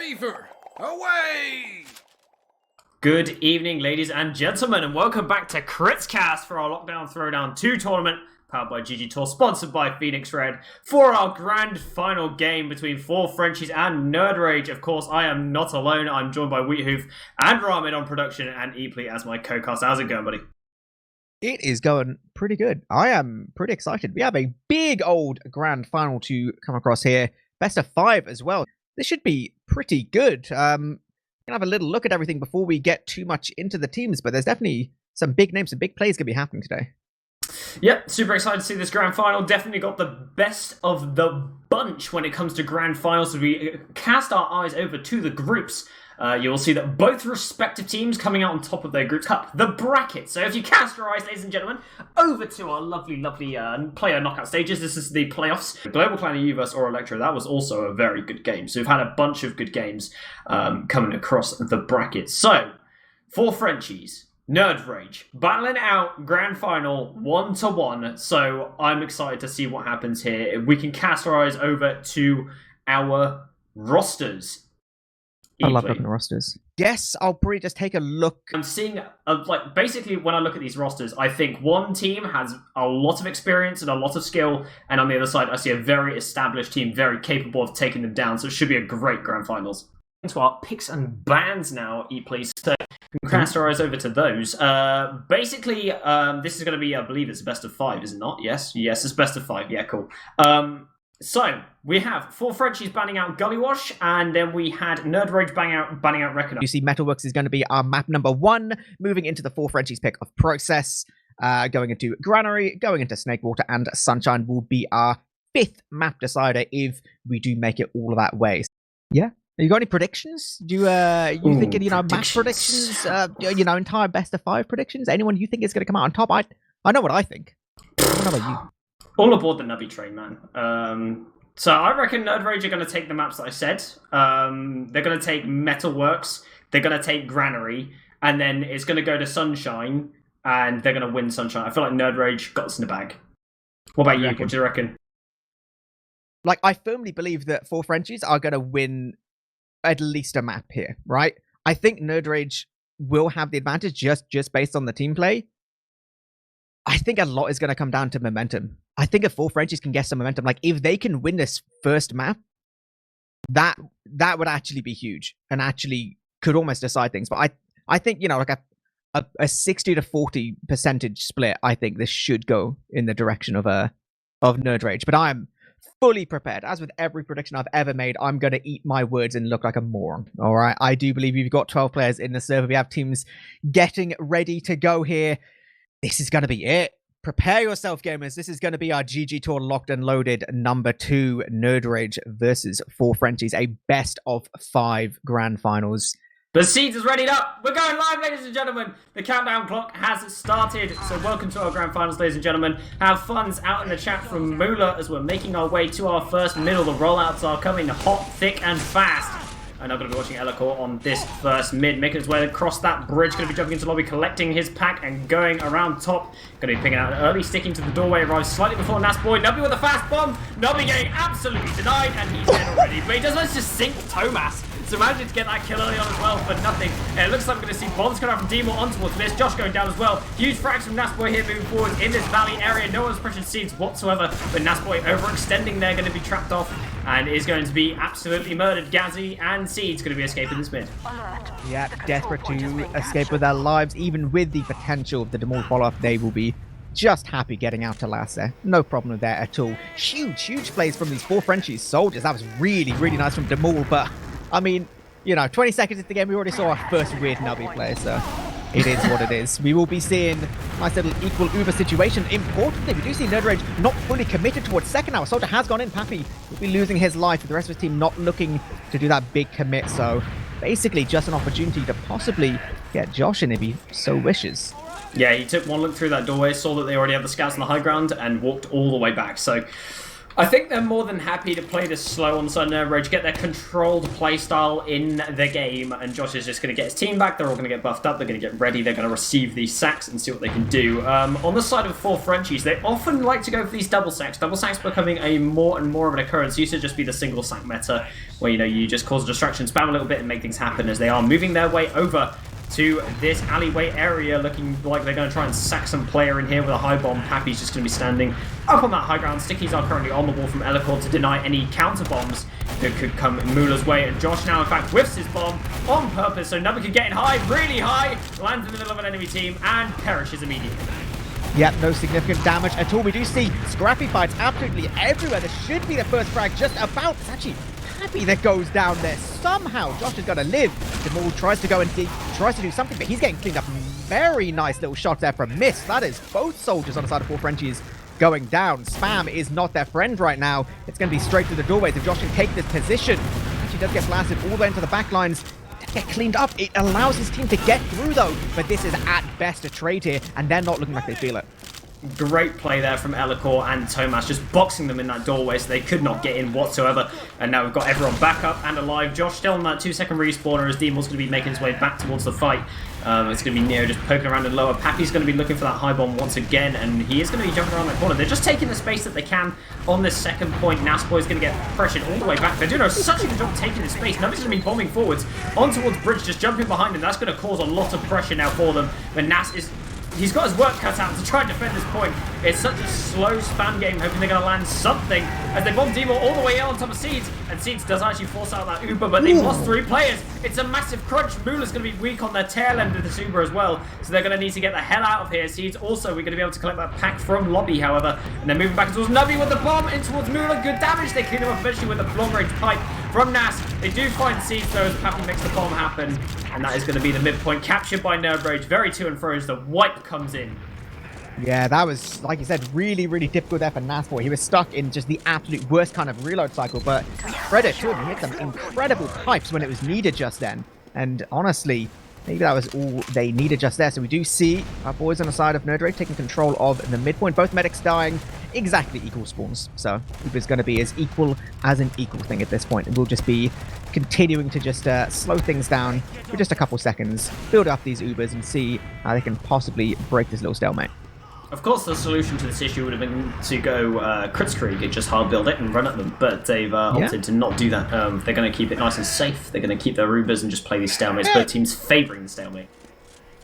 Beaver, away! Good evening, ladies and gentlemen, and welcome back to Critscast for our Lockdown Throwdown 2 tournament, powered by GG Tour, sponsored by Phoenix Red, for our grand final game between 4Frenchies and Nerd Rage. Of course, I am not alone. I'm joined by Wheathoof and Ramen on production, and Epley as my co-cast. How's it going, buddy? It is going pretty good. I am pretty excited. We have a big old grand final to come across here. Best of 5 as well. This should be pretty good. Gonna have a little look at everything before we get too much into the teams, but there's definitely some big names, some big plays gonna be happening today. Yep, super excited to see this grand final. Definitely got the best of the bunch when it comes to grand finals. As we cast our eyes over to the groups, you will see that both respective teams coming out on top of their groups cup, the bracket. So if you cast your eyes, ladies and gentlemen, over to our lovely player knockout stages. This is the playoffs. Global Clan EU vs Aura Electro. That was also a very good game. So we've had a bunch of good games coming across the bracket. So 4Frenchies, Nerd Rage, battling out grand final 1-1. So I'm excited to see what happens here. We can cast our eyes over to our rosters. I love looking at rosters. Yes, I'll probably just take a look. I'm seeing, basically when I look at these rosters, I think one team has a lot of experience and a lot of skill, and on the other side, I see a very established team, very capable of taking them down, so it should be a great grand finals. Into our picks and bans now, please. So we can cast our eyes over to those. Basically, this is going to be, I believe it's best of 5, is it not? Yes, it's best of 5. Yeah, cool. So, we have 4Frenchies banning out Gullywash, and then we had Nerd Rage banning out Reckoner. You see Metalworks is going to be our map number 1, moving into the 4Frenchies pick of Process, going into Granary, going into Snakewater, and Sunshine will be our 5th map decider if we do make it all that way. Yeah? You got any predictions? Do you think any map predictions? Entire best of 5 predictions? Anyone you think is going to come out on top? I know what I think. What about you? All aboard the Nubby train, man. So I reckon Nerd Rage are going to take the maps that I said. They're going to take Metalworks. They're going to take Granary. And then it's going to go to Sunshine. And they're going to win Sunshine. I feel like Nerd Rage got this in the bag. What about you? What do you reckon? I firmly believe that 4Frenchies are going to win at least a map here, right? I think Nerd Rage will have the advantage just based on the team play. I think a lot is going to come down to momentum. I think if 4Frenchies can get some momentum, if they can win this first map, that would actually be huge and actually could almost decide things. But I think, a 60 to 40% split, I think this should go in the direction of Nerd Rage. But I'm fully prepared. As with every prediction I've ever made, I'm going to eat my words and look like a moron. All right. I do believe we've got 12 players in the server. We have teams getting ready to go here. This is going to be it. Prepare yourself, gamers. This is going to be our GG Tour locked and loaded number 2, Nerd Rage versus 4Frenchies, a best of 5 grand finals. The seeds is readied up. We're going live, ladies and gentlemen. The countdown clock has started. So welcome to our grand finals, ladies and gentlemen. Have fun's out in the chat from Moolah as we're making our way to our first middle. The rollouts are coming hot, thick, and fast. And I'm going to be watching Elacor on this first mid, making his way across that bridge. Going to be jumping into lobby, collecting his pack, and going around top. Going to be picking out early, sticking to the doorway, arrives slightly before Nasboy. Nubby with a fast bomb. Nubby getting absolutely denied, and he's dead already. But he does manage to sink Thomas. So managing to get that kill early on as well for nothing. And it looks like we're going to see bombs coming out from Demon on towards this. Josh going down as well. Huge frags from Nasboy here moving forward in this valley area. No one's pressured seeds whatsoever. But Nasboy overextending there, going to be trapped off and is going to be absolutely murdered. Gazzy and Seeds going to be escaping this mid. Yeah, desperate to escape with their lives. Even with the potential of the Demol follow-up, they will be just happy getting out to last there. No problem there at all. Huge plays from these 4Frenchies soldiers. That was really nice from Demol, but I mean, 20 seconds into the game, we already saw our first weird Nubby play, so it is what it is. We will be seeing a nice little equal Uber situation. Importantly, we do see Nerd Rage not fully committed towards second now. Soldier has gone in. Pappy will be losing his life, with the rest of his team not looking to do that big commit, so basically just an opportunity to possibly get Josh in if he so wishes. Yeah, he took one look through that doorway, saw that they already had the scouts on the high ground, and walked all the way back, so I think they're more than happy to play this slow on the side of Nerve Rage, get their controlled playstyle in the game, and Josh is just going to get his team back. They're all going to get buffed up. They're going to get ready. They're going to receive these sacks and see what they can do. On the side of 4Frenchies, they often like to go for these double sacks. Double sacks becoming a more and more of an occurrence. Used to just be the single sack meta, where you just cause a distraction, spam a little bit, and make things happen. As they are moving their way over to this alleyway area, looking like they're going to try and sack some player in here with a high bomb. Pappy's just going to be standing up on that high ground. Stickies are currently on the wall from Elikor to deny any counter bombs that could come Mula's way. And Josh now, in fact, whiffs his bomb on purpose, so Nubby could get in high, really high, lands in the middle of an enemy team, and perishes immediately. Yep, no significant damage at all. We do see scrappy fights absolutely everywhere. This should be the first frag just about. It's actually Pappy that goes down there. Somehow Josh is going to live. Demol tries to go and tries to do something, but he's getting cleaned up. Very nice little shot there from Mist. That is both soldiers on the side of 4Frenchies going down. Spam is not their friend right now. It's going to be straight through the doorways if Josh can take this position. Actually does get blasted all the way into the back lines. Get cleaned up. It allows his team to get through though, but this is at best a trade here, and they're not looking like they feel it. Great play there from Elikor and Tomas, just boxing them in that doorway so they could not get in whatsoever. And now we've got everyone back up and alive. Josh still on that 2-second respawner as Demon's going to be making his way back towards the fight. It's going to be Neo just poking around and lower. Pappy's going to be looking for that high bomb once again, and he is going to be jumping around that corner. They're just taking the space that they can on this second point. Nasboy's going to get pressured all the way back. They're doing such a good job taking the space. Nobody's going to be bombing forwards on towards Bridge, just jumping behind him. That's going to cause a lot of pressure now for them. But Nas is... he's got his work cut out to try and defend this point. It's such a slow spam game, hoping they're going to land something as they bomb Demo all the way on top of Seeds. And Seeds does actually force out that Uber, but they've lost 3 players. It's a massive crunch. Mula's going to be weak on their tail end of this Uber as well, so they're going to need to get the hell out of here. Seeds also, we're going to be able to collect that pack from Lobby, however. And they're moving back towards Nubby with the bomb in towards Mula. Good damage. They clean him up eventually with a long-range pipe from Nas. They do find Seeds though as Pappy makes the bomb happen. And that is going to be the midpoint captured by Nerve Rage. Very to and fro as the wipe comes in. Yeah, that was, like you said, really, really difficult there for Nasboy. He was stuck in just the absolute worst kind of reload cycle, but credit to him, he hit some incredible pipes when it was needed just then. And honestly, maybe that was all they needed just there. So we do see our boys on the side of Nerve Rage taking control of the midpoint. Both medics dying, exactly equal spawns. So Uber's going to be as equal as an equal thing at this point. And we'll just be continuing to just slow things down for just a couple seconds, build up these Ubers and see how they can possibly break this little stalemate. Of course, the solution to this issue would have been to go Kritzkrieg, just hard build it and run at them, but they've opted to not do that. They're going to keep it nice and safe. They're going to keep their Ubers and just play these stalemates. Both teams favouring the stalemate.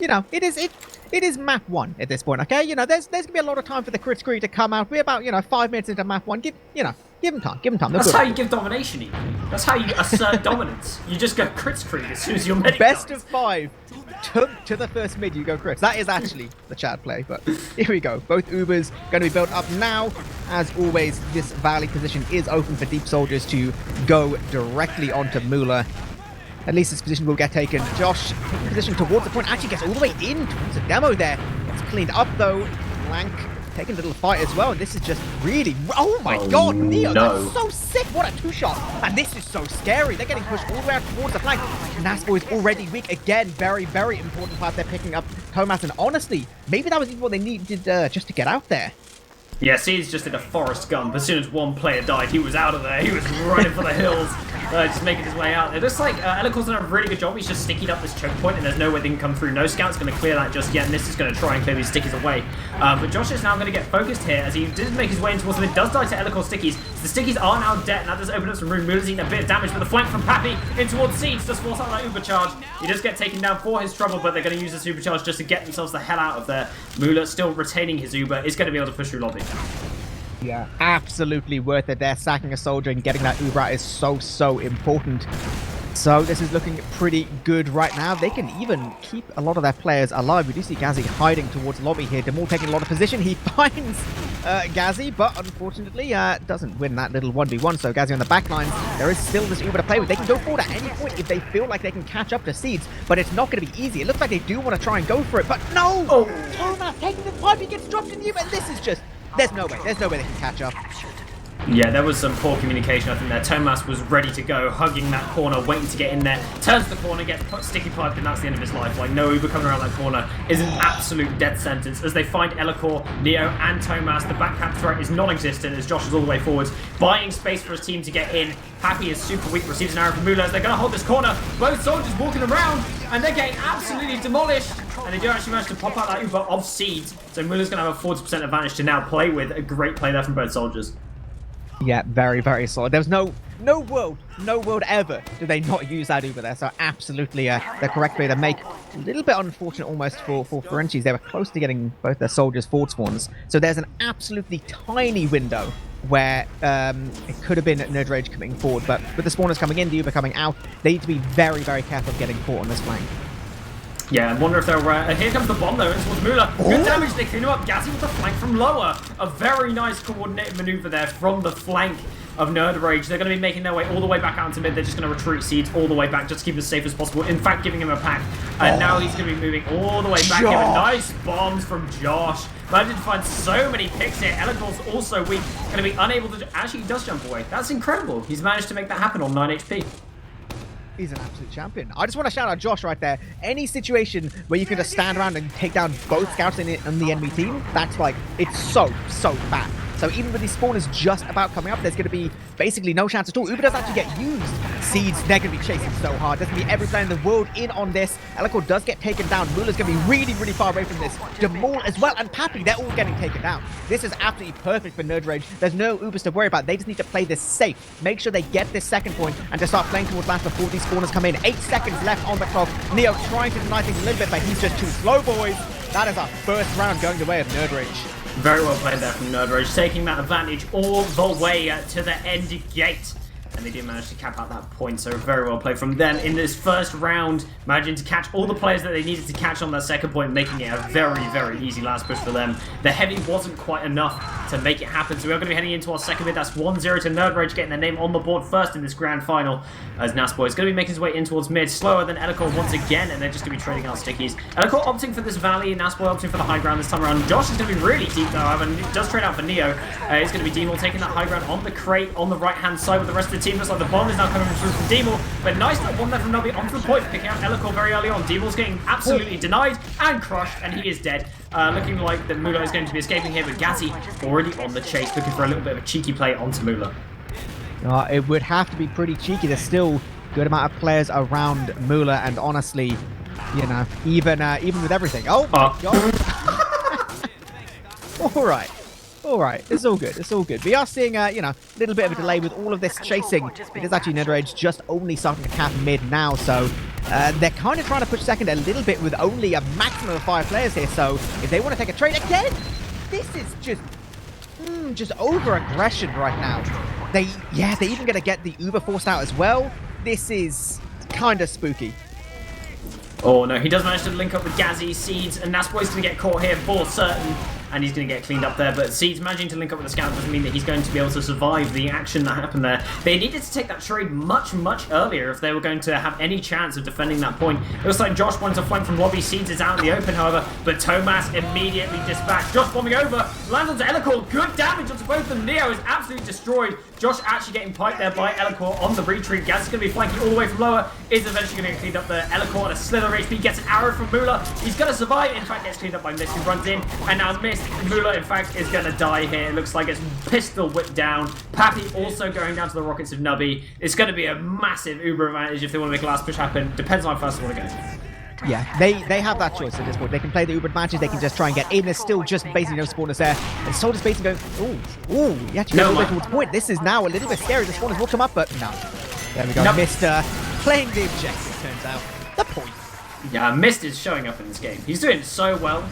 You know, it is map 1 at this point, okay? You know, there's going to be a lot of time for the Kritzkrieg to come out. We're about, 5 minutes into map 1. Give them time. That's how you give domination, even. That's how you assert dominance. You just go Kritzkrieg as soon as your medic Best dies. of 5. To the first mid, you go Crits. That is actually the Chad play, but here we go. Both Ubers going to be built up now. As always, this valley position is open for Deep Soldiers to go directly onto Mula. At least this position will get taken. Josh, taking position towards the point, actually gets all the way in towards the demo there. Gets cleaned up though. Blank taking a little fight as well. And this is just really... oh my god, Neo, no. That's so sick. What a 2-shot. And this is so scary. They're getting pushed all the way out towards the flank. Nasboy is already weak. Again, very, very important part they're picking up Tomas. And honestly, maybe that was even what they needed just to get out there. Yeah, Seeds just did a Forrest Gump. As soon as one player died, he was out of there. He was running for the hills, just making his way out. It looks like Elikor's done a really good job. He's just sticking up this choke point, and there's no way they can come through. No scout's going to clear that just yet, and this is going to try and clear these stickies away. But Josh is now going to get focused here, as he did make his way in towards them. It does die to Elikor stickies. So the stickies are now dead, and that does open up some room. Mula's eating a bit of damage, but the flank from Pappy in towards Seeds does force out that Uber charge. He does get taken down for his trouble, but they're going to use this Uber charge just to get themselves the hell out of there. Mula, still retaining his Uber, is going to be able to push through Lobby. Yeah, absolutely worth it there. Sacking a soldier and getting that Uber out is so important. So this is looking pretty good right now. They can even keep a lot of their players alive. We do see Ghazi hiding towards Lobby here. Demol taking a lot of position. He finds Ghazi, but unfortunately doesn't win that little 1v1. So Ghazi on the back lines. There is still this Uber to play with. They can go forward at any point if they feel like they can catch up to Seeds, but it's not going to be easy. It looks like they do want to try and go for it, but no! Tomas taking the pipe. He gets dropped in the Uber, and this is just... There's no way they can catch up. Yeah, there was some poor communication, I think, there. Tomas was ready to go, hugging that corner, waiting to get in there. Turns the corner, gets put sticky piped, and that's the end of his life. Like, no Uber coming around that corner is an absolute death sentence. As they find Elikor, Neo, and Tomas, the backcap threat is non-existent as Josh is all the way forwards, buying space for his team to get in. Happy is super weak, receives an arrow from Mula as they're going to hold this corner. Both soldiers walking around, and they're getting absolutely demolished. And they do actually manage to pop out that Uber of Seeds. So Mula's going to have a 40% advantage to now play with. A great play there from both soldiers. Yeah, very, very solid. There was no world ever did they not use that Uber there. So absolutely the correct play to make. A little bit unfortunate almost for Ferencis. They were close to getting both their soldiers forward spawns. So there's an absolutely tiny window where it could have been Nerd Rage coming forward. But with the spawners coming in, the Uber coming out, they need to be very, very careful of getting caught on this flank. Yeah, I wonder if they're... here comes the bomb, though. It's towards Mula. Good damage. They clean him up. Gazzy with the flank from lower. A very nice coordinated maneuver there from the flank of Nerd Rage. They're going to be making their way all the way back out into mid. They're just going to retreat Seeds all the way back, just to keep it as safe as possible. In fact, giving him a pack. And now he's going to be moving all the way back. Giving nice bombs from Josh. Managed to find so many picks here. Elikor's also weak. Going to be unable to... Actually, he does jump away. That's incredible. He's managed to make that happen on 9 HP. He's an absolute champion. I just want to shout out Josh right there. Any situation where you can just stand around and take down both scouts in the enemy team, that's like, it's so bad. So even with these spawners just about coming up, there's going to be basically no chance at all. Uber does actually get used. Seeds, they're going to be chasing so hard. There's going to be every player in the world in on this. Elikor does get taken down. Mula's going to be really, really far away from this. Demol as well, and Pappy, they're all getting taken down. This is absolutely perfect for Nerd Rage. There's no Ubers to worry about. They just need to play this safe. Make sure they get this second point and just start playing towards last before these spawners come in. 8 seconds left on the clock. Neo trying to deny things a little bit, but he's just too slow, boys. That is our first round going the way of Nerd Rage. Very well played there from Nerd Rage, taking that advantage all the way to the end gate. And they did manage to cap out that point, so very well played from them in this first round, managing to catch all the players that they needed to catch on that second point, making it a very, very easy last push for them. The heavy wasn't quite enough to make it happen, so we are going to be heading into our second bit. That's 1-0 to Nerd Rage, getting their name on the board first in this grand final, as Nasboy is going to be making his way in towards mid, slower than Elikor once again, and they're just going to be trading out stickies. Elikor opting for this valley, Nasboy opting for the high ground this time around. Josh is going to be really deep though, however, does trade out for Neo. It's going to be Demol taking that high ground on the crate on the right-hand side with the rest of the team. Looks like the bomb is now coming through from Demol, but nice that one there from Nubby onto the point, picking out Elikor very early on. Demol's getting absolutely denied and crushed, and he is dead. Looking like that Mula is going to be escaping here, but Gazzy already on the chase, looking for a little bit of a cheeky play onto Mula. It would have to be pretty cheeky. There's still a good amount of players around Mula, and honestly, you know, even with everything. Oh my god! All right, it's all good. It's all good. We are seeing, you know, a little bit of a delay with all of this chasing. It is actually Nerd Rage just only starting to cap mid now, so they're kind of trying to push second a little bit with only a maximum of 5 players here. So if they want to take a trade again, this is just over aggression right now. They're even going to get the Uber forced out as well. This is kind of spooky. Oh no, he does manage to link up with Gazzy, Seeds, and Nasboy's going to get caught here for certain. And he's going to get cleaned up there, but Seeds managing to link up with the scout doesn't mean that he's going to be able to survive the action that happened there. They needed to take that trade much earlier if they were going to have any chance of defending that point. It looks like Josh wants a flank from lobby. Seeds is out in the open, however, but Tomas immediately dispatched. Josh bombing over, lands onto Elikor, good damage onto both of them. Neo is absolutely destroyed. Josh actually getting piped there by Elikor on the retreat. Gaz is going to be flanking all the way from lower, is eventually going to get cleaned up there. Elikor on a slither of HP, gets an arrow from Mula. He's going to survive, in fact gets cleaned up by Mist, who runs in, and now Mist, Mula in fact is going to die here. It looks like it's pistol whipped down. Pappy also going down to the rockets of Nubby. It's going to be a massive Uber advantage if they want to make a last push happen. Depends on how fast they want to go. Yeah, they have that choice at this point. They can play the Uber advantage, they can just try and get in. There's still just basically no spawners there. And Soldier's basically going, ooh, you actually go a little bit towards point. This is now a little bit scary. The spawners will come up, but no. There we go, nope. Mr. playing the objective, turns out. The point. Yeah, Mist is showing up in this game. He's doing so well.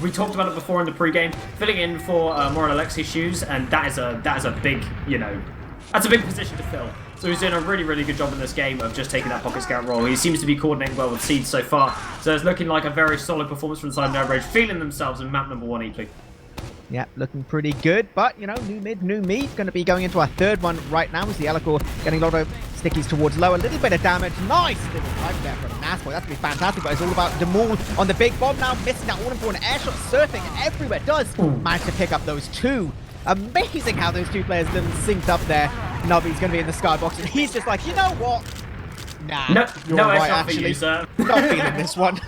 We talked about it before in the pre-game, filling in for Moral Alexei's shoes, and that is a big, you know, that's a big position to fill. So he's doing a really, really good job in this game of just taking that pocket scout role. He seems to be coordinating well with Seeds so far. So it's looking like a very solid performance from the side of Nerd Rage, feeling themselves in map number 1 equally. Yeah, looking pretty good, but, you know, new mid, new me. Going to be going into our third one right now. We see Elikor getting a lot of stickies towards low. A little bit of damage. Nice little fight there from Nasboy. That's going to be fantastic, but it's all about Demol on the big bomb now. Missing that all important air shot, surfing everywhere. Does manage to pick up those 2 Amazing how those two players little synced up there. Nubby's going to be in the skybox, and he's just like, you know what? Nah, No, you're no, right, it's not for actually. you, sir. Not feeling this one.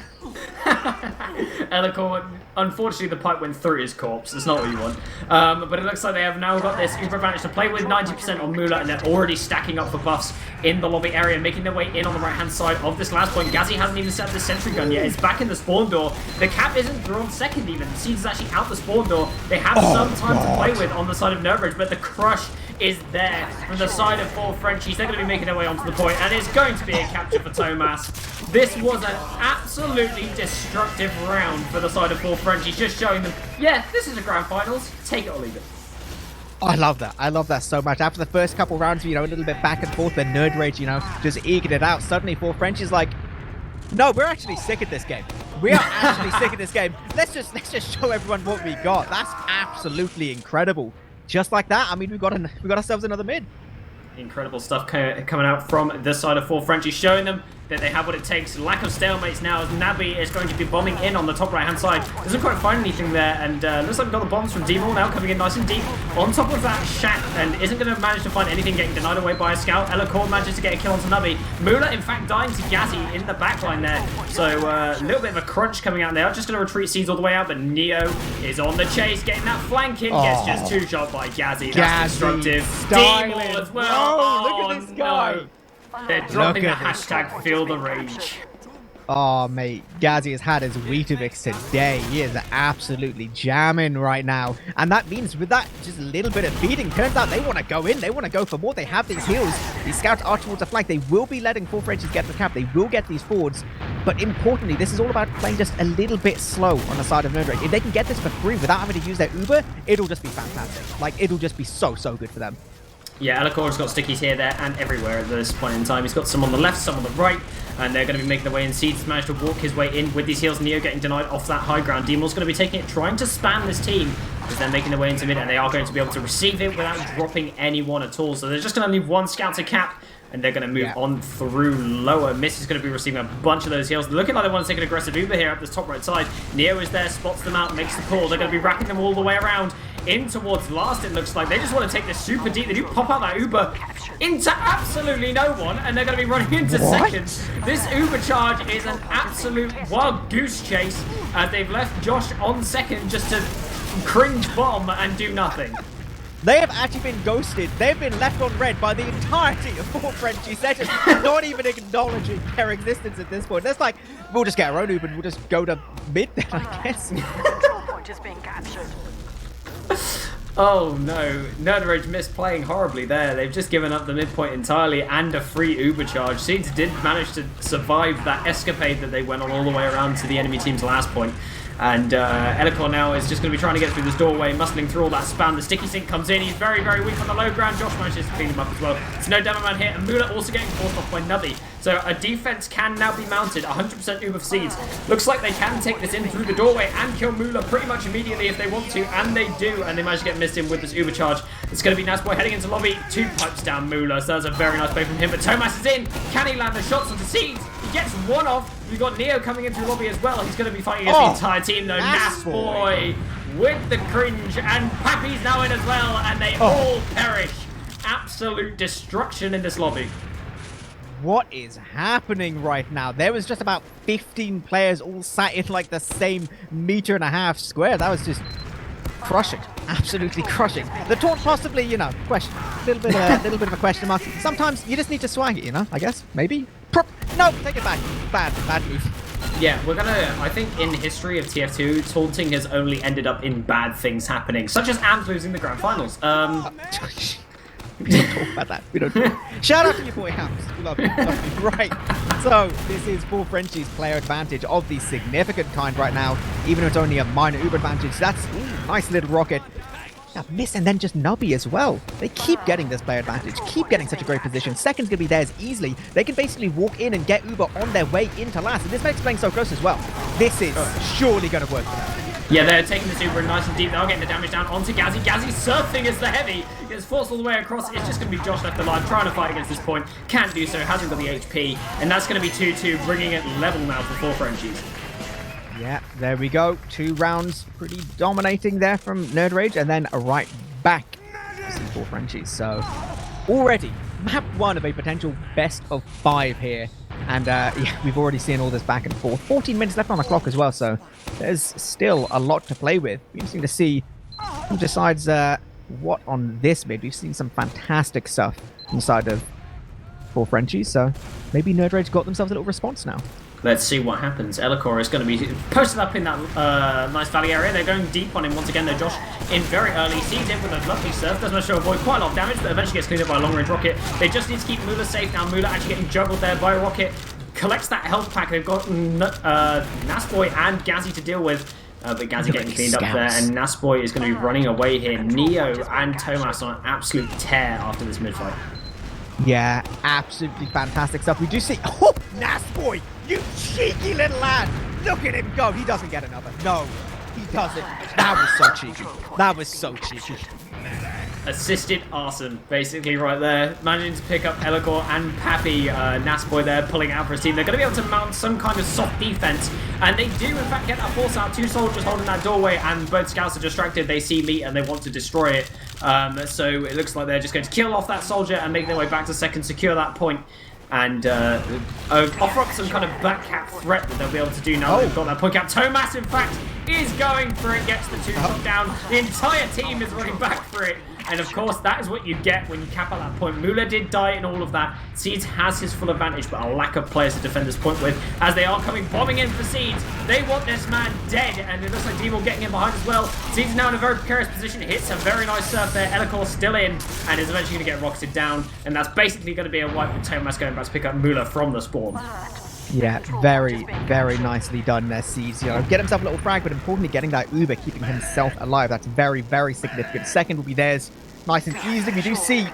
Elikor, unfortunately, the pipe went through his corpse. It's not what you want. But it looks like they have now got this Uber advantage to play with 90% on Mula, and they're already stacking up for buffs in the lobby area, making their way in on the right-hand side of this last point. Gazzy hasn't even set up the sentry gun yet. It's back in the spawn door. The cap isn't drawn second even. Seeds is actually out the spawn door. They have some time to play with on the side of Nerdbridge, but the crush is there from the side of 4Frenchies. They're going to be making their way onto the point, and it's going to be a capture for Thomas. This was an absolutely destructive round for the side of 4Frenchies, just showing them, yeah, this is a grand finals. Take it or leave it. I love that. I love that so much. After the first couple rounds, you know, a little bit back and forth, then Nerd Rage, you know, just eking it out. Suddenly, 4Frenchies like, no, we're actually sick of this game. We are actually sick of this game. Let's just show everyone what we got. That's absolutely incredible. Just like that, I mean, we got ourselves another mid. Incredible stuff coming out from this side of 4Frenchies, showing them that they have what it takes. Lack of stalemates now as Nabi is going to be bombing in on the top right-hand side. Doesn't quite find anything there, and looks like we've got the bombs from D-Maul now coming in nice and deep on top of that shack, and isn't going to manage to find anything, getting denied away by a scout. Elikor manages to get a kill onto Nabi. Mula, in fact, dying to Gazzy in the backline there. So a little bit of a crunch coming out there. Just going to retreat Seeds all the way out, but Neo is on the chase, getting that flank in. Gets just two-shot by Gazzy. That's destructive. D-Maul as well. Oh, look at this guy. No. They're dropping the hashtag Feel the Rage. Oh, mate, Gazzy has had his Weetabix today. He is absolutely jamming right now. And that means with that just a little bit of feeding, turns out they want to go in. They want to go for more. They have these heals. These scouts are towards the flank. They will be letting 4Frenchies get the cap. They will get these forwards. But importantly, this is all about playing just a little bit slow on the side of Nerd Rage. If they can get this for free without having to use their Uber, it'll just be fantastic. Like, it'll just be so good for them. Yeah, Elikor's got stickies here, there, and everywhere at this point in time. He's got some on the left, some on the right, and they're going to be making their way in. Seeds managed to walk his way in with these heals. Neo getting denied off that high ground. D-Maul's going to be taking it, trying to spam this team as they're making their way into mid, and they are going to be able to receive it without dropping anyone at all. So they're just going to leave one scout to cap, and they're going to move on through lower. Miss is going to be receiving a bunch of those heals. Looking like they want to take an aggressive Uber here at this top right side. Neo is there, spots them out, makes the call. They're going to be wrapping them all the way around. In towards last, it looks like. They just want to take this super deep. They do pop out that Uber into absolutely no one, and they're going to be running into second. This Uber charge is an absolute wild goose chase, as they've left Josh on second just to cringe bomb and do nothing. They have actually been ghosted. They've been left on red by the entirety of 4Frenchies. They're just not even acknowledging their existence at this point. That's like, we'll just get our own Uber and we'll just go to mid then, I guess. Control point is being captured. Oh no, Nerd Rage missed playing horribly there. They've just given up the midpoint entirely and a free Uber charge. Seeds did manage to survive that escapade that they went on all the way around to the enemy team's last point. And Elikor now is just going to be trying to get through this doorway, muscling through all that spam. The sticky sink comes in. He's very weak on the low ground. Josh manages to clean him up as well. There's no demo man here. And Mula also getting forced off by Nubby. So a defense can now be mounted. 100% Uber for Seeds. Looks like they can take this in through the doorway and kill Mula pretty much immediately if they want to. And they do. And they manage to get missed in with this Uber charge. It's going to be Nasboy heading into lobby. 2 pipes down Mula. So that's a very nice play from him. But Thomas is in. Can he land the shots onto Seeds? He gets one off. We've got Neo coming in through lobby as well. He's going to be fighting against the entire team though. Nasboy with the cringe, and Pappy's now in as well, and they all perish. Absolute destruction in this lobby. What is happening right now? There was just about 15 players all sat in like the same 1.5 meter square. That was just crushing. Absolutely crushing. The taunt possibly, you know, question. Little bit of a question mark. Sometimes you just need to swag it, you know, I guess. Maybe. No, take it back. Bad move. Yeah, we're gonna, I think in history of TF2, taunting has only ended up in bad things happening, such as AMS losing the grand finals. We don't talk about that. We don't talk. Shout out to your boy Hams. We love you. Right. So this is 4Frenchies player advantage of the significant kind right now. Even though it's only a minor Uber advantage. That's nice little rocket. Now, Miss and then just Nubby as well. They keep getting this player advantage, keep getting such a great position. Second's going to be theirs easily. They can basically walk in and get Uber on their way into last. And this makes playing so close as well. This is surely going to work for them. Yeah, they're taking this Uber nice and deep. They are getting the damage down onto Gazzy. Gazzy surfing as the heavy. Gets forced all the way across. It's just going to be Josh left alive, trying to fight against this point. Can't do so, hasn't got the HP. And that's going to be 2-2, bringing it level now for 4Frenchies. Yeah, there we go. 2 rounds pretty dominating there from Nerd Rage. And then right back to C4 Frenchies. So already map 1 of a potential best of 5 here. And yeah, we've already seen all this back and forth. 14 minutes left on the clock as well, so there's still a lot to play with. Be interesting to see who decides what on this mid. We've seen some fantastic stuff inside of 4 Frenchies, so maybe Nerd Rage got themselves a little response now. Let's see what happens. Elikor is going to be posted up in that nice valley area. They're going deep on him once again, though. Josh in very early. Sees it with a lovely surf. Does manage to avoid quite a lot of damage, but eventually gets cleaned up by a long-range rocket. They just need to keep Mula safe now. Mula actually getting juggled there by a rocket. Collects that health pack. They've got Nasboy and Gazzy to deal with. But Gazzy getting cleaned up there, and Nasboy is going to be running away here. Neo and Tomas on an absolute tear after this mid-fight. Yeah, absolutely fantastic stuff. We do see... Oh, Nasboy! You cheeky little lad! Look at him go! He doesn't get another. No, he doesn't. That was so cheeky. That was so cheeky. Assisted arson, basically, right there. Managing to pick up Elikor and Pappy. Nasboy there pulling out for his team. They're going to be able to mount some kind of soft defense, and they do, in fact, get that force out. 2 soldiers holding that doorway, and both scouts are distracted. They see meat, and they want to destroy it. So it looks like they're just going to kill off that soldier and make their way back to second, secure that point, and offer up some kind of black cap threat that they'll be able to do now that they've got that point cap. Tomas, in fact, is going for it, gets the 2-shot down. The entire team is running back for it. And of course, that is what you get when you cap at that point. Mula did die in all of that. Seeds has his full advantage, but a lack of players to defend this point with, as they are coming bombing in for Seeds. They want this man dead, and it looks like Demo getting in behind as well. Seeds is now in a very precarious position. Hits a very nice surf there. Elikor still in, and is eventually going to get rocketed down. And that's basically going to be a wipe with Tomas going back to pick up Mula from the spawn. Yeah, very, very nicely done there, Seeds. You know, get himself a little frag, but importantly, getting that Uber, keeping himself alive. That's very, very significant. Second will be theirs. Nice and easy. We do see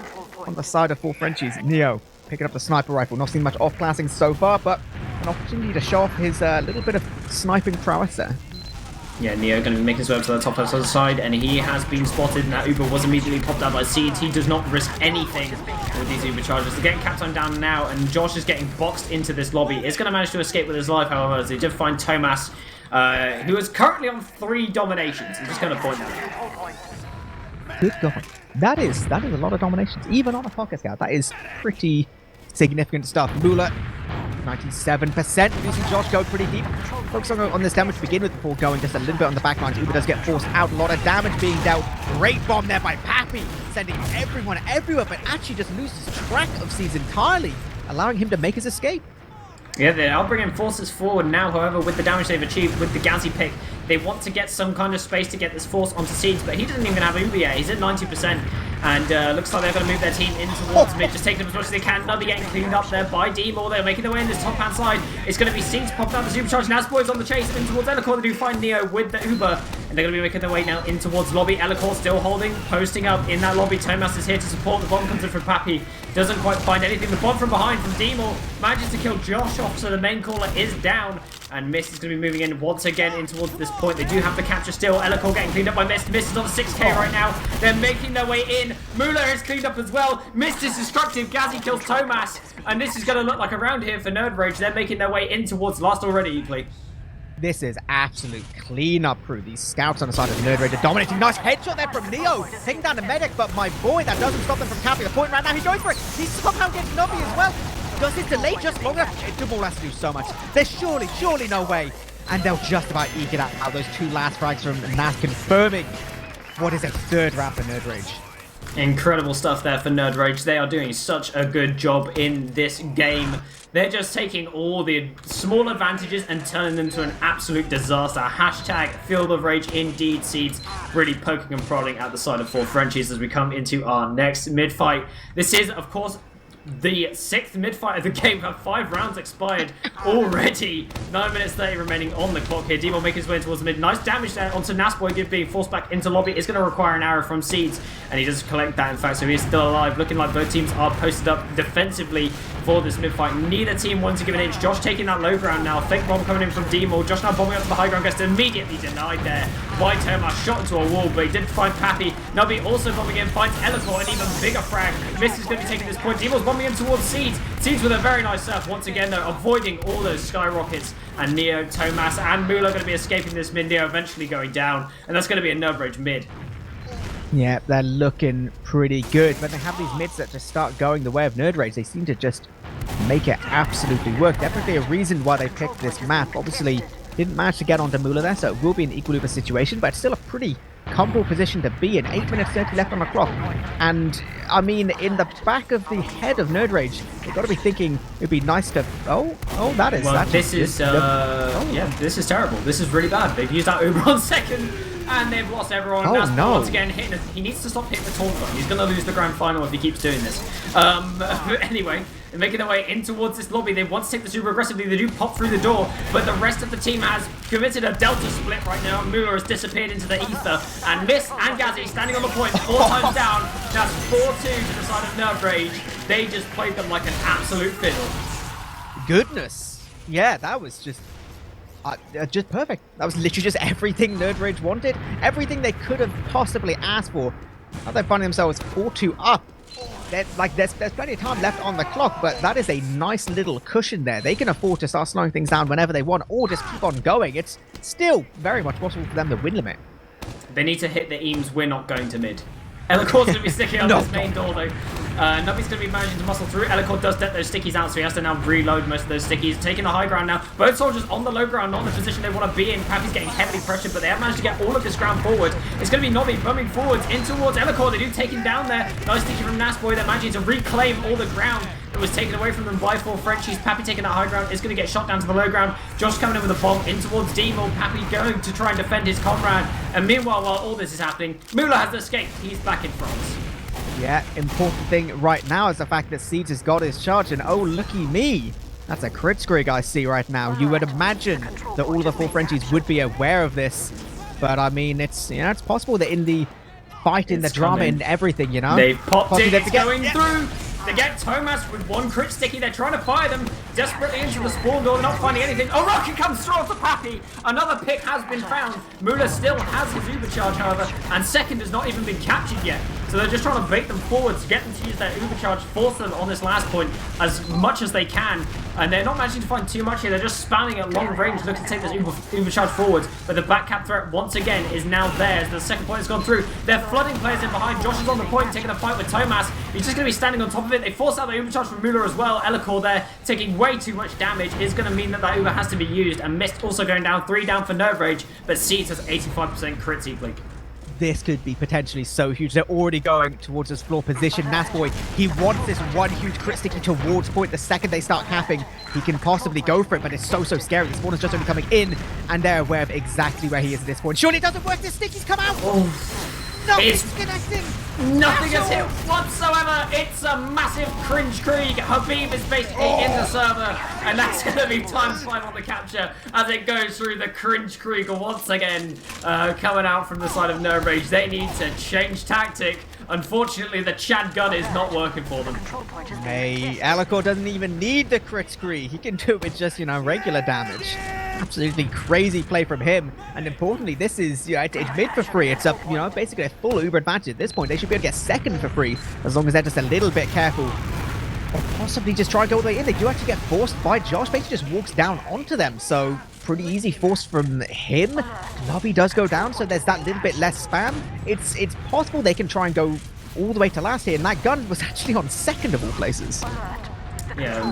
on the side of 4 Frenchies, Neo picking up the sniper rifle. Not seen much off-classing so far, but an opportunity to show off his little bit of sniping prowess there. Yeah, Neo going to be making his way up to the top left side, and he has been spotted, and that Uber was immediately popped out by Seeds. He does not risk anything with these Uber charges. They're getting Captain down now, and Josh is getting boxed into this lobby. Is going to manage to escape with his life, however, as they did find Tomas, who is currently on 3 dominations. I'm just going to point that out. Good God. That is a lot of dominations. Even on a Pocket Scout, that is pretty significant stuff. Mula, 97%. We see Josh go pretty deep. Focus on this damage to begin with before going just a little bit on the back lines. Uber does get forced out. A lot of damage being dealt. Great bomb there by Pappy, sending everyone everywhere, but actually just loses track of Seeds entirely, allowing him to make his escape. Yeah, they are bringing forces forward now, however, with the damage they've achieved with the Gazzy pick. They want to get some kind of space to get this force onto Seeds, but he doesn't even have Uber yet. He's at 90%, and looks like they're going to move their team in towards mid, just taking them as much as they can. Another getting cleaned up there by Demo. They're making their way in this top-hand side. It's going to be Seeds popped out the supercharge. Nasboy's on the chase in towards Elikor. They do find Neo with the Uber, and they're going to be making their way now in towards lobby. Elikor still holding, posting up in that lobby. Tomas is here to support. The bomb comes in from Pappy. Doesn't quite find anything. The bomb from behind from Demo manages to kill Josh off, so the main caller is down. And Mist is going to be moving in once again in towards this point. They do have the capture still. Elikor getting cleaned up by Mist. Mist is on the 6k right now. They're making their way in. Mula is cleaned up as well. Mist is destructive. Gazzy kills Tomas. And this is going to look like a round here for Nerd Rage. They're making their way in towards last already, Epley. This is absolute cleanup crew. These scouts on the side of Nerd Rage are dominating. Nice headshot there from Neo. Taking down the medic, but my boy, that doesn't stop them from capping the point right now. He's going for it. He's somehow getting Nubby as well. Does this delay just long enough? Double has to do so much. There's surely no way. And they'll just about eke it out. Now those 2 last frags from Nas confirming what is a 3rd round for Nerd Rage. Incredible stuff there for Nerd Rage. They are doing such a good job in this game. They're just taking all the small advantages and turning them to an absolute disaster. Hashtag Field of Rage indeed. Seeds really poking and prodding at the side of 4 Frenchies as we come into our next mid-fight. This is, of course, the 6th mid-fight of the game. 5 rounds expired already. 9 minutes 30 remaining on the clock here. Demo making his way towards the mid. Nice damage there onto Nasboy, being forced back into lobby. It's going to require an arrow from Seeds, and he does collect that, in fact, so he's still alive. Looking like both teams are posted up defensively for this mid-fight. Neither team wants to give an inch. Josh taking that low ground now. Fake bomb coming in from Demo. Josh now bombing up to the high ground. Gets immediately denied there by Tomas. Shot into a wall, but he did find Pappy. Nubby also bombing in. Finds Elikor, an even bigger frag. Mist is going to be taking this point. Demo's bombing in towards Seeds. Seeds with a very nice surf. Once again, though, avoiding all those skyrockets. And Neo, Tomas, and Mula are going to be escaping this mid. Neo eventually going down. And that's going to be a Nerd Rage mid. Yeah, they're looking pretty good, but they have these mids that just start going the way of Nerd Rage. They seem to just make it absolutely work. Definitely a reason why they picked this map. Obviously, didn't manage to get onto Mula there, so it will be an equilibrium situation, but it's still a pretty comfortable position to be in. 8 minutes 30 left on the clock. And, I mean, in the back of the head of Nerd Rage, they've got to be thinking it'd be nice to... Oh, that is... Well, this is... Yeah, this is terrible. This is really bad. They've used that Uber on second, and they've lost everyone. Oh, That's no. once again hitting. He needs to stop hitting the taunt button. He's going to lose the grand final if he keeps doing this. Anyway, they're making their way in towards this lobby. They want to take this Uber aggressively. They do pop through the door, but the rest of the team has committed a delta split right now. Mula has disappeared into the ether, and Miss and Gazzy standing on the point 4 times down. That's 4-2 to the side of Nerve Rage. They just played them like an absolute fiddle. Goodness. Yeah, that was just perfect. That was literally just everything Nerd Rage wanted. Everything they could have possibly asked for. Now they're finding themselves 4-2 up. There's plenty of time left on the clock, but that is a nice little cushion there. They can afford to start slowing things down whenever they want, or just keep on going. It's still very much possible for them to win limit. They need to hit the Eames. We're not going to mid. Elacor's going to be sticking on this main door, though. Nubby's going to be managing to muscle through. Elacor does get those stickies out, so he has to now reload most of those stickies. Taking the high ground now. Both soldiers on the low ground, not in the position they want to be in. Pappy's getting heavily pressured, but they have managed to get all of this ground forward. It's going to be Nobby bumming forwards in towards Elacor. They do take him down there. Nice sticky from Nasboy. They're managing to reclaim all the ground that was taken away from them by 4 Frenchies. Pappy taking that high ground is going to get shot down to the low ground. Josh coming in with a bomb in towards Demo. Pappy going to try and defend his comrade. And meanwhile, while all this is happening, Mula has escaped. He's back in France. Yeah, important thing right now is the fact that Seeds has got his charge, and oh, looky me. That's a crit scrig I see right now. You would imagine that all of the 4 Frenchies would be aware of this, but I mean, it's possible that in the fight, in the drama, in everything, They've popped it, it's going yeah. through. They get Thomas with 1 crit sticky. They're trying to fire them desperately into the spawn door, not finding anything. Oh, rocket comes through off the Pappy. Another pick has been found. Mula still has his Uber charge, however, and second has not even been captured yet. So they're just trying to bait them forward to get them to use their Uber charge, force them on this last point as much as they can. And they're not managing to find too much here. They're just spamming at long range, looking to take this Uber charge forward. But the back cap threat, once again, is now theirs. The second point has gone through. They're flooding players in behind. Josh is on the point, taking a fight with Thomas. He's just going to be standing on top of it. They force out the Uber charge from Mula as well. Elacor there, taking way too much damage, is going to mean that Uber has to be used. And Mist also going down, 3 down for Nerve Rage. But Seeds has 85% crit equally. This could be potentially so huge. They're already going towards this floor position. Nasboy, he wants this 1 huge crit sticky towards point. The second they start capping, he can possibly go for it, but it's so scary. The spawn is just only coming in, and they're aware of exactly where he is at this point. Surely it doesn't work. The stickies come out. Nothing's connecting. Nothing has hit whatsoever. It's a massive cringe Krieg. Habib is basically in the server, and that's going to be ×5 on the capture as it goes through the cringe Krieg once again. Coming out from the side of Nerve Rage. They need to change tactic. Unfortunately, the Chad gun is not working for them. Hey, Elacor doesn't even need the crit scree. He can do it with just, regular damage. Absolutely crazy play from him. And importantly, this is, it's mid for free. It's up, basically a full Uber advantage at this point. They should be able to get second for free as long as they're just a little bit careful. Or possibly just try to go all the way in. They do actually get forced by Josh. Basically just walks down onto them. So pretty easy force from him. Lobby does go down, so there's that little bit less spam. It's possible they can try and go all the way to last here. And that gun was actually on second of all places. Yeah,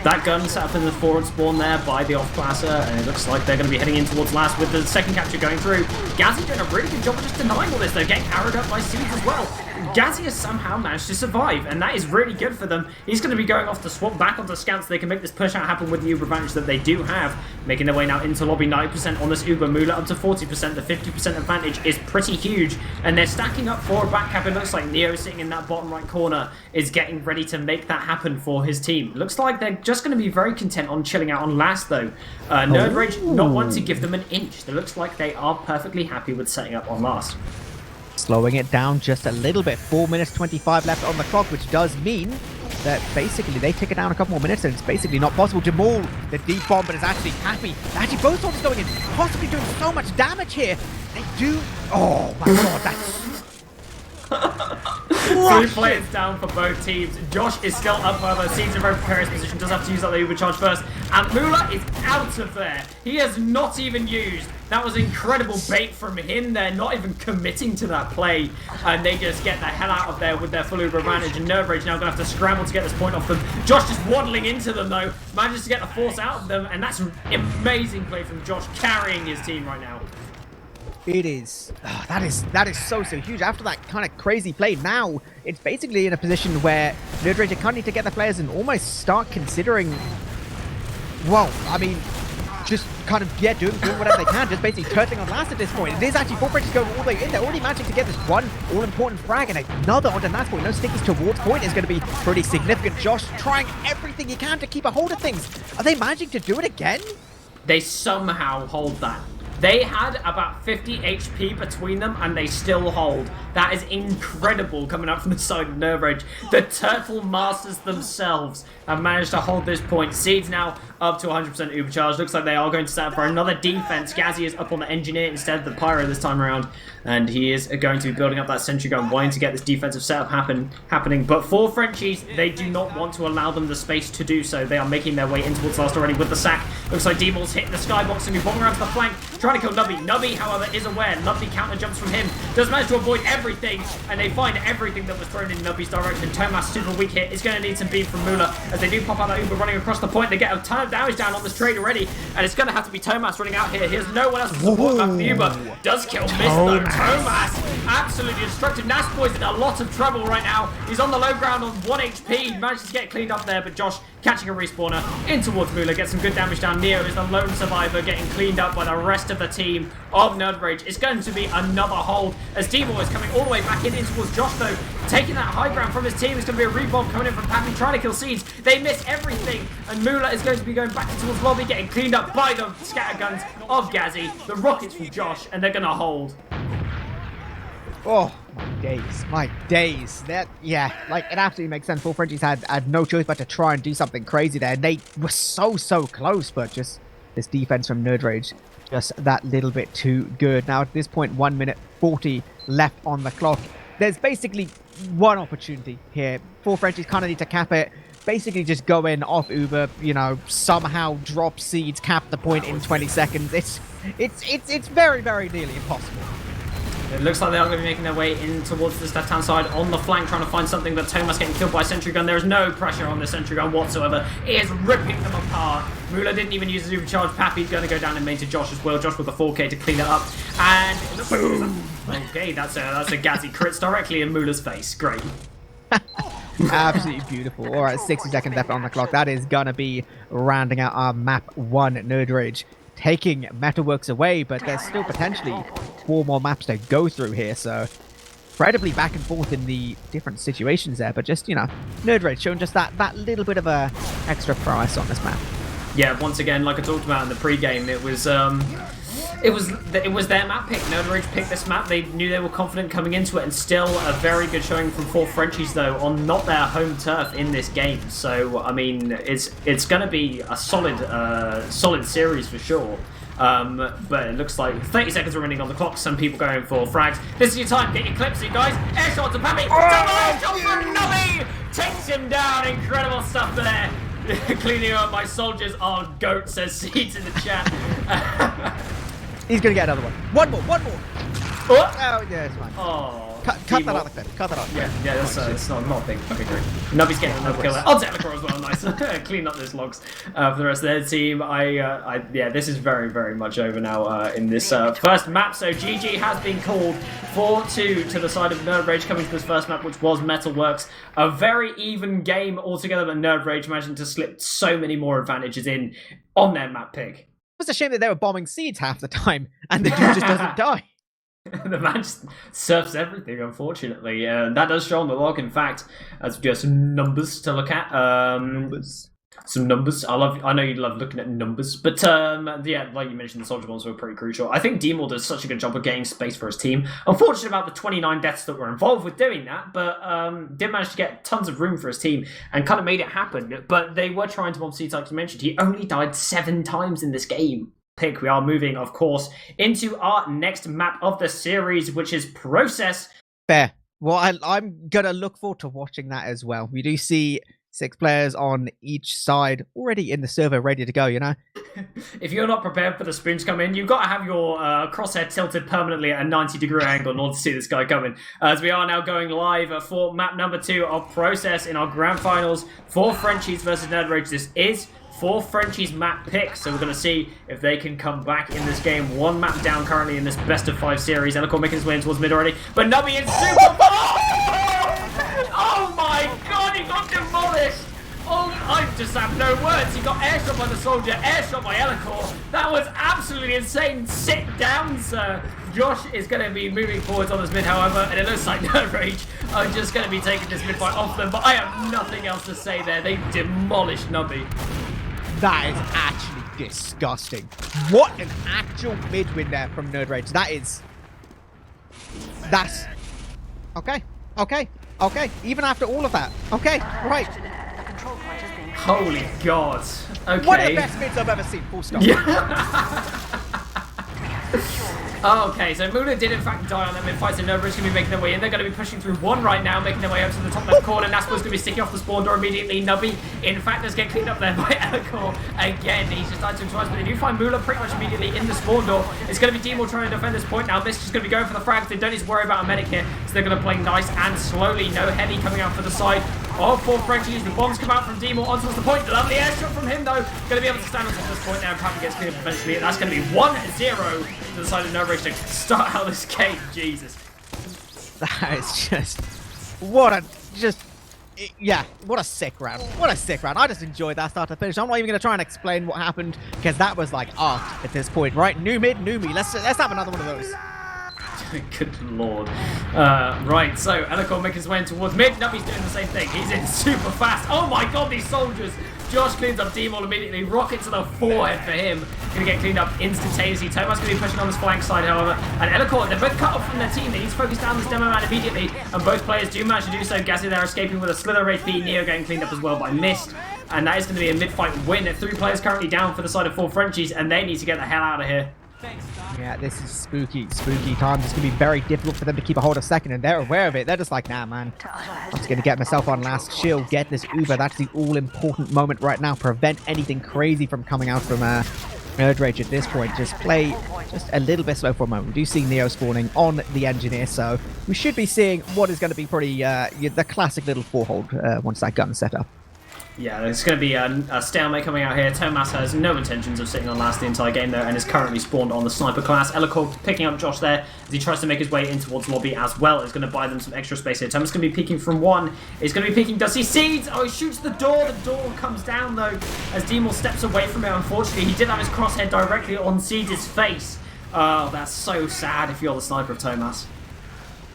that gun set up in the forward spawn there by the off-classer, and it looks like they're going to be heading in towards last with the second capture going through. Gazzy doing a really good job of just denying all this. They're getting arrowed up by Seeds as well. Gazzy has somehow managed to survive, and that is really good for them. He's going to be going off to swap back onto Scouts so they can make this push out happen with the Uber advantage that they do have. Making their way now into lobby, 90% on this Uber. Mula up to 40%. The 50% advantage is pretty huge, and they're stacking up forward back cap. It looks like Neo sitting in that bottom right corner is getting ready to make that happen for his team. Looks like they're just going to be very content on chilling out on last, though. Nerd Rage not wanting to give them an inch. It looks like they are perfectly happy with setting up on last. Slowing it down just a little bit. 4 minutes 25 left on the clock, which does mean that basically they take it down a couple more minutes and it's basically not possible. Jamal, the deep bomb, but is actually happy. Actually, both soldiers going in, possibly doing so much damage here. They do... Oh my god, that's... Three players down for both teams. Josh is still up, however. Seeds in a very precarious position. Does have to use that Uber charge first. And Mula is out of there. He has not even used. That was incredible bait from him. They're not even committing to that play. And they just get the hell out of there with their full Uber advantage. And Nerve Rage now going to have to scramble to get this point off them. Josh just waddling into them, though. Manages to get the force out of them. And that's an amazing play from Josh, carrying his team right now. It is. Oh, that is so huge. After that kind of crazy play, now it's basically in a position where Nerd Rage kind of need to get the players and almost start considering. Well, I mean, just kind of doing whatever they can, just basically turtling on last at this point. It is actually 4 Frenchies going all the way in. They're already managing to get this one all-important frag, and another onto last point. No stickies towards point is going to be pretty significant. Josh trying everything he can to keep a hold of things. Are they managing to do it again? They somehow hold that. They had about 50 HP between them, and they still hold. That is incredible coming up from the side of Nerve Rage. The Turtle Masters themselves have managed to hold this point. Seeds now up to 100% Uber charge. Looks like they are going to set up for another defense. Gazzy is up on the Engineer instead of the Pyro this time around, and he is going to be building up that sentry gun, wanting to get this defensive setup happening. But for Frenchies, they do not want to allow them the space to do so. They are making their way in towards last already with the sack. Looks like D-Ball's hitting the skybox and he's bombing around to the flank, trying to kill Nubby. Nubby, however, is aware. Lovely counter jumps from him. Does manage to avoid everything, and they find everything that was thrown in Nubby's direction. Tomas, super weak hit, is going to need some beam from Mula as they do pop out that Uber running across the point. They get a ton of damage down on this trade already, and it's going to have to be Tomas running out here. Here's no one else to support back the Uber. Does kill Miss though. Tomas, absolutely destructive. Naspoy's in a lot of trouble right now. He's on the low ground on 1 HP. Manages to get cleaned up there, but Josh catching a respawner in towards Mula, gets some good damage down. Neo is the lone survivor, getting cleaned up by the rest of the team of Nerd Rage. It's going to be another hold as D-Ball is coming all the way back in towards Josh though, taking that high ground from his team. It's going to be a rebomb coming in from Pappy, trying to kill Seeds. They miss everything, and Mula is going to be going back towards Lobby, getting cleaned up by the scatter guns of Gazzy, the rockets from Josh, and they're going to hold. Oh, my days. That, yeah, like, it absolutely makes sense. 4 Frenchies had no choice but to try and do something crazy there. They were so close, but just this defense from Nerd Rage, just that little bit too good. Now, at this point, 1 minute 40 left on the clock. There's basically one opportunity here. 4 Frenchies kind of need to cap it. Basically just go in off Uber, you know, somehow drop Seeds, cap the point in 20 seconds. It's very nearly impossible. It looks like they are going to be making their way in towards this left-hand side on the flank, trying to find something, but Tomas getting killed by a sentry gun. There is no pressure on the sentry gun whatsoever. It is ripping them apart. Mula didn't even use his overcharge. Pappy's going to go down and main to Josh as well. Josh with the 4K to clean it up. And it looks like okay, that's a Gazzy crits directly in Mula's face. Great. Absolutely beautiful. All right, 60 seconds left on the clock. That is going to be rounding out our map 1 Nerd Rage, taking Metalworks away, but there's still potentially 4 more maps to go through here, so incredibly back and forth in the different situations there, but just, you know, Nerd Rage showing just that little bit of a extra price on this map. Yeah, once again, like I talked about in the pre-game, it was their map pick. Nerd Rage picked this map. They knew they were confident coming into it, and still a very good showing from 4 Frenchies though on not their home turf in this game. So I mean, it's going to be a solid series for sure. But it looks like 30 seconds remaining on the clock. Some people going for frags. This is your time. Get your clips in, guys. Air shot to Pappy. Double air shot from Nubby. Takes him down. Incredible stuff there. Cleaning up my soldiers. Oh, goat, says Seeds in the chat. He's going to get another one. One more. Oh, yeah, it's fine. oh. Cut that out of the clip. Cut that out. Yeah, it's not big. Okay, great. Nubby's getting another kill there. Oh, Zellicor as well, nice. Clean up those logs for the rest of their team. Yeah, this is very much over now in this first map. So GG has been called 4-2 to the side of Nerd Rage coming to this first map, which was Metalworks. A very even game altogether, but Nerd Rage managing to slip so many more advantages in on their map pick. It's a shame that they were bombing Seeds half the time, and the dude just doesn't die. The match surfs everything, unfortunately. That does show on the log, in fact, as just some numbers to look at. Some numbers. I know you love looking at numbers, but yeah, like you mentioned, the soldier bombs were pretty crucial. I think D-Maul does such a good job of getting space for his team. Unfortunate about the 29 deaths that were involved with doing that, but did manage to get tons of room for his team and kind of made it happen. But they were trying to bomb Seeds, like you mentioned. He only died 7 times in this game. Pick. We are moving, of course, into our next map of the series, which is Process. Fair. Well, I'm gonna look forward to watching that as well. We do see 6 players on each side already in the server, ready to go. You know. If you're not prepared for the spoons come in, you've got to have your crosshair tilted permanently at a 90-degree angle in order to see this guy coming. As we are now going live for map number 2 of Process in our grand finals for Frenchies versus Nerd Rage. This is for Frenchies map pick, so we're going to see if they can come back in this game. 1 map down currently in this best of 5 series. Elocore making his way in towards mid already, but Nubby is super. Oh my god, he got demolished! Oh, I just have no words. He got airshot by the soldier, airshot by Elocore. That was absolutely insane. Sit down, sir. Josh is going to be moving forwards on this mid, however, and it looks like Nerd Rage are just going to be taking this mid fight off them, but I have nothing else to say there. They demolished Nubby. That is actually disgusting. What an actual mid win there from Nerd Rage. That's okay. Even after all of that. Okay, right. The control point is being Holy god. Okay. One of the best mids I've ever seen. Full stop. Okay, so Mula did in fact die on that mid-fight, so Nerd Rage going to be making their way in. They're going to be pushing through 1 right now, making their way up to the top left corner. Naspo's going to be sticking off the spawn door immediately. Nubby, in fact, is getting cleaned up there by Elocore. Again, he's just died to him twice, but they do find Mula pretty much immediately in the spawn door. It's going to be Demo trying to defend this point now. This is going to be going for the frags. They don't need to worry about a medic here, so they're going to play nice and slowly. No heavy coming out for the side of 4 Frenchies. The bombs come out from Demo on towards the point. Lovely airshot from him, though. Going to be able to stand on top of this point now and probably gets cleared up eventually. And that's going to be 1-0 to the side of Nerd Rage to start out this game. Jesus. That is just what a sick round. What a sick round. I just enjoyed that start to finish. I'm not even going to try and explain what happened because that was like art at this point, right? New mid, new me. Let's have another one of those. Good lord. Right, so Elocore making his way in towards mid. Nubby's doing the same thing. He's in super fast. Oh my god, these soldiers. Josh cleans up Demol immediately. Rocket to the forehead for him. Going to get cleaned up instantaneously. Tomas going to be pushing on this flank side, however. And Elocore, they're both cut off from their team. They need to focus down this demo man immediately. And both players do manage to do so. Gazzy there escaping with a slither of HP. Neo getting cleaned up as well by Mist. And that is going to be a mid-fight win. 3 players currently down for the side of 4 Frenchies. And they need to get the hell out of here. Yeah, this is spooky times. It's going to be very difficult for them to keep a hold of second, and they're aware of it. They're just like, nah, man. I'm just going to get myself on last shield, get this Uber. That's the all-important moment right now. Prevent anything crazy from coming out from Nerd Rage at this point. Just play just a little bit slow for a moment. We do see Neo spawning on the Engineer, so we should be seeing what is going to be pretty the classic little 4-hold once that gun's set up. Yeah, there's going to be a stalemate coming out here. Tomas has no intentions of sitting on last the entire game there and is currently spawned on the sniper class. Elocore picking up Josh there as he tries to make his way in towards lobby as well. It's going to buy them some extra space here. Tomas going to be peeking from 1. He's going to be peeking. Does he Seeds? Oh, he shoots the door. The door comes down though as Demol steps away from it. Unfortunately, he did have his crosshair directly on Seeds' face. Oh, that's so sad if you're the sniper of Tomas.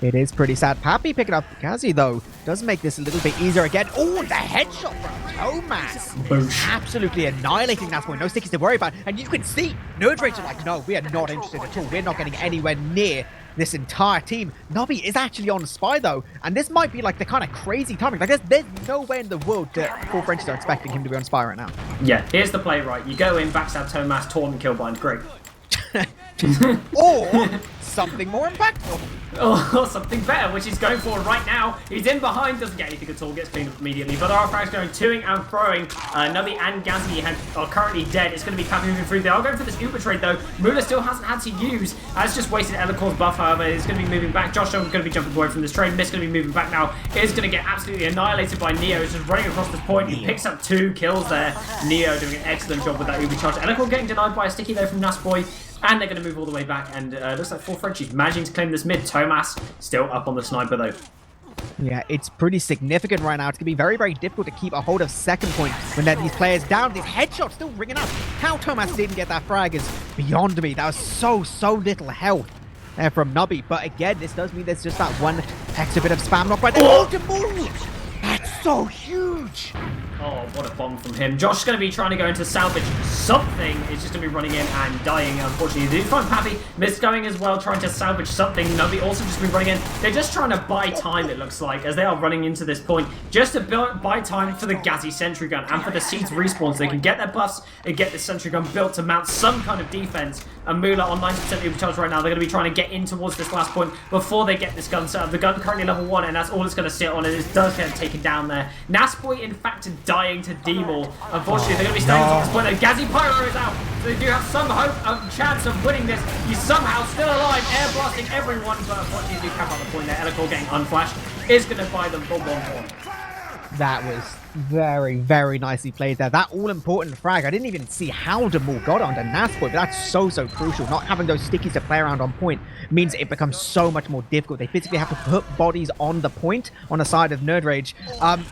It is pretty sad. Pappy picking up Kazi, though, does make this a little bit easier again. Oh, the headshot from Tomas. Boosh. Absolutely annihilating that point. No stickies to worry about. And you can see, Nerd Rage are like, no, we are not interested at all. We're not getting anywhere near this entire team. Nobby is actually on Spy, though. And this might be like the kind of crazy timing. Like, there's no way in the world that 4 Frenchies are expecting him to be on Spy right now. Yeah, here's the play, right? You go in, backstab Tomas, taunt and kill bind. Great. Or something more impactful. Or something better, which he's going for right now. He's in behind, doesn't get anything at all, gets cleaned up immediately. But our frags going toing and throwing. Nubby and Gazzy are currently dead. It's going to be Pappy moving through. They are going for this Uber trade though. Mula still hasn't had to use. Has just wasted Elocore's buff, however. He's going to be moving back. Josh is going to be jumping away from this trade. Mist going to be moving back now. Is going to get absolutely annihilated by Neo. He's just running across this point. He picks up 2 kills there. Neo doing an excellent job with that Uber charge. Elocore getting denied by a sticky there from Nasboy. And they're going to move all the way back, and looks like 4 Frenchies managing to claim this mid. Tomas still up on the sniper, though. Yeah, it's pretty significant right now. It's going to be very, very difficult to keep a hold of second point when these players down. These headshots still ringing out. How Tomas didn't get that frag is beyond me. That was so little health there from Nubby. But again, this does mean there's just that one extra bit of spam knock right there. Oh, to move! That's so huge! Oh, what a bomb from him. Josh is going to be trying to go into salvage something. He's just going to be running in and dying, unfortunately. They do find Pappy misgoing as well, trying to salvage something. Nubby also just been running in. They're just trying to buy time, it looks like, as they are running into this point, just to buy time for the Gazzy Sentry Gun and for the Seeds respawn so they can get their buffs and get this Sentry Gun built to mount some kind of defense. And Moolah on 90% overcharge right now. They're going to be trying to get in towards this last point before they get this gun set up. The gun currently level 1, and that's all it's going to sit on, and it does get taken down there. Nasboy, in fact, dying to D-Maul. Unfortunately, they're going to be staying to this point. And Gazzy Pyro is out, so they do have some hope of chance of winning this. He's somehow still alive, air blasting everyone, but unfortunately, they do cap on the point there. Elikor getting unflashed is going to buy them for 1 point. That was very, very nicely played there. That all-important frag. I didn't even see how DeMaul got onto Nasboy, but that's so crucial. Not having those stickies to play around on point means it becomes so much more difficult. They physically have to put bodies on the point on the side of Nerdrage.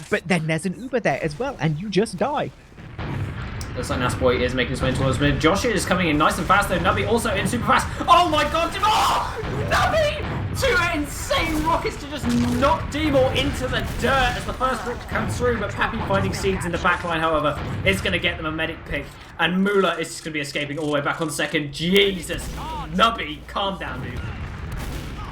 But then there's an Uber there as well, and you just die. Looks like Nasboy is making his way towards mid. Josh is coming in nice and fast though. Nubby also in super fast. Oh my god! Oh! Nubby! 2 insane rockets to just knock D-Maul into the dirt as the first rock comes through, but Pappy finding Seeds in the backline, however, is going to get them a medic pick. And Moolah is just going to be escaping all the way back on second. Jesus! Nubby, calm down, dude.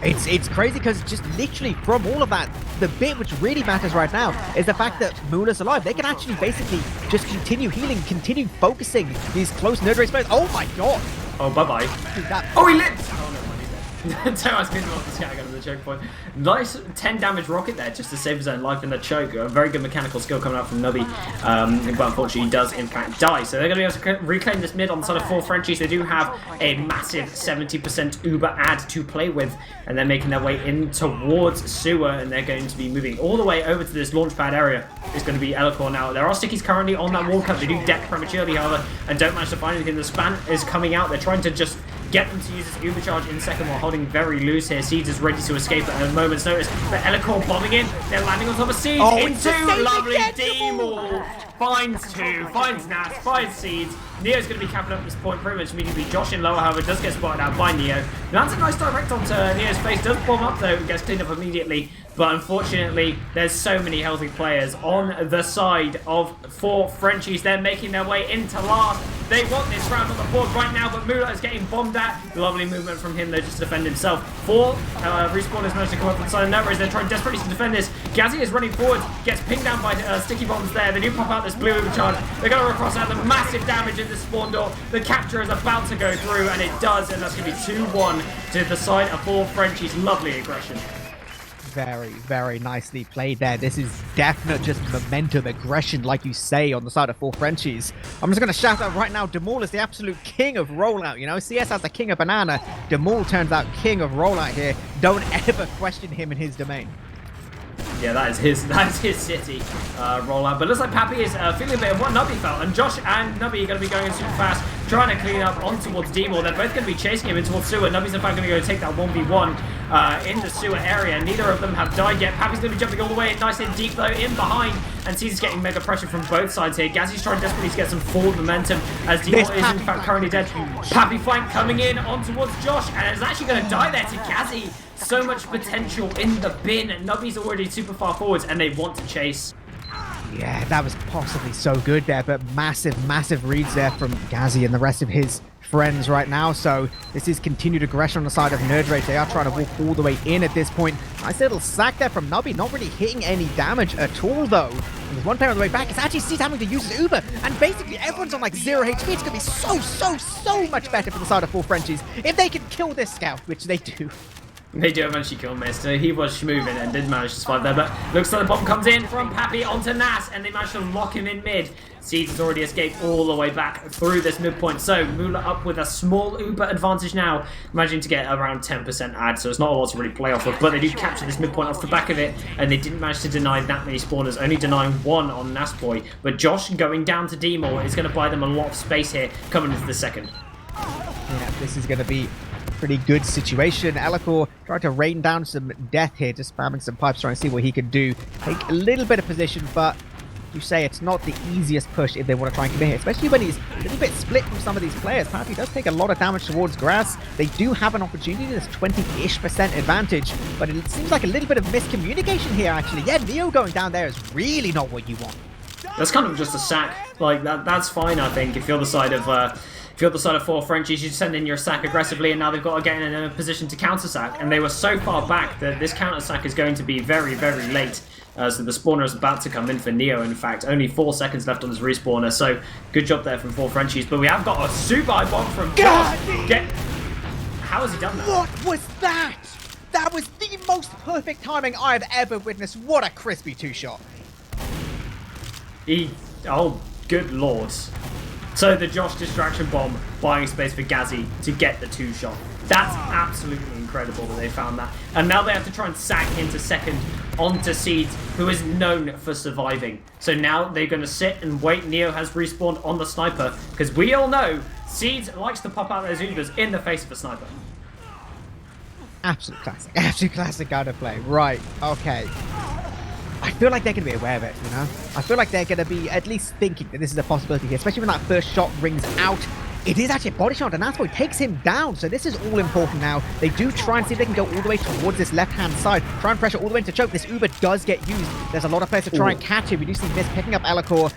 It's crazy because just literally from all of that, the bit which really matters right now is the fact that Moolah's alive. They can actually basically just continue healing, continue focusing these close Nerdrace players. Oh my god! Oh, bye-bye. Oh, he lived! Oh, no, Terras getting off the scout gun of the choke point. Nice 10 damage rocket there just to save his own life in the choke. A very good mechanical skill coming out from Nubby. But unfortunately he does in fact die. So they're going to be able to reclaim this mid on the side of 4 Frenchies. They do have a massive 70% Uber ad to play with. And they're making their way in towards sewer. And they're going to be moving all the way over to this launch pad area. It's going to be Elikor now. There are stickies currently on that wall cut. They do deck prematurely, however, and don't manage to find anything. The span is coming out. They're trying to just get them to use this Uber charge in second while holding very loose here. Seeds is ready to escape at a moment's notice. But Elikor bombing in. They're landing on top of Seeds. Into lovely D-Maul. Finds 2. Finds Nas. Finds Seeds. Neo's going to be capping up at this point pretty much immediately. Josh in lower, however, does get spotted out by Neo. Lands a nice direct onto Neo's face. Does bomb up though. Gets cleaned up immediately. But unfortunately, there's so many healthy players on the side of 4 Frenchies. They're making their way into last. They want this round on the board right now, but Moolah is getting bombed at. Lovely movement from him though, just to defend himself. 4 respawners managed to come up from the side of Nerdrace. They're trying desperately to defend this. Gazzy is running forward, gets pinged down by sticky bombs there. They do pop out this blue overcharge. They're going to cross out the massive damage in the spawn door. The capture is about to go through, and it does, and that's going to be 2-1 to the side of 4 Frenchies. Lovely aggression. Very, very nicely played there. This is definite just momentum, aggression, like you say, on the side of 4 Frenchies. I'm just going to shout out right now, DeMaul is the absolute king of rollout, you know? CS has the king of banana. DeMaul turns out king of rollout here. Don't ever question him in his domain. Yeah, that is his city rollout. But it looks like Pappy is feeling a bit of what Nubby felt. And Josh and Nubby are going to be going in super fast, trying to clean up on towards D-Maul. They're both going to be chasing him in towards sewer. Nubby's in fact going to go take that 1v1 in the sewer area. Neither of them have died yet. Pappy's going to be jumping all the way nice and deep though, in behind. And Caesar's getting mega pressure from both sides here. Gazzy's trying desperately to get some forward momentum as D-Maul is in fact currently dead. Pappy flank coming in on towards Josh, and is actually going to die there to Gazzy. So much potential in the bin. Nubby's already super far forwards, and they want to chase. Yeah, that was possibly so good there, but massive reads there from Gazzy and the rest of his friends right now. So this is continued aggression on the side of Nerdrage. They are trying to walk all the way in at this point. Nice little sack there from Nubby, not really hitting any damage at all though. And there's one player on the way back. It's actually Seeds having to use his Uber, and basically everyone's on like 0 HP. It's gonna be so much better for the side of 4 Frenchies if they can kill this scout, which they do. They do eventually kill Mister. He was schmoving and did manage to survive there, but looks like the bomb comes in from Pappy onto Nas, and they manage to lock him in mid. Seeds has already escaped all the way back through this midpoint, so Moolah up with a small Uber advantage now, managing to get around 10% ad, so it's not a lot to really play off of, but they do capture this midpoint off the back of it, and they didn't manage to deny that many spawners, only denying 1 on Nasboy. But Josh going down to D-Maul is going to buy them a lot of space here, coming into the second. Yeah, this is going to be pretty good situation. Elikor trying to rain down some death here, just spamming some pipes, trying to see what he can do. Take a little bit of position, but you say it's not the easiest push if they want to try and commit here, especially when he's a little bit split from some of these players. Pappy does take a lot of damage towards grass. They do have an opportunity, this 20-ish% advantage, but it seems like a little bit of miscommunication here, actually. Yeah, Neo going down there is really not what you want. That's kind of just a sack. Like that's fine, I think. If you're the side of four Frenchies, you send in your sack aggressively, and now they've got to get in a position to counter sack. And they were so far back that this counter sack is going to be very, very late. So the spawner is about to come in for Neo, in fact. Only 4 seconds left on his respawner, so good job there from 4 Frenchies. But we have got a super high bomb from Josh. How has he done that? What was that? That was the most perfect timing I've ever witnessed. What a crispy 2-shot. Oh, good lord. So the Josh distraction bomb, buying space for Gazzy to get the 2-shot. That's absolutely incredible that they found that. And now they have to try and sack into second onto Seeds, who is known for surviving. So now they're going to sit and wait. Neo has respawned on the sniper, because we all know Seeds likes to pop out those Ubers in the face of a sniper. Absolute classic out of play. Right, okay. I feel like they're going to be aware of it, you know? I feel like they're going to be at least thinking that this is a possibility here, especially when that first shot rings out. It is actually a body shot, and that's what takes him down. So this is all important now. They do try and see if they can go all the way towards this left-hand side. Try and pressure all the way into choke. This Uber does get used. There's a lot of players to try and catch him. We do see Miss picking up Elikor.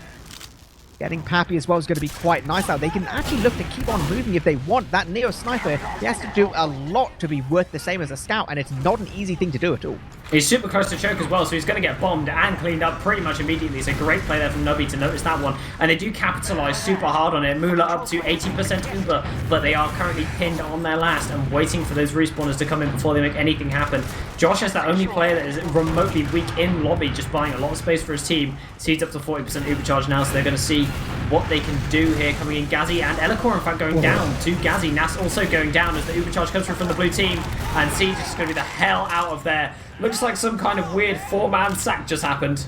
Getting Pappy as well is going to be quite nice now. They can actually look to keep on moving if they want. That Neo Sniper, he has to do a lot to be worth the same as a Scout, and it's not an easy thing to do at all. He's super close to choke as well, so he's going to get bombed and cleaned up pretty much immediately. It's a great play there from Nubby to notice that one. And they do capitalize super hard on it. Mula up to 80% Uber, but they are currently pinned on their last and waiting for those respawners to come in before they make anything happen. Josh is the only player that is remotely weak in lobby, just buying a lot of space for his team. Seeds up to 40% Uber charge now, so they're going to see what they can do here. Coming in Gazzy and Elikor, in fact, going down to Gazzy. Nas also going down as the Uber charge comes through from the blue team. And Seeds is going to be the hell out of there. Looks like some kind of weird 4-man sack just happened.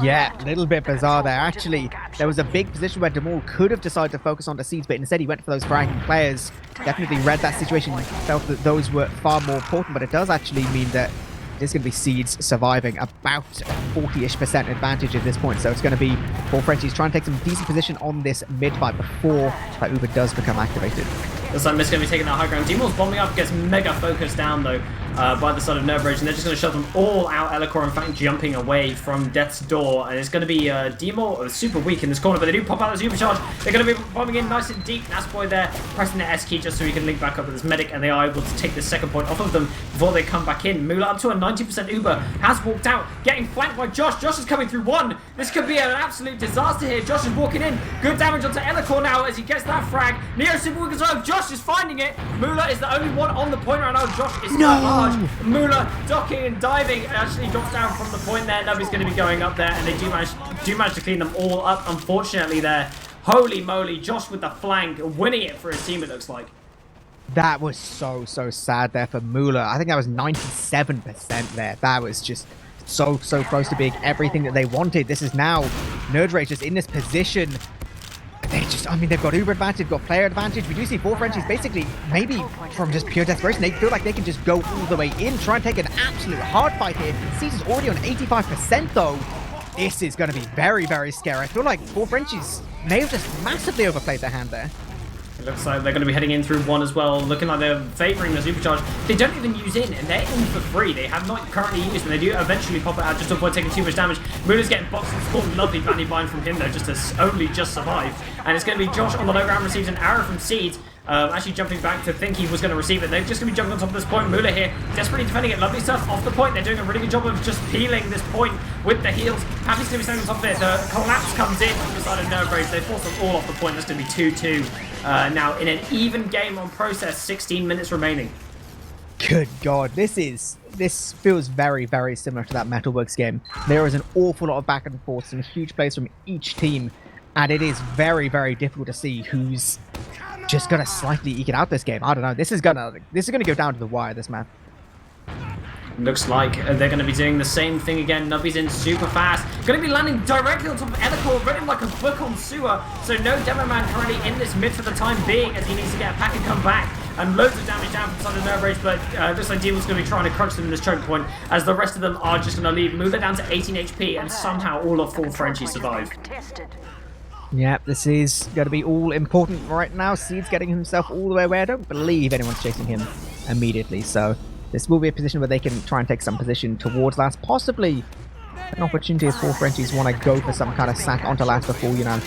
Yeah, a little bit bizarre there. Actually, there was a big position where Demol could have decided to focus on the Seeds, but instead he went for those fragging players. Definitely read that situation, felt that those were far more important, but it does actually mean that there's going to be Seeds surviving about a 40-ish% advantage at this point. So it's going to be 4 Frenchies trying to take some decent position on this mid-fight before that Uber does become activated. Looks like Miss going to be taking that high ground. Demol's bombing up, gets mega focused down though by the side of Nerve Rage, and they're just going to shove them all out. Elikor, in fact, jumping away from Death's Door, and it's going to be Demol super weak in this corner, but they do pop out the supercharge. They're going to be bombing in nice and deep. Nasboy there pressing the S key just so he can link back up with his medic, and they are able to take the second point off of them before they come back in. Mula up to a 90% Uber, has walked out, getting flanked by Josh. Josh is coming through one. This could be an absolute disaster here. Josh is walking in. Good damage onto Elikor now as he gets that frag. Neo super weak as well. Josh is finding it. Mula is the only one on the point right now. Josh is large. Mula docking and diving, actually drops down from the point there. Nobody's going to be going up there, and they do manage to clean them all up, unfortunately there. Holy moly, Josh with the flank, winning it for his team, it looks like. That was so sad there for Mula. I think that was 97% there. That was just so close to being everything that they wanted. This is now Nerd Rage just in this position. They've got Uber advantage, they've got player advantage. We do see 4 Frenchies basically, maybe from just pure desperation, they feel like they can just go all the way in, try and take an absolute hard fight here. Seeds is already on 85% though. This is going to be very scary. I feel like 4 Frenchies may have just massively overplayed their hand there. It looks like they're going to be heading in through one as well, looking like they're favouring the supercharge. They don't even use in, and they're in for free. They have not currently used, and they do eventually pop it out just to avoid taking too much damage. Mula's getting boxed and scored. Lovely bandy bind from him, though, just to only just survive. And it's going to be Josh on the low ground, receives an arrow from Seeds. Actually jumping back to think he was going to receive it. They're just going to be jumping on top of this point. Mula here, desperately defending it. Lovely stuff off the point. They're doing a really good job of just peeling this point with the heals. Happy's going to be standing on top of it. The collapse comes in on the side of Nerve Rage. They force them all off the point. That's going to be 2-2. Now, in an even game on Process, 16 minutes remaining. Good God, this feels very similar to that Metalworks game. There is an awful lot of back and forth, some huge plays from each team, and it is very difficult to see who's just gonna slightly eke it out this game. I don't know. This is gonna go down to the wire, this map. Looks like they're going to be doing the same thing again. Nubby's in super fast. Going to be landing directly on top of Elikor, read him like a book on sewer. So no Demo Man currently in this mid for the time being, as he needs to get a pack and come back. And loads of damage down from the side of Nerve Rage, but looks like Demon's going to be trying to crunch them in this choke point, as the rest of them are just going to leave. Mula down to 18 HP, and somehow all of 4 Frenchies survive. Yeah, this is going to be all important right now. Seed's getting himself all the way away. I don't believe anyone's chasing him immediately, so this will be a position where they can try and take some position towards last, possibly An opportunity if 4 Frenchies want to go for some kind of sack onto last before, you know,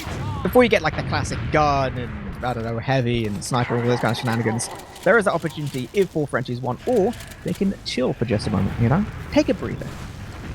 before you get like the classic gun and, I don't know, heavy and sniper and all those kind of shenanigans. There is an opportunity if 4 Frenchies want, or they can chill for just a moment, you know? Take a breather.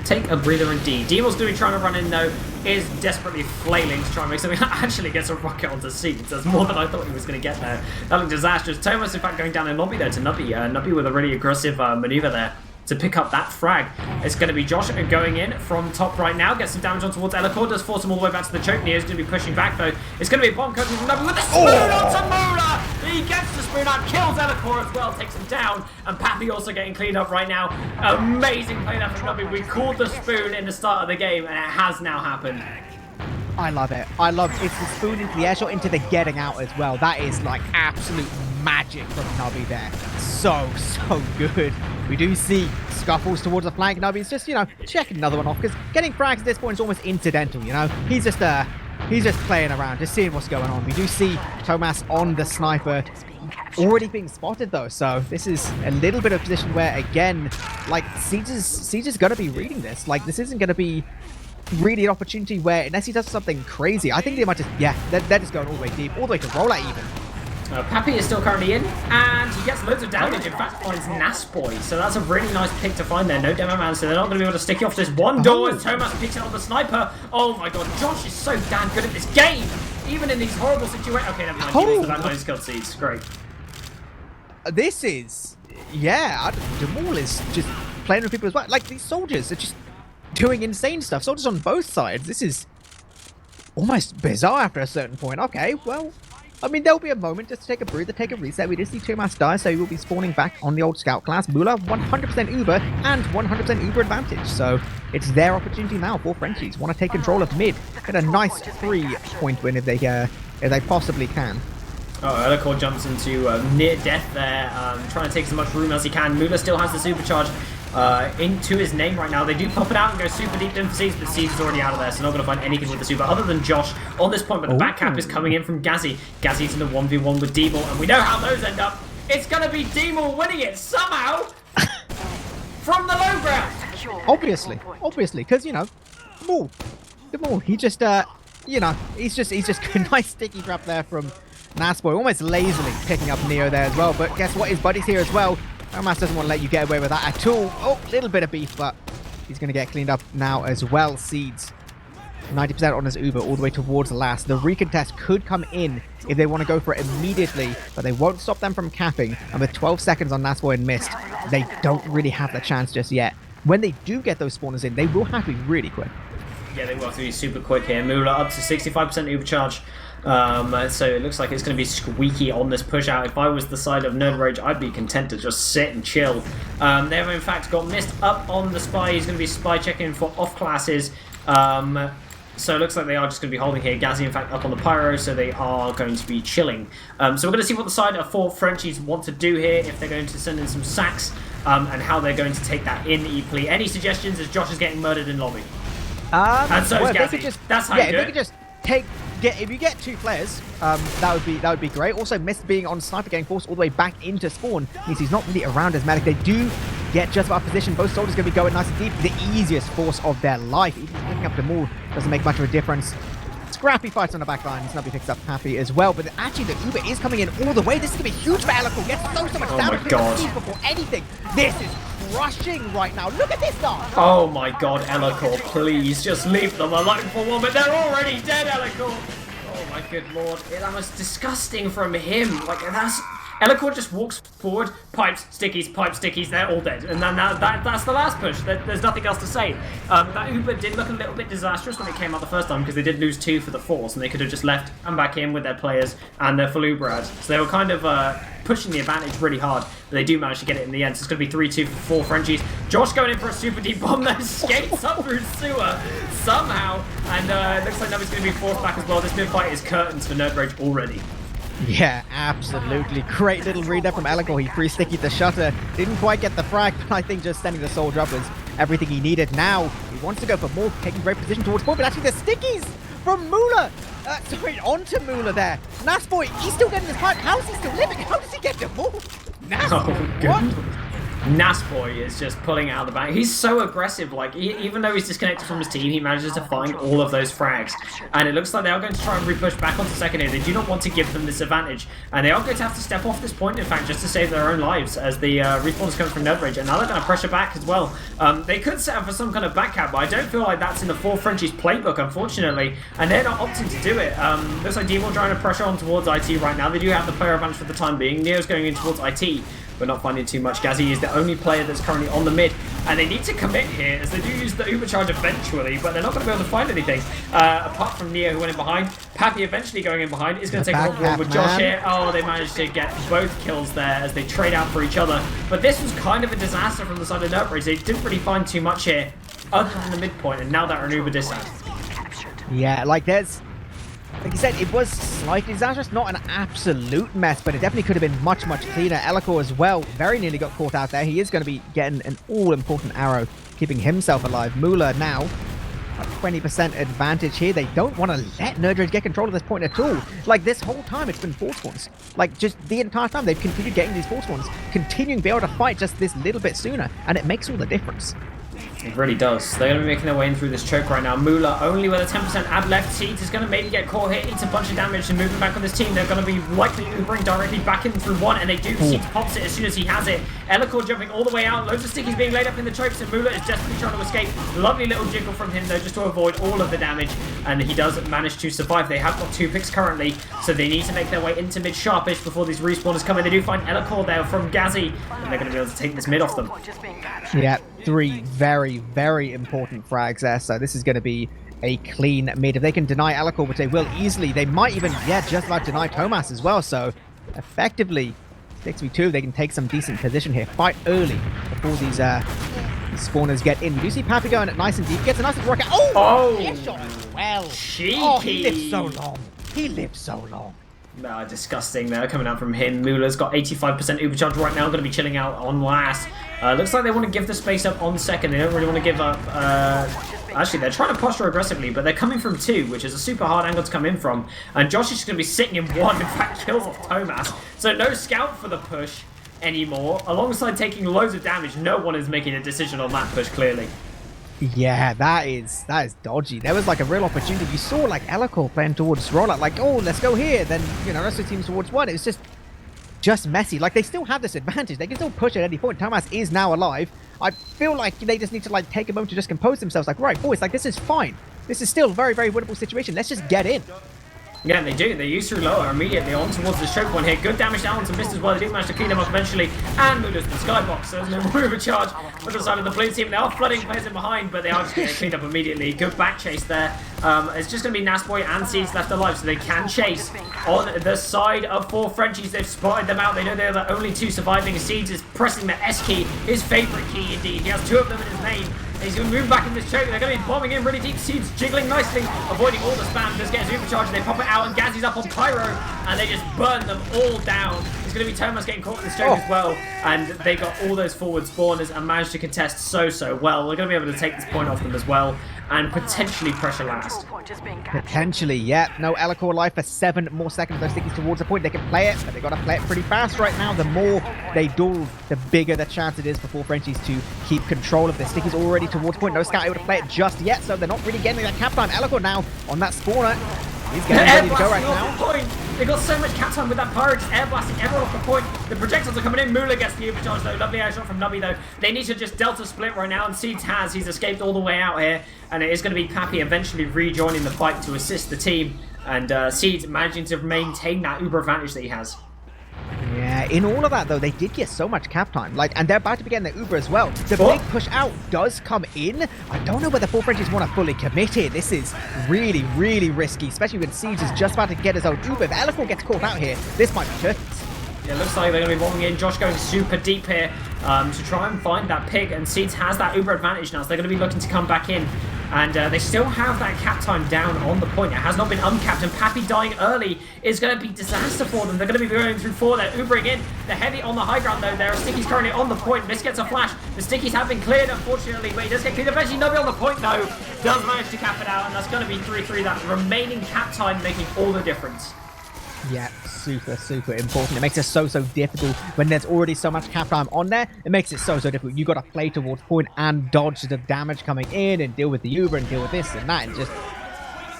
Take a breather indeed. Deemel's going to be trying to run in though, is desperately flailing to try and make something that actually gets a rocket onto Seeds. That's more than I thought he was going to get there. That looked disastrous. Thomas, in fact, going down in lobby there to Nubby. Nubby with a really aggressive maneuver there to pick up that frag. It's going to be Josh going in from top right now. Gets some damage on towards Elacore. Does force him all the way back to the choke. Neo's going to be pushing back though. It's going to be a bomb coming from Nubby with a spoon onto Mula. He gets the spoon out, kills Elacore as well, takes him down. And Pappy also getting cleaned up right now. Amazing play there from Nubby. We called the spoon in the start of the game and it has now happened. I love it. I love it. It's the spoon into the air shot into the getting out as well. That is like absolute magic from Nubby there. So good. We do see scuffles towards the flank. Nubby's just, you know, checking another one off because getting frags at this point is almost incidental, you know? He's just playing around, just seeing what's going on. We do see Thomas on the sniper already being spotted though, so this is a little bit of a position where, again, like, Siege is going to be reading this. Like, this isn't going to be really an opportunity where, unless he does something crazy, I think they might just, yeah, they're just going all the way deep, all the way to rollout even. Pappy is still currently in, and he gets loads of damage. In fact, finds Nasboy, so that's a really nice pick to find there. No demo man, so they're not going to be able to stick you off this one door as Thomas picks it on the sniper. Oh my god, Josh is so damn good at this game, even in these horrible situations. Okay, never mind. He needs the backline skill Seeds. Great. This is, yeah, Demol is just playing with people as well. Like, these soldiers are just doing insane stuff. Soldiers on both sides. This is almost bizarre after a certain point. Okay, well, I mean, there'll be a moment just to take a breather, take a reset. We did see Thomas die, so he will be spawning back on the old scout class. Mula, 100% Uber and 100% Uber advantage. So it's their opportunity now for Frenchies. Want to take control of mid. Get a nice 3-point win if they possibly can. Oh, Elacore jumps into near death there, trying to take as much room as he can. Mula still has the supercharge into his name right now. They do pop it out and go super deep in for Seeds, but Seeds is already out of there, so not going to find anything with the super other than Josh on this point. But the back cap is coming in from Gazzy. Gazzy's in the 1v1 with Deemel, and we know how those end up. It's going to be Deemel winning it somehow from the low ground. Obviously, because, you know, Demol, he just, you know, he's just a nice sticky trap there from Nasboy, almost lazily picking up Neo there as well. But guess what? His buddy's here as well. Thomas doesn't want to let you get away with that at all. Oh, little bit of beef, but he's going to get cleaned up now as well. Seeds, 90% on his Uber all the way towards last. The recontest could come in if they want to go for it immediately, but they won't stop them from capping. And with 12 seconds on Nasboy and Mist, they don't really have the chance just yet. When they do get those spawners in, they will have to be really quick. Yeah, they will have to be super quick here. Mula up to 65% Uber charge. So it looks like it's going to be squeaky on this push out. If I was the side of Nerd Rage, I'd be content to just sit and chill. They have in fact got Mist up on the spy. He's going to be spy checking for off classes. So it looks like they are just going to be holding here. Gazzy in fact up on the pyro, so they are going to be chilling. So we're going to see what the side of 4 Frenchies want to do here, if they're going to send in some sacks, and how they're going to take that in equally. Any suggestions as Josh is getting murdered in lobby? And so is Gazzy. That's how you do it. If they could just if you get 2 players, that would be great. Also, Mist being on sniper, getting forced all the way back into spawn means he's not really around as medic. They do get just about position. Both soldiers going to be going nice and deep. The easiest force of their life. Even picking up the move doesn't make much of a difference. Scrappy fights on the back line. Snubby picks up Happy as well. But actually, the Uber is coming in all the way. This is going to be huge for Elacore. Gets so much damage. Oh my god. Before anything. This is crushing right now. Look at this stuff. Oh my god, Elacore, please just leave them alone for 1 minute. They're already dead, Elacore. Oh my good lord. That was disgusting from him. Like, Elacore just walks forward, pipes, stickies, they're all dead. And then that's the last push. There's nothing else to say. That Uber did look a little bit disastrous when it came out the first time, because they did lose 2 for the force, and they could have just left and back in with their players and their full Uber ads. So they were kind of pushing the advantage really hard, but they do manage to get it in the end. So it's going to be 3-2 for 4 Frenchies. Josh going in for a super deep bomb that escapes up through sewer somehow, and it looks like Nubby's going to be forced back as well. This mid fight is curtains for Nerd Rage already. Yeah, absolutely. Great little read there from Elacore. He free-stickied the shutter. Didn't quite get the frag, but I think just sending the soldier up was everything he needed. Now, he wants to go for more, taking great position towards point, but actually the stickies from Mula. Sorry, onto Mula there. Nasboy, he's still getting his pipe. How is he still living? How does he get the ball? Nasboy, Oh, what? Nasboy is just pulling out of the bag. He's so aggressive. Like, even though he's disconnected from his team, he manages to find all of those frags. And it looks like they are going to try and re-push back onto second here. They do not want to give them this advantage. And they are going to have to step off this point, in fact, just to save their own lives as the respawn is coming from Nerdrage. And now they're going to pressure back as well. They could set up for some kind of back cap, but I don't feel like that's in the 4Frenchies playbook, unfortunately. And they're not opting to do it. Looks like D-Will trying to pressure on towards IT right now. They do have the player advantage for the time being. Neo's going in towards IT. We're not finding too much. Gazzy is the only player that's currently on the mid, and they need to commit here as they do use the Uber charge eventually, but they're not going to be able to find anything apart from Neo, who went in behind. Pappy eventually going in behind is going to take a walk with Josh here. Oh, they managed to get both kills there as they trade out for each other, but this was kind of a disaster from the side of Nerdbridge. They didn't really find too much here other than the midpoint, and now they're an Uber distance. Yeah, like you said, it was slightly disastrous, not an absolute mess, but it definitely could have been much, much cleaner. Elikor as well, very nearly got caught out there. He is going to be getting an all-important arrow, keeping himself alive. Mula now, a 20% advantage here. They don't want to let Nerdrage get control of this point at all. Like, this whole time, it's been force spawns. Like, just the entire time, they've continued getting these force spawns, continuing to be able to fight just this little bit sooner, and it makes all the difference. It really does. They're going to be making their way in through this choke right now. Mula only with a 10% ad left. Seeds is going to maybe get caught here, eats a bunch of damage and moving back on this team. They're going to be likely Ubering directly back in through one, and they do. Seeds pops it as soon as he has it. Elikor jumping all the way out. Loads of stickies being laid up in the chokes, and Mula is desperately trying to escape. Lovely little jiggle from him though, just to avoid all of the damage, and he does manage to survive. They have got 2 picks currently, so they need to make their way into mid sharpish before these respawners come in. They do find Elikor there from Gazzy, and they're going to be able to take this mid off them. Yeah, 3 very, very important frags there, so this is going to be a clean mid. If they can deny Elikor, which they will easily, they might even, just about deny Thomas as well, so effectively 6v2, they can take some decent position here. Fight early before these spawners get in. We do see Pappy going at nice and deep, gets a nice rocket. Oh! Headshot as well. Cheeky. Oh, he lived so long. He lived so long. No, disgusting there coming out from him. Mula's got 85% Uber charge right now, going to be chilling out on last. Looks like they want to give the space up on second. They don't really want to give up. Actually, they're trying to posture aggressively, but they're coming from 2, which is a super hard angle to come in from. And Josh is just going to be sitting in 1. In fact, kills off Thomas. So no scout for the push anymore. Alongside taking loads of damage, no one is making a decision on that push, clearly. Yeah, that is dodgy. There was like a real opportunity. You saw like Elikor playing towards rollout, like, oh, let's go here. Then, you know, rest of the team's towards 1. It was just messy. Like, they still have this advantage. They can still push at any point. Thomas is now alive. I feel like they just need to like take a moment to just compose themselves. Like, right, boys, like this is fine. This is still a very, very winnable situation. Let's just get in. Yeah, they do. They use through lower immediately on towards the choke one here. Good damage down to missed as well. They do manage to clean them up eventually. And Mula's the skybox. So there's no more overcharge on the side of the blue team. They are flooding players in behind, but they are just getting cleaned up immediately. Good back chase there. It's just going to be Nasboy and Seeds left alive, so they can chase on the side of 4Frenchies. They've spotted them out. They know they're the only 2 surviving. Seeds is pressing the S key, his favorite key indeed. He has 2 of them in his name. He's going to move back in this choke. They're going to be bombing in really deep. Seeds jiggling nicely, avoiding all the spam. Does get a supercharge. They pop it out, and Gazzy's up on Pyro, and they just burn them all down. It's going to be Thomas getting caught in this choke as well, and they got all those forward spawners and managed to contest so well. We're going to be able to take this point off them as well, and potentially pressure last. Potentially, yeah. No, Elikor alive for 7 more seconds. Those stickies towards the point. They can play it, but they got to play it pretty fast right now. The more they duel, the bigger the chance it is for 4Frenchies to keep control of the stickies already towards point. No scout able to play it just yet, so they're not really getting that cap time. Elikor now on that spawner. He's getting ready to go right now. Point. They got so much cap time with that pyro, just air blasting everyone off the point. The projectiles are coming in. Mula gets the overcharge though. Lovely air shot from Nubby though. They need to just delta split right now, and Seeds has. He's escaped all the way out here, and it is going to be Pappy eventually rejoining the fight to assist the team, and Seeds managing to maintain that uber advantage that he has. Yeah, in all of that though, they did get so much cap time, like, and they're about to be getting their Uber as well. The big push out does come in. I don't know whether 4Frenchies want to fully commit here. This is really, really risky, especially when Siege is just about to get his own Uber. If Elikor gets caught out here, this might be turkey. It looks like they're going to be bombing in. Josh going super deep here to try and find that pig, and Seeds has that Uber advantage now, so they're going to be looking to come back in. And they still have that cap time down on the point. It has not been uncapped, and Pappy dying early is going to be disaster for them. They're going to be going through 4. They're Ubering in. They're heavy on the high ground, though. There are stickies currently on the point. Miss gets a flash. The stickies have been cleared, unfortunately, but he does get cleared. Eventually, Nubby on the point, though, does manage to cap it out, and that's going to be 3-3. That remaining cap time making all the difference. Yeah, super, super important. It makes it so, so difficult when there's already so much cap time on there. It makes it so, so difficult. You got to play towards point and dodge the damage coming in and deal with the Uber and deal with this and that, and just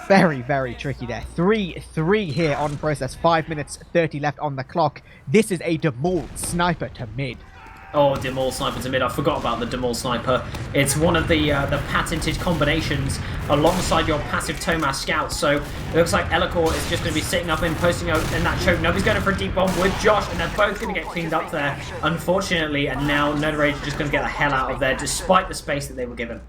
very, very tricky there. 3-3 here on process. 5 minutes 30 left on the clock. This is a Demol sniper to mid. Oh, Demol Sniper to mid. I forgot about the Demol Sniper. It's one of the patented combinations alongside your passive Tomas Scout. So it looks like Elikor is just going to be sitting up and posting out in that choke. Nobody's going for a deep bomb with Josh, and they're both going to get cleaned up there, unfortunately. And now Nerdrage is just going to get the hell out of there, despite the space that they were given.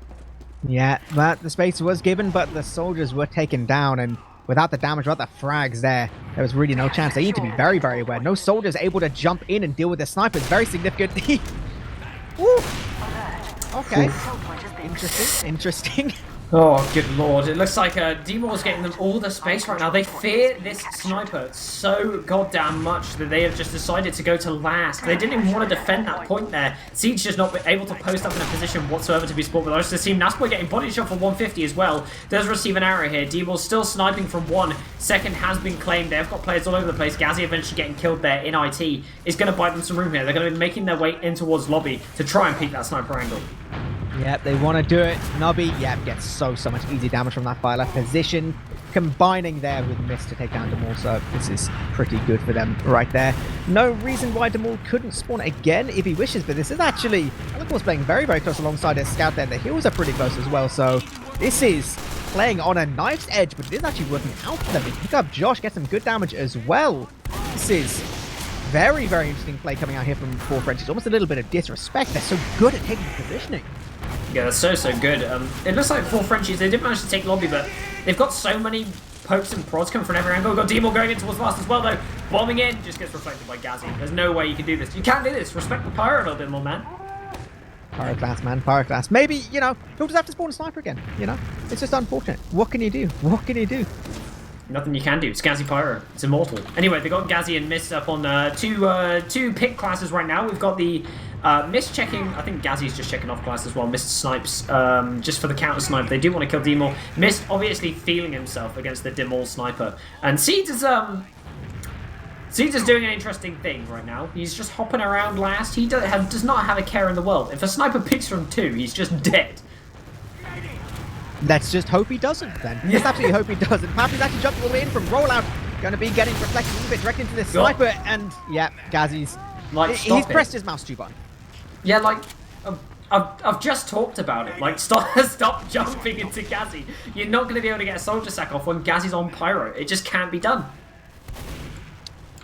Yeah, the space was given, but the soldiers were taken down, and without the damage, without the frags there was really no chance. They need to be very, very aware. No soldiers able to jump in and deal with the snipers. Very significant. Woo. Okay. Interesting. Oh, good lord. It looks like D-More's getting them all the space right now. They fear this sniper so goddamn much that they have just decided to go to last. They didn't even want to defend that point there. Siege just not able to post up in a position whatsoever to be sport. But I just see Nasboy getting body shot for 150 as well. Does receive an arrow here. D-More's still sniping from one. Second has been claimed. They've got players all over the place. Gazzy eventually getting killed there in IT is going to buy them some room here. They're going to be making their way in towards lobby to try and peek that sniper angle. Yep, they want to do it. Nubby, gets so much easy damage from that fire left position. Combining there with Mist to take down Demol, so this is pretty good for them right there. No reason why Demol couldn't spawn again if he wishes, but this is actually... Elikor's playing very, very close alongside his scout there. The heals are pretty close as well, so this is playing on a knife's edge, but it is actually working out for them. They pick up Josh, get some good damage as well. This is very, very interesting play coming out here from 4Frenchies. Almost a little bit of disrespect. They're so good at taking positioning. Yeah, that's so good. It looks like 4Frenchies, they did manage to take lobby, but they've got so many pokes and prods coming from every angle. We've got D-Mall going in towards last as well, though. Bombing in, just gets reflected by Gazzy. There's no way you can do this. You can't do this. Respect the Pyro a little bit more, man. Pyroclast, man. Pyroclast. Maybe, he'll just have to spawn a sniper again, It's just unfortunate. What can you do? Nothing you can do. It's Gazzy Pyro. It's immortal. Anyway, they got Gazzy and Mist up on two pick classes right now. We've got the Mist checking. I think Gazzy's just checking off class as well. Mist snipes just for the counter snipe. They do want to kill D-Mall. Mist obviously feeling himself against the Dimmal sniper. And Seeds is doing an interesting thing right now. He's just hopping around last. He does not have a care in the world. If a sniper picks from two, he's just dead. Let's just hope he doesn't, then. Let's absolutely hope he doesn't. Pappy's actually jumped all the way in from rollout. Going to be getting reflected a little bit directly into this sniper. And, Gazzy's... he's pressed his mouse too button. Yeah, like... I've just talked about it. Like, stop jumping into Gazzy. You're not going to be able to get a soldier sack off when Gazzy's on Pyro. It just can't be done.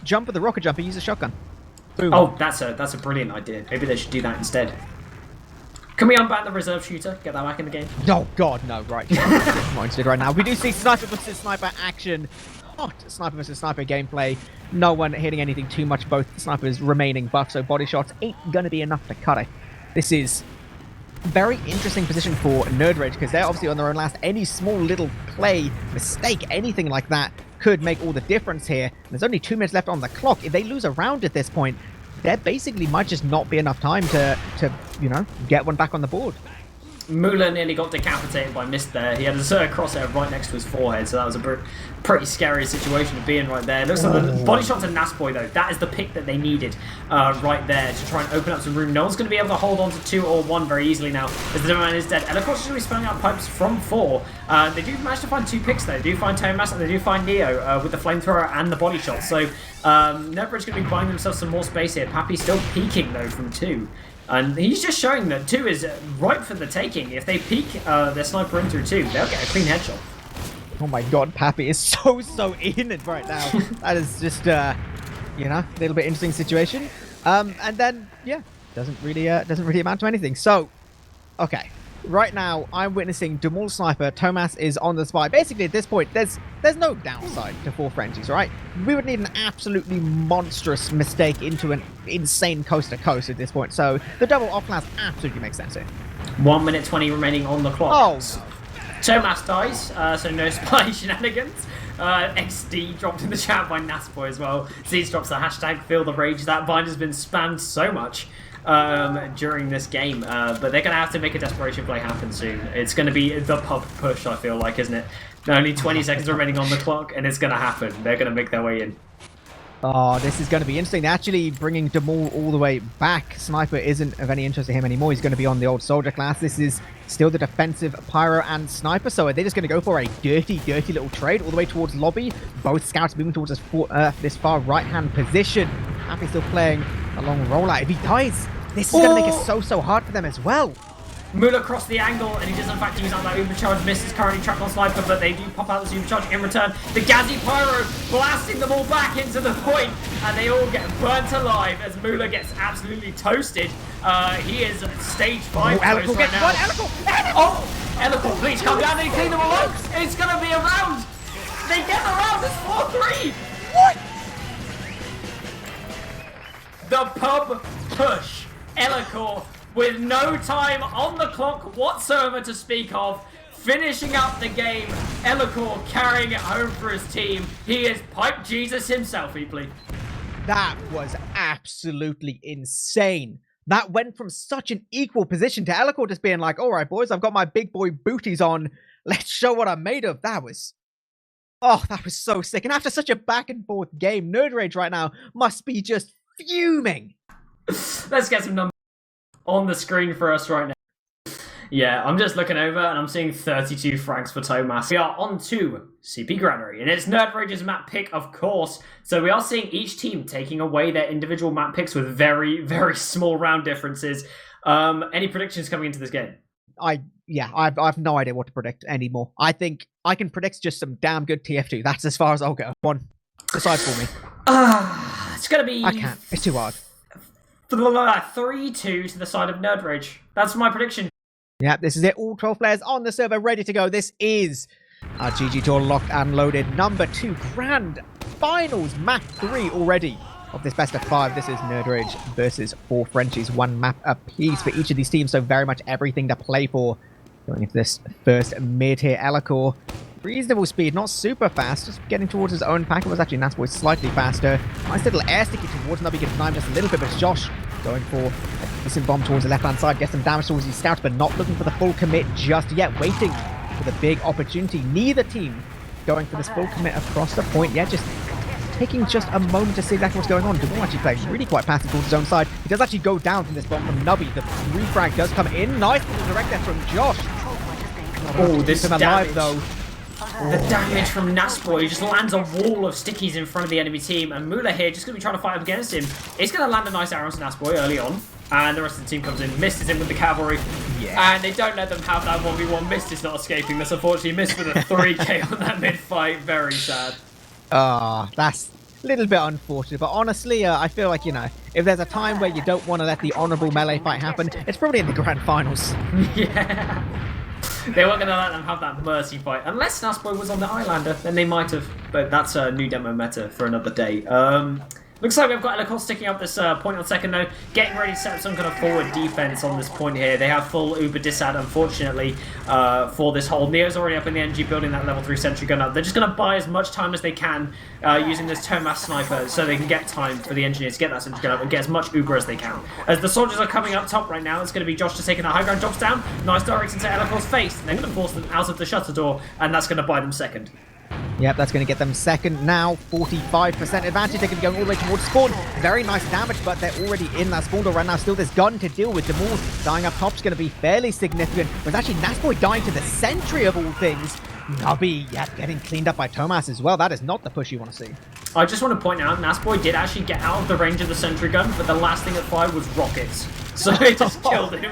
Jump with the rocket jumper, use a shotgun. Boom. Oh, that's a brilliant idea. Maybe they should do that instead. Can we unban the reserve shooter? Get that back in the game? Oh god, no, right. Not interested right now. We do see sniper versus sniper action. Hot sniper versus sniper gameplay. No one hitting anything too much. Both snipers remaining buff, so body shots ain't gonna be enough to cut it. This is a very interesting position for Nerdrage, because they're obviously on their own last. Any small little play, mistake, anything like that could make all the difference here. There's only 2 minutes left on the clock. If they lose a round at this point, there basically might just not be enough time to get one back on the board. Mula nearly got decapitated by Mist there. He had a crosshair right next to his forehead, so that was a pretty scary situation to be in right there. It looks like the body shot to Nasboy, though. That is the pick that they needed right there to try and open up some room. No one's going to be able to hold on to 2 or 1 very easily now, as the man is dead. And of course, he's going to be spelling out pipes from 4. They do manage to find 2 picks, though. They do find Tomas and they do find Neo with the flamethrower and the body shot. So Neverage going to be buying themselves some more space here. Pappy's still peeking, though, from 2. And he's just showing that 2 is ripe for the taking. If they peek their sniper in through 2, they'll get a clean headshot. Oh my god, Pappy is so in it right now. That is just, a little bit interesting situation. And then, doesn't really amount to anything. So, okay. Right now, I'm witnessing Demol Sniper. Tomas is on the spy. Basically, at this point, there's no downside to 4Frenchies, right? We would need an absolutely monstrous mistake into an insane coast-to-coast at this point. So the double off-class absolutely makes sense here. 1 minute 20 remaining on the clock. Oh! Tomas dies, so no spy shenanigans. XD dropped in the chat by Nasboy as well. Zeez drops the hashtag Feel the Rage. That bind has been spammed so much during this game, but they're going to have to make a desperation play happen soon. It's going to be the pub push, I feel like, isn't it? Only 20 seconds remaining on the clock, and it's going to happen. They're going to make their way in. Oh, this is going to be interesting. They're actually bringing Demol all the way back. Sniper isn't of any interest to him anymore. He's going to be on the old soldier class. This is still the defensive Pyro and Sniper. So are they just going to go for a dirty little trade all the way towards lobby? Both scouts moving towards this far right-hand position. Happy still playing a long rollout. If he dies, this is going to make it so hard for them as well. Mula crossed the angle, and he does in fact use out that Ubercharge. Miss is currently trapped on Sniper, but they do pop out the Ubercharge in return. The Gazi Pyro blasting them all back into the point, and they all get burnt alive as Mula gets absolutely toasted. He is at stage 5 Eloquel right gets now. one. Eloquel! Oh, Eloquel, please come down and clean them all up. It's going to be a round. They get the round. It's 4-3. What? The pub push. Eloquel, with no time on the clock whatsoever to speak of, finishing up the game. Eloquel carrying it home for his team. He is Pipe Jesus himself, Eeply. That was absolutely insane. That went from such an equal position to Eloquel just being like, all right, boys, I've got my big boy booties on. Let's show what I'm made of. That was so sick. And after such a back and forth game, Nerd Rage right now must be just fuming. Let's get some numbers on the screen for us right now. Yeah, I'm just looking over and I'm seeing 32 frags for Tomas. We are on to CP Granary, and it's Nerd Rage's map pick, of course. So we are seeing each team taking away their individual map picks with very, very small round differences. Any predictions coming into this game? I've no idea what to predict anymore. I think I can predict just some damn good TF2. That's as far as I'll go. One, decide for me. It's gonna be. I can't. It's too hard. 3-2 to the side of Nerd Rage. That's my prediction. Yeah, this is it. All 12 players on the server ready to go. This is our GG Tour locked and loaded. Number 2 Grand Finals Map 3 already of this best of 5. This is Nerd Rage versus 4 Frenchies. 1 map apiece for each of these teams, so very much everything to play for. Going into this first mid here, Eloquel. Reasonable speed, not super fast, just getting towards his own pack. It was actually Nasboy slightly faster. Nice little air sticky towards Nubby, gets time just a little bit, but Josh going for a decent bomb towards the left-hand side, gets some damage towards his scouts, but not looking for the full commit just yet, waiting for the big opportunity. Neither team going for this full commit across the point yet, just taking just a moment to see exactly what's going on. Demol actually playing really quite passive towards his own side. He does actually go down from this bomb from Nubby. The refrag does come in. Nice little direct there from Josh. Oh, this alive damage. though. The damage from Nasboy just lands a wall of stickies in front of the enemy team, and Mula here just going to be trying to fight up against him. It's going to land a nice arrow to Nasboy early on, and the rest of the team comes in. Mist is in with the cavalry, and they don't let them have that 1v1. Mist is not escaping this, unfortunately. Mist with a 3k on that mid-fight. Very sad. That's a little bit unfortunate, but honestly, I feel like, you know, if there's a time where you don't want to let the honourable melee fight happen, it's probably in the Grand Finals. Yeah. They weren't going to let them have that mercy fight. Unless Nasboy was on the Islander, then they might have. But that's a new demo meta for another day. Looks like we've got Eloquel sticking up this point on second though, getting ready to set up some kind of forward defense on this point here. They have full Uber disad, unfortunately, for this hold. Neo's already up in the NG building that level 3 sentry gun up. They're just going to buy as much time as they can using this Tomas sniper so they can get time for the engineer to get that sentry gun up and get as much Uber as they can. As the soldiers are coming up top right now, it's going to be Josh just taking the high ground, drops down, nice direct into Eloquel's face, and they're going to force them out of the shutter door, and that's going to buy them second. Yep, that's going to get them second now. 45% advantage. They're going to be going all the way towards spawn. Very nice damage, but they're already in that spawn door right now. Still this gun to deal with. Demol dying up top is going to be fairly significant. But actually, Nasboy dying to the sentry of all things. Nubby, yeah, getting cleaned up by Tomas as well. That is not the push you want to see. I just want to point out, Nasboy did actually get out of the range of the sentry gun, but the last thing it fired was rockets. So it just killed him.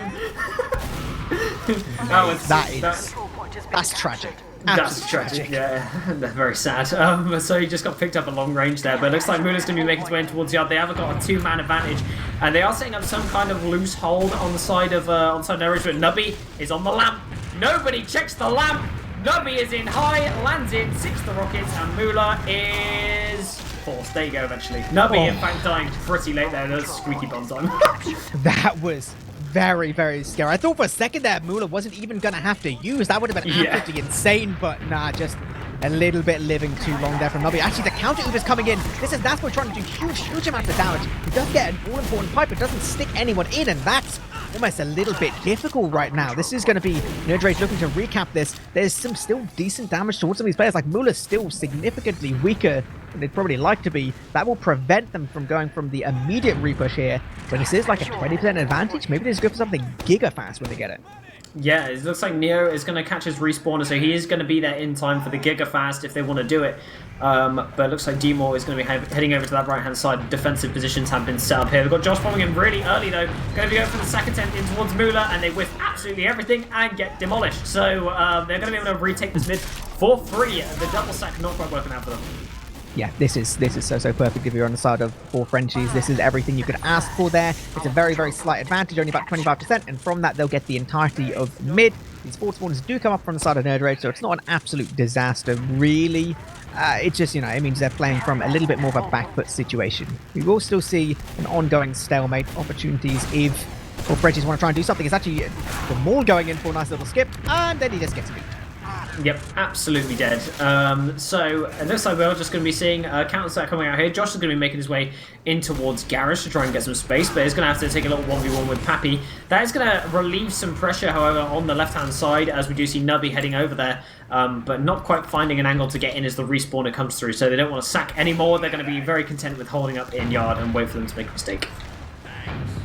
That's tragic. That's tragic, yeah. That's very sad. So he just got picked up at long range there, but it looks like Mula's going to be making his way in towards the yard. They haven't got a 2-man advantage, and they are setting up some kind of loose hold on the side of Norwich, but Nubby is on the lamp. Nobody checks the lamp. Nubby is in high, lands in, 6 the rockets, and Mula is forced. There you go, eventually. Nubby, in fact, dying pretty late there. That was squeaky bomb time. That was very, very scary. I thought for a second there Mula wasn't even going to have to use. That would have been absolutely insane, but nah, just a little bit living too long there from Nubby. Actually, the counter Uber's coming in. This is Nasboy trying to do huge amounts of damage. He does get an all-important pipe, but doesn't stick anyone in, and that's almost a little bit difficult right now. This is going to be Nerdrage looking to recap this. There's some still decent damage towards some of these players. Like Mula's still significantly weaker than they'd probably like to be. That will prevent them from going from the immediate repush here. But this is like a 20% advantage. Maybe they just go for something giga fast when they get it. Yeah, it looks like Neo is going to catch his respawner, so he is going to be there in time for the Giga Fast if they want to do it. But it looks like D-Maw is going to be heading over to that right-hand side. Defensive positions have been set up here. We've got Josh following him really early, though. Going to be going for the second attempt in towards Mula, and they whiff absolutely everything and get demolished. So they're going to be able to retake this mid for free. The double sack not quite working out for them. Yeah, this is so perfect if you're on the side of 4 Frenchies. This is everything you could ask for there. It's a very, very slight advantage, only about 25%, and from that they'll get the entirety of mid. These 4 spawners do come up from the side of Nerdrage, so it's not an absolute disaster, really. It just, it means they're playing from a little bit more of a back foot situation. We will still see an ongoing stalemate opportunities if 4 Frenchies want to try and do something. It's actually the Maul going in for a nice little skip, and then he just gets beat. Yep, absolutely dead. So it looks like we're just going to be seeing a counter-attack coming out here. Josh is going to be making his way in towards Garage to try and get some space, but he's going to have to take a little 1v1 with Pappy. That is going to relieve some pressure, however, on the left-hand side, as we do see Nubby heading over there, but not quite finding an angle to get in as the respawner comes through, so they don't want to sack anymore. They're going to be very content with holding up in yard and wait for them to make a mistake.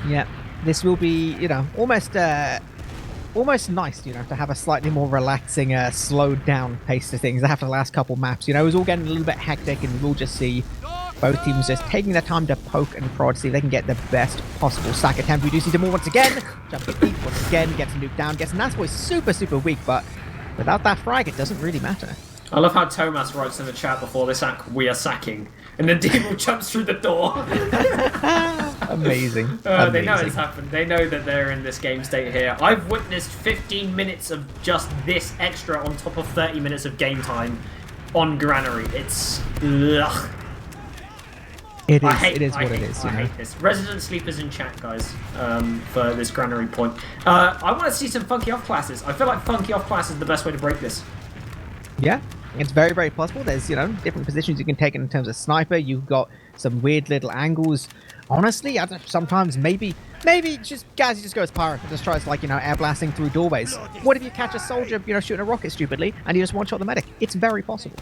Yeah, this will be, almost nice, to have a slightly more relaxing, slowed down pace to things after the last couple maps. It was all getting a little bit hectic, and we'll just see both teams just taking their time to poke and prod, see if they can get the best possible sack attempt. We do see Demore once again, jumping deep once again, gets nuked down, gets Nasboy super, super weak, but without that frag, it doesn't really matter. I love how Thomas writes in the chat before this sack, "We are sacking," and then Demon jumps through the door. Amazing. They know it's happened. They know that they're in this game state here. I've witnessed 15 minutes of just this extra on top of 30 minutes of game time on Granary. It's... ugh. It is what it is. I hate this. Resident Sleepers in chat, guys, for this Granary point. I want to see some funky off classes. I feel like funky off class is the best way to break this. Yeah, it's very, very possible. There's, different positions you can take in terms of sniper. You've got some weird little angles. Honestly, I don't know, sometimes maybe just Gazzy just goes pirate and just tries air blasting through doorways. What if you catch a soldier, shooting a rocket stupidly and you just one-shot the medic? It's very possible.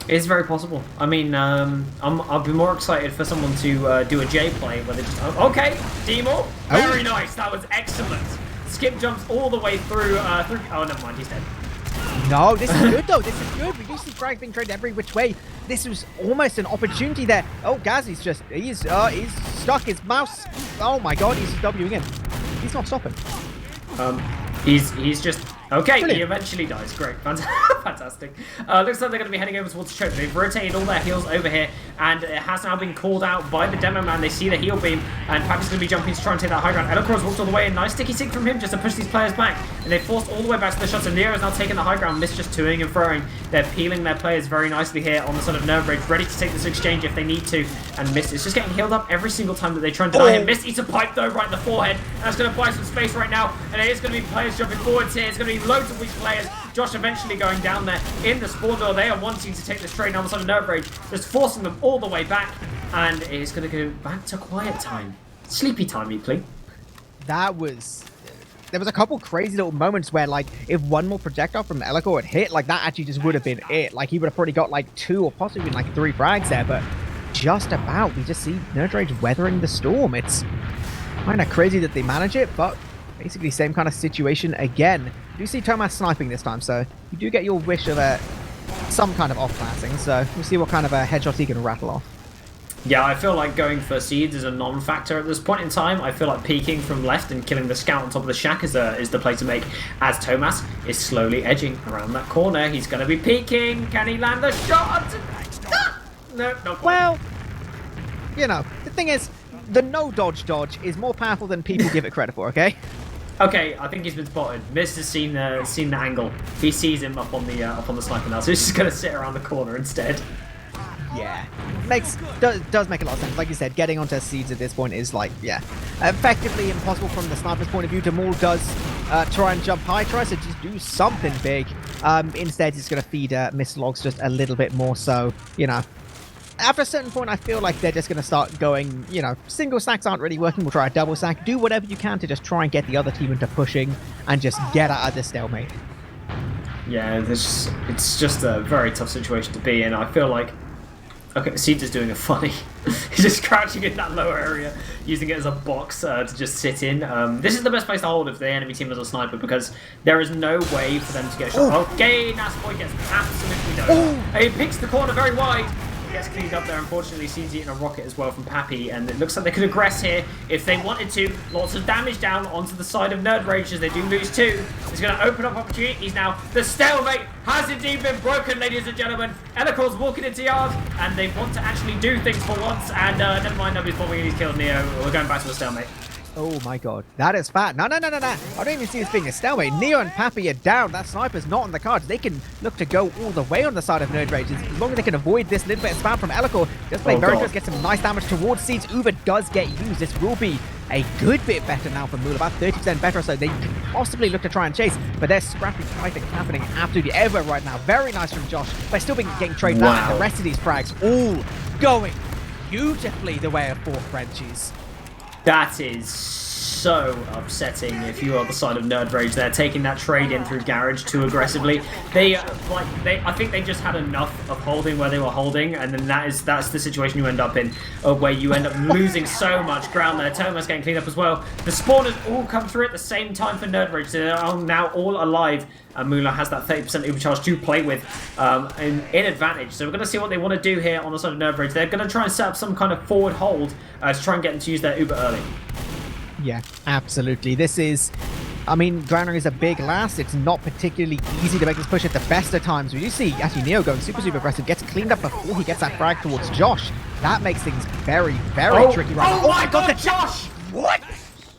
It's very possible. I mean, I'll be more excited for someone to do a J play where they just... okay, Demo. Very nice. That was excellent. Skip jumps all the way through... oh, never mind. He's dead. No, this is good though. This is good. We do see Frag being traded every which way. This was almost an opportunity there. Oh, Gazzy's just... He's stuck. His mouse... Oh my god, he's Wing in. He's not stopping. He's just... Okay, Brilliant. He eventually dies. Great. Fantastic. Looks like they're going to be heading over towards the choke. They've rotated all their heals over here, and it has now been called out by the demo man. They see the heal beam, and Pappy's going to be jumping to try and take that high ground. Edelcross walked all the way, and nice sticky sig from him just to push these players back. And they forced all the way back to the shots, and Nero is now taking the high ground. Miss just toing and throwing. They're peeling their players very nicely here on the side of Nerdrage, ready to take this exchange if they need to. And Miss is just getting healed up every single time that they try and deny him. Miss eats a pipe, though, right in the forehead. That's going to buy some space right now, and it is going to be players jumping forwards here. It's going to be loads of weak players. Josh eventually going down there in the spawn door. They are wanting to take this trade on the side of Nerdrage, just forcing them all the way back, and it is going to go back to quiet time. Sleepy time, you please. There was a couple crazy little moments where, if one more projectile from Elikor had hit, that actually just would have been it. He would have probably got, 2 or possibly even, 3 frags there, but just about. We just see Nerdrage weathering the storm. It's kind of crazy that they manage it, but basically same kind of situation again. You see Thomas sniping this time, so you do get your wish of some kind of off-classing, so we'll see what kind of a headshot he can rattle off. Yeah, I feel like going for seeds is a non-factor at this point in time. I feel like peeking from left and killing the scout on top of the shack is the play to make, as Thomas is slowly edging around that corner. He's going to be peeking. Can he land the shot? No, not quite. Well, the thing is, the no-dodge dodge is more powerful than people give it credit for, okay? Okay, I think he's been spotted. Mist has seen the angle. He sees him up on the sniper now, so he's just going to sit around the corner instead. Yeah, does make a lot of sense. Like you said, getting onto seeds at this point is effectively impossible from the sniper's point of view. Demore does try and jump high, tries to just do something big. Instead, he's going to feed Miss Logs just a little bit more. So after a certain point, I feel like they're just going to start going, you know, single stacks aren't really working. We'll try a double stack. Do whatever you can to just try and get the other team into pushing and just get out of this stalemate. Yeah, it's just a very tough situation to be in. I feel like, okay, Seeds is doing a funny. He's just crouching in that lower area, using it as a box to just sit in. This is the best place to hold if the enemy team is a sniper, because there is no way for them to get a shot. Okay, Nasboy gets absolutely done. He picks the corner very wide. Gets cleaned up there. Unfortunately, Seeds eating a rocket as well from Pappy, and it looks like they could aggress here if they wanted to. Lots of damage down onto the side of Nerd Rage as they do lose 2. It's going to open up opportunities now. The stalemate has indeed been broken, ladies and gentlemen. Elicor's walking into yard, and they want to actually do things for once. And never mind, nobody's bombing these kills. Neo. We're going back to a stalemate. Oh my god, that is fat. No. I don't even see this being a stalemate. Neo and Pappy are down. That sniper's not on the cards. They can look to go all the way on the side of Nerd Rage. As long as they can avoid this little bit of spam from Elicor, just play very good, get some nice damage towards Seeds. Uber does get used. This will be a good bit better now for Moolah, about 30% better, so they can possibly look to try and chase, but they're scrappy fighting happening absolutely everywhere right now. Very nice from Josh, but still being getting traded out, and the rest of these frags all going beautifully the way of 4 Frenchies. That is so upsetting if you are the side of Nerd Rage. They're taking that trade in through Garage too aggressively. I think they just had enough of holding where they were holding, and then that's the situation you end up in, where you end up losing so much ground there. Thomas getting cleaned up as well. The spawners all come through at the same time for Nerd Rage, so they're now all alive. And Moolah has that 30% overcharge to play with in advantage. So we're going to see what they want to do here on the side of Nerd Rage. They're going to try and set up some kind of forward hold to try and get them to use their Uber early. Yeah, absolutely. This is, I mean, Granary is a big last. It's not particularly easy to make this push at the best of times. We do see actually Neo going super aggressive, gets cleaned up before he gets that frag towards Josh. That makes things very tricky right now. Oh my god, Josh! What?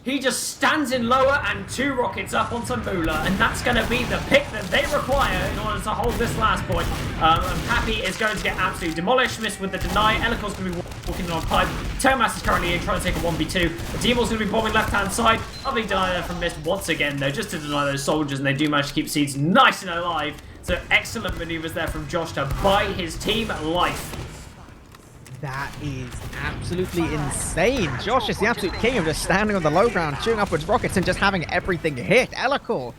He just stands in lower and 2 rockets up onto Moolah, and that's going to be the pick that they require in order to hold this last point. And Pappy is going to get absolutely demolished, missed with the deny. Elicor's going to be walking in on pipe. Tomas is currently in trying to take a 1v2. Demon's going to be bombing left-hand side. Lovely deny there from Mist once again, though, just to deny those soldiers, and they do manage to keep Seeds nice and alive. So excellent maneuvers there from Josh to buy his team life. That is absolutely insane. Josh is the absolute king of just standing on the low ground, shooting upwards rockets and just having everything hit. Elicor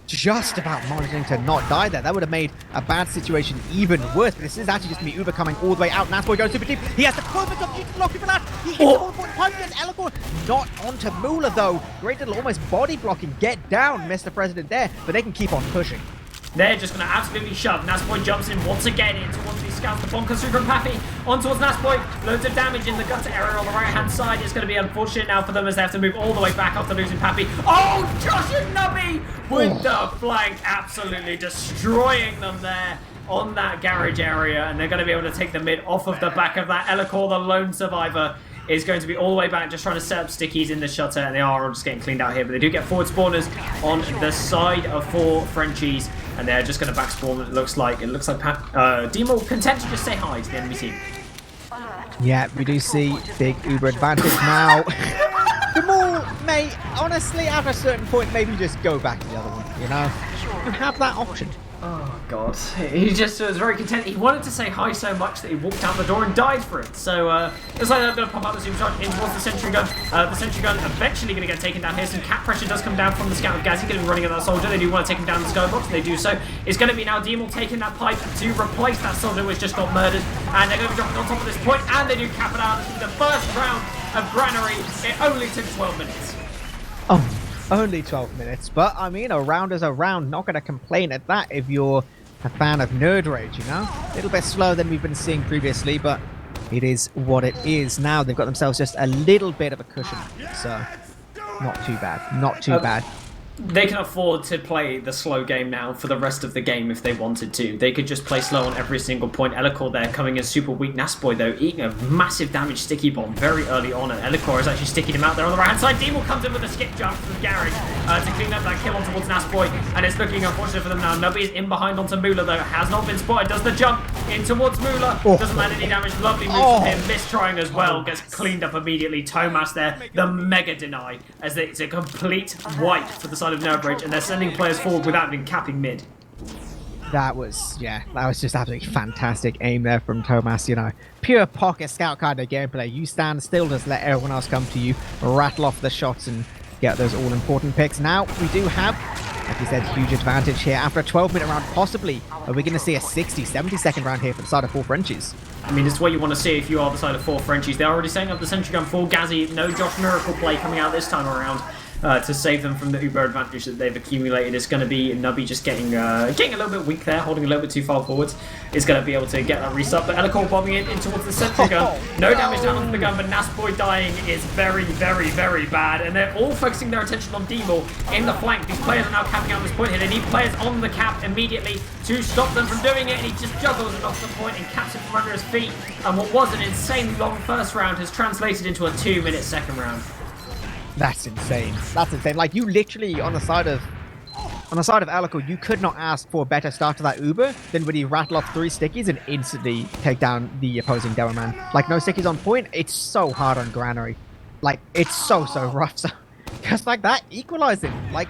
just about managing to not die there. That would have made a bad situation even worse. But this is actually just me Uber coming all the way out. Nasboy going super deep. He has the perfect opportunity to block people out. He hits the all-important pipe against Elicor. Not onto Moolah though. Great little almost body blocking. Get down, Mr. President there. But they can keep on pushing. They're just going to absolutely shove. Nasboy jumps in once again in towards these scouts. The bomb comes through from Pappy on towards Nasboy. Loads of damage in the gutter area on the right-hand side. It's going to be unfortunate now for them as they have to move all the way back after losing Pappy. Oh, Josh and Nubby with the flank, absolutely destroying them there on that garage area. And they're going to be able to take the mid off of the back of that. Elicor, the lone survivor, is going to be all the way back, just trying to set up stickies in the shutter, and they are all just getting cleaned out here. But they do get forward spawners on the side of 4 Frenchies, and they're just going to back spawn. It looks like Demo content to just say hi to the enemy team. Yeah, we do see big Uber advantage now. Demo may honestly, at a certain point, maybe just go back to the other one. You know, you have that option. Oh god, he just was very content. He wanted to say hi so much that he walked out the door and died for it. So looks like they're going to pop out the zoom charge in towards the sentry gun. The sentry gun eventually going to get taken down here. Some cap pressure does come down from the scout of Gazzy, going to be running at that soldier. They do want to take him down the skybox. They do so. It's going to be now Demol taking that pipe to replace that soldier which just got murdered, and they're going to be dropping on top of this point, and they do cap it out. This is the first round of Granary. It only took 12 minutes. Oh. Only 12 minutes, but I mean, a round is a round. Not going to complain at that if you're a fan of Nerd Rage, you know? A little bit slower than we've been seeing previously, but it is what it is. Now they've got themselves just a little bit of a cushion, so not too bad. Not too bad. They can afford to play the slow game now for the rest of the game if they wanted to. They could just play slow on every single point. Elicor there coming in super weak. Nasboy though eating a massive damage sticky bomb very early on, and Elicor is actually sticking him out there on the right hand side. Demol comes in with a skip jump from Garage to clean up that kill on towards Nasboy, and it's looking unfortunate for them now. Nubby is in behind onto Moolah though, has not been spotted, does the jump in towards Moolah, doesn't land any damage. Lovely move from him, mistrying as well, gets cleaned up immediately. Tomas there, the mega deny, as it's a complete wipe for the side of Nerd Rage, and they're sending players forward without even capping mid. That was just absolutely fantastic aim there from Tomas, you know. Pure pocket scout kind of gameplay. You stand still, just let everyone else come to you, rattle off the shots and get those all-important picks. Now, we do have, like you said, huge advantage here. After a 12-minute round, possibly, are we going to see a 60, 70-second round here for the side of 4Frenchies? I mean, it's what you want to see if you are the side of 4Frenchies. They're already setting up the sentry gun for Gazzy. No Josh Miracle play coming out this time around. To save them from the uber advantage that they've accumulated. It's going to be Nubby just getting a little bit weak there, holding a little bit too far forwards. Is going to be able to get that reset, but Elikor bombing in towards the sentry gun. No damage down on the gun, but Nasboy dying is very, very, very bad. And they're all focusing their attention on Demol in the flank. These players are now camping out this point here. They need players on the cap immediately to stop them from doing it, and he just juggles it off the point and caps it from under his feet. And what was an insanely long first round has translated into a 2-minute second round. That's insane. That's insane. Like, you literally, on the side of Elikor, you could not ask for a better start to that Uber than when he rattle off 3 stickies and instantly take down the opposing Demoman. Like, no stickies on point, it's so hard on Granary. Like, it's so rough. So, just like that, equalizing. Like,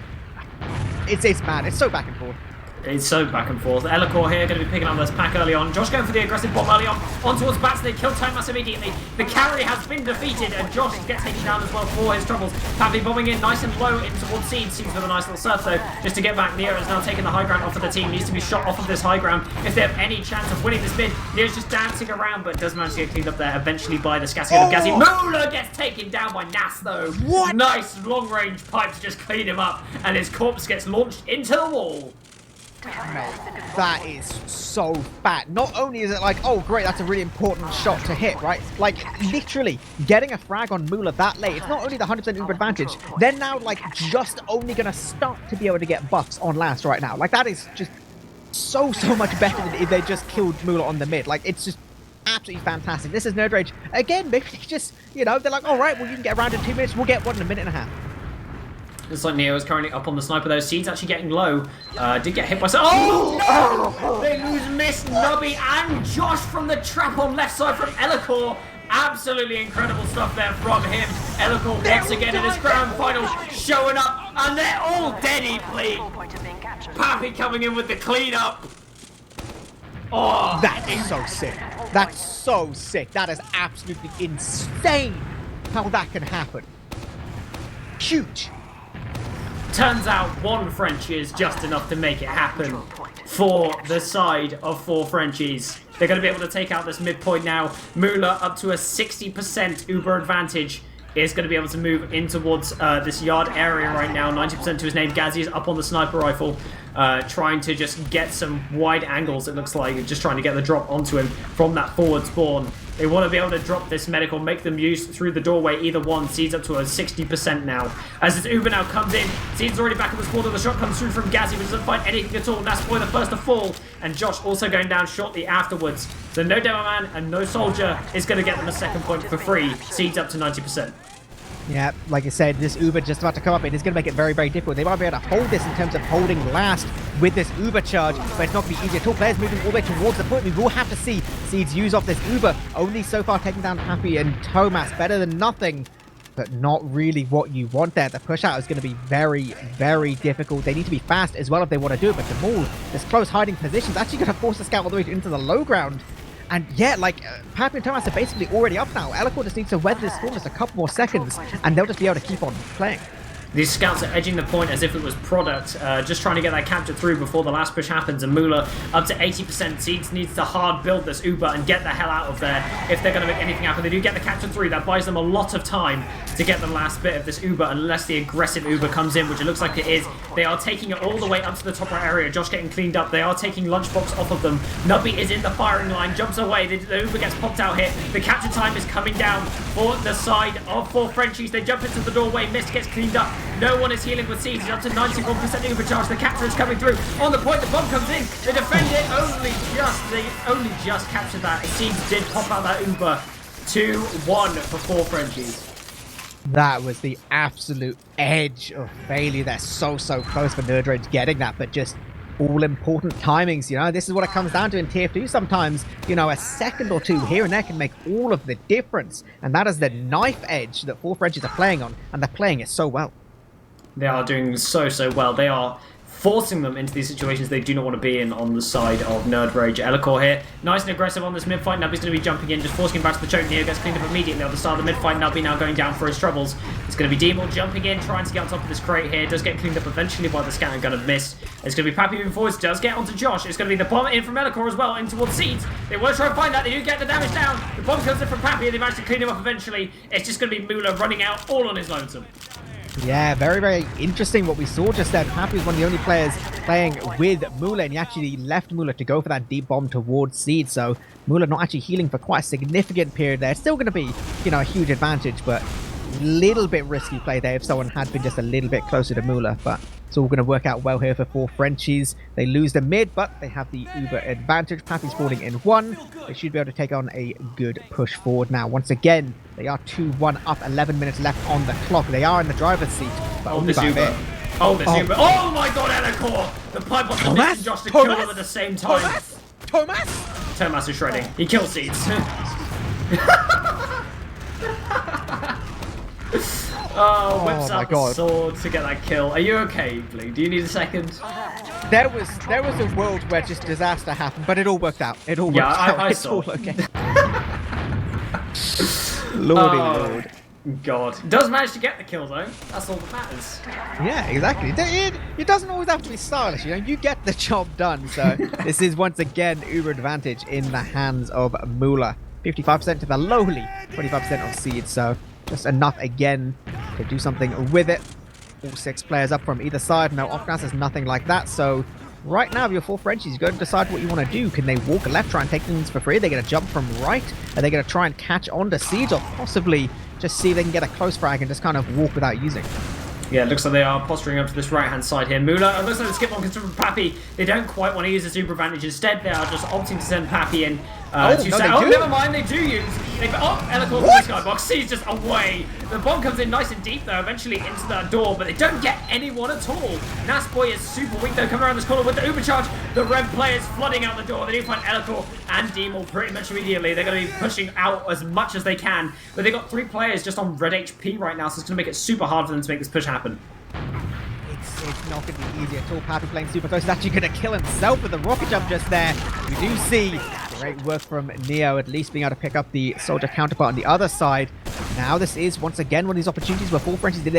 it's mad. It's so back and forth. It's so back and forth. Elikor here going to be picking up this pack early on. Josh going for the aggressive bomb early on towards Bats. They kill Tomas immediately. The carry has been defeated, and Josh gets taken down as well for his troubles. Pappy bombing in nice and low in towards Seed. Seeds with a nice little surf though, just to get back. Nero is now taking the high ground off of the team. Needs to be shot off of this high ground if they have any chance of winning this mid. Nero's just dancing around, but does manage to get cleaned up there eventually by the Scassi of Gazzy. Moolah gets taken down by Nas though. What? Nice long range pipe to just clean him up, and his corpse gets launched into the wall. Mate, that is so bad. Not only is it like, oh great, that's a really important shot to hit, right? Like, literally, getting a frag on Moolah that late, it's not only the 100% Uber advantage, they're now, like, just only gonna start to be able to get buffs on last right now. Like, that is just so much better than if they just killed Moolah on the mid. Like, it's just absolutely fantastic. This is Nerd Rage. Again, maybe they just, you know, they're like, alright, well, you can get around in 2 minutes, we'll get one in a minute and a half. Looks like Neo is currently up on the sniper though. Seed's actually getting low. Did get hit by some. Oh no! They lose Miss, Nubby, and Josh from the trap on left side from Elikor. Absolutely incredible stuff there from him. Elikor once again in his grand final showing up, and they're all dead equally. Pappy coming in with the cleanup. Oh, that is so sick. That's so sick. That is absolutely insane how that can happen. Huge. Turns out 1 is just enough to make it happen for the side of 4Frenchies. They're going to be able to take out this midpoint now. Moolah up to a 60% Uber advantage is going to be able to move in towards this yard area right now. 90% to his name. Gazzy is up on the sniper rifle, trying to just get some wide angles, it looks like. Just trying to get the drop onto him from that forward spawn. They want to be able to drop this medical, make them use through the doorway, either one. Seed's up to a 60% now. As this Uber now comes in, Seed's already back at the spawn, and the shot comes through from Gazzy, which doesn't find anything at all. Nasboy the first to fall, and Josh also going down shortly afterwards. So no Demo Man and no Soldier is going to get them a second point for free. Seed's up to 90%. Yeah, like I said, this Uber just about to come up. It is going to make it very difficult. They might be able to hold this in terms of holding last with this Uber charge, but it's not going to be easy at all. Players moving all the way towards the point. We will have to see Seeds use off this Uber. Only so far taking down Happy and Tomas. Better than nothing, but not really what you want there. The push out is going to be very difficult. They need to be fast as well if they want to do it, but Demol, this close hiding position is actually going to force the scout all the way into the low ground. And yeah, like, Pappy and Tomas are basically already up now. Elikor just needs to weather this storm just a couple more seconds, and they'll just be able to keep on playing. These scouts are edging the point as if it was product, just trying to get that capture through before the last push happens, and Moolah up to 80%. Seeds needs to hard build this Uber and get the hell out of there if they're going to make anything happen. They do get the capture through. That buys them a lot of time to get the last bit of this Uber, unless the aggressive Uber comes in, which it looks like it is. They are taking it all the way up to the top right area. Josh getting cleaned up. They are taking Lunchbox off of them. Nubby is in the firing line, jumps away. The Uber gets popped out here. The capture time is coming down for the side of 4Frenchies. They jump into the doorway. Mist gets cleaned up. No one is healing with Seeds. He's up to 91% Uber charge. The capture is coming through. On the point, the bomb comes in. They defend it. They only just captured that. Seeds did pop out that Uber. 2-1 for 4Frenchies. That was the absolute edge of failure. They're so close for Nerd Rage getting that, but just all important timings, you know. This is what it comes down to in TF2 sometimes. You know, a second or two here and there can make all of the difference. And that is the knife edge that 4Frenchies are playing on, and they're playing it so well. They are doing so well. They are forcing them into these situations they do not want to be in on the side of Nerd Rage. Elikor here, nice and aggressive on this mid fight. Nubby's going to be jumping in, just forcing him back to the choke. Neo gets cleaned up immediately on the start of the mid fight. Nubby now going down for his troubles. It's going to be Demon jumping in, trying to get on top of this crate here. Does get cleaned up eventually by the scanner gun of Mist. It's going to be Pappy moving forwards, does get onto Josh. It's going to be the bomb in from Elikor as well, in towards Seeds. They want to try and find that, they do get the damage down. The bomb comes in from Pappy and they manage to clean him up eventually. It's just going to be Mula running out all on his lonesome. Yeah, very, very interesting what we saw just then. Pappy was one of the only players playing with Mula, and he actually left Mula to go for that deep bomb towards Seed. So Mula not actually healing for quite a significant period there. It's still going to be, you know, a huge advantage, but a little bit risky play there if someone had been just a little bit closer to Mula. But it's all going to work out well here for 4 Frenchies. They lose the mid, but they have the uber advantage. Pappy's falling in 1. They should be able to take on a good push forward now. Once again, they are 2-1 up, 11 minutes left on the clock. They are in the driver's seat, but only by a bit. Oh, this Uber. Oh my god, Elikor! The pipe on the Mist and Josh to kill them at the same time. Thomas is shredding. He kills Seeds. Oh, whips out the sword to get that kill. Are you okay, Blue? Do you need a second? There was a world where just disaster happened, but it all worked out. It all worked out. I it's saw. all okay. Lordy Lord. God. Does manage to get the kill though. That's all that matters. Yeah, exactly. It doesn't always have to be stylish, you know. You get the job done. So this is once again uber advantage in the hands of Mula. 55% to the lowly 25% of Seed. So just enough again to do something with it. All 6 players up from either side. No off-gas is nothing like that. So right now, your 4 Frenchies, you got to decide what you want to do. Can they walk left, try and take things for free? Are they going to jump from right? Are they going to try and catch on to Seeds, or possibly just see if they can get a close frag and just kind of walk without using? Yeah, it looks like they are posturing up to this right-hand side here. Mula, it looks like the skip on comes from Pappy. They don't quite want to use the super advantage. Instead, they are just opting to send Pappy in never mind, they do use. Elikor from the skybox. Sees just away. The bomb comes in nice and deep, though, eventually into that door, but they don't get anyone at all. Nasboy is super weak, though, coming around this corner with the uber charge. The red players flooding out the door. They do find Elikor and Demol pretty much immediately. They're going to be pushing out as much as they can, but they've got 3 players just on red HP right now, so it's going to make it super hard for them to make this push happen. It's not going to be easy at all. Pappy playing super close. He's actually going to kill himself with the rocket jump just there. We do see great work from Neo, at least being able to pick up the soldier counterpart on the other side. Now this is once again one of these opportunities where 4 Frenchies, if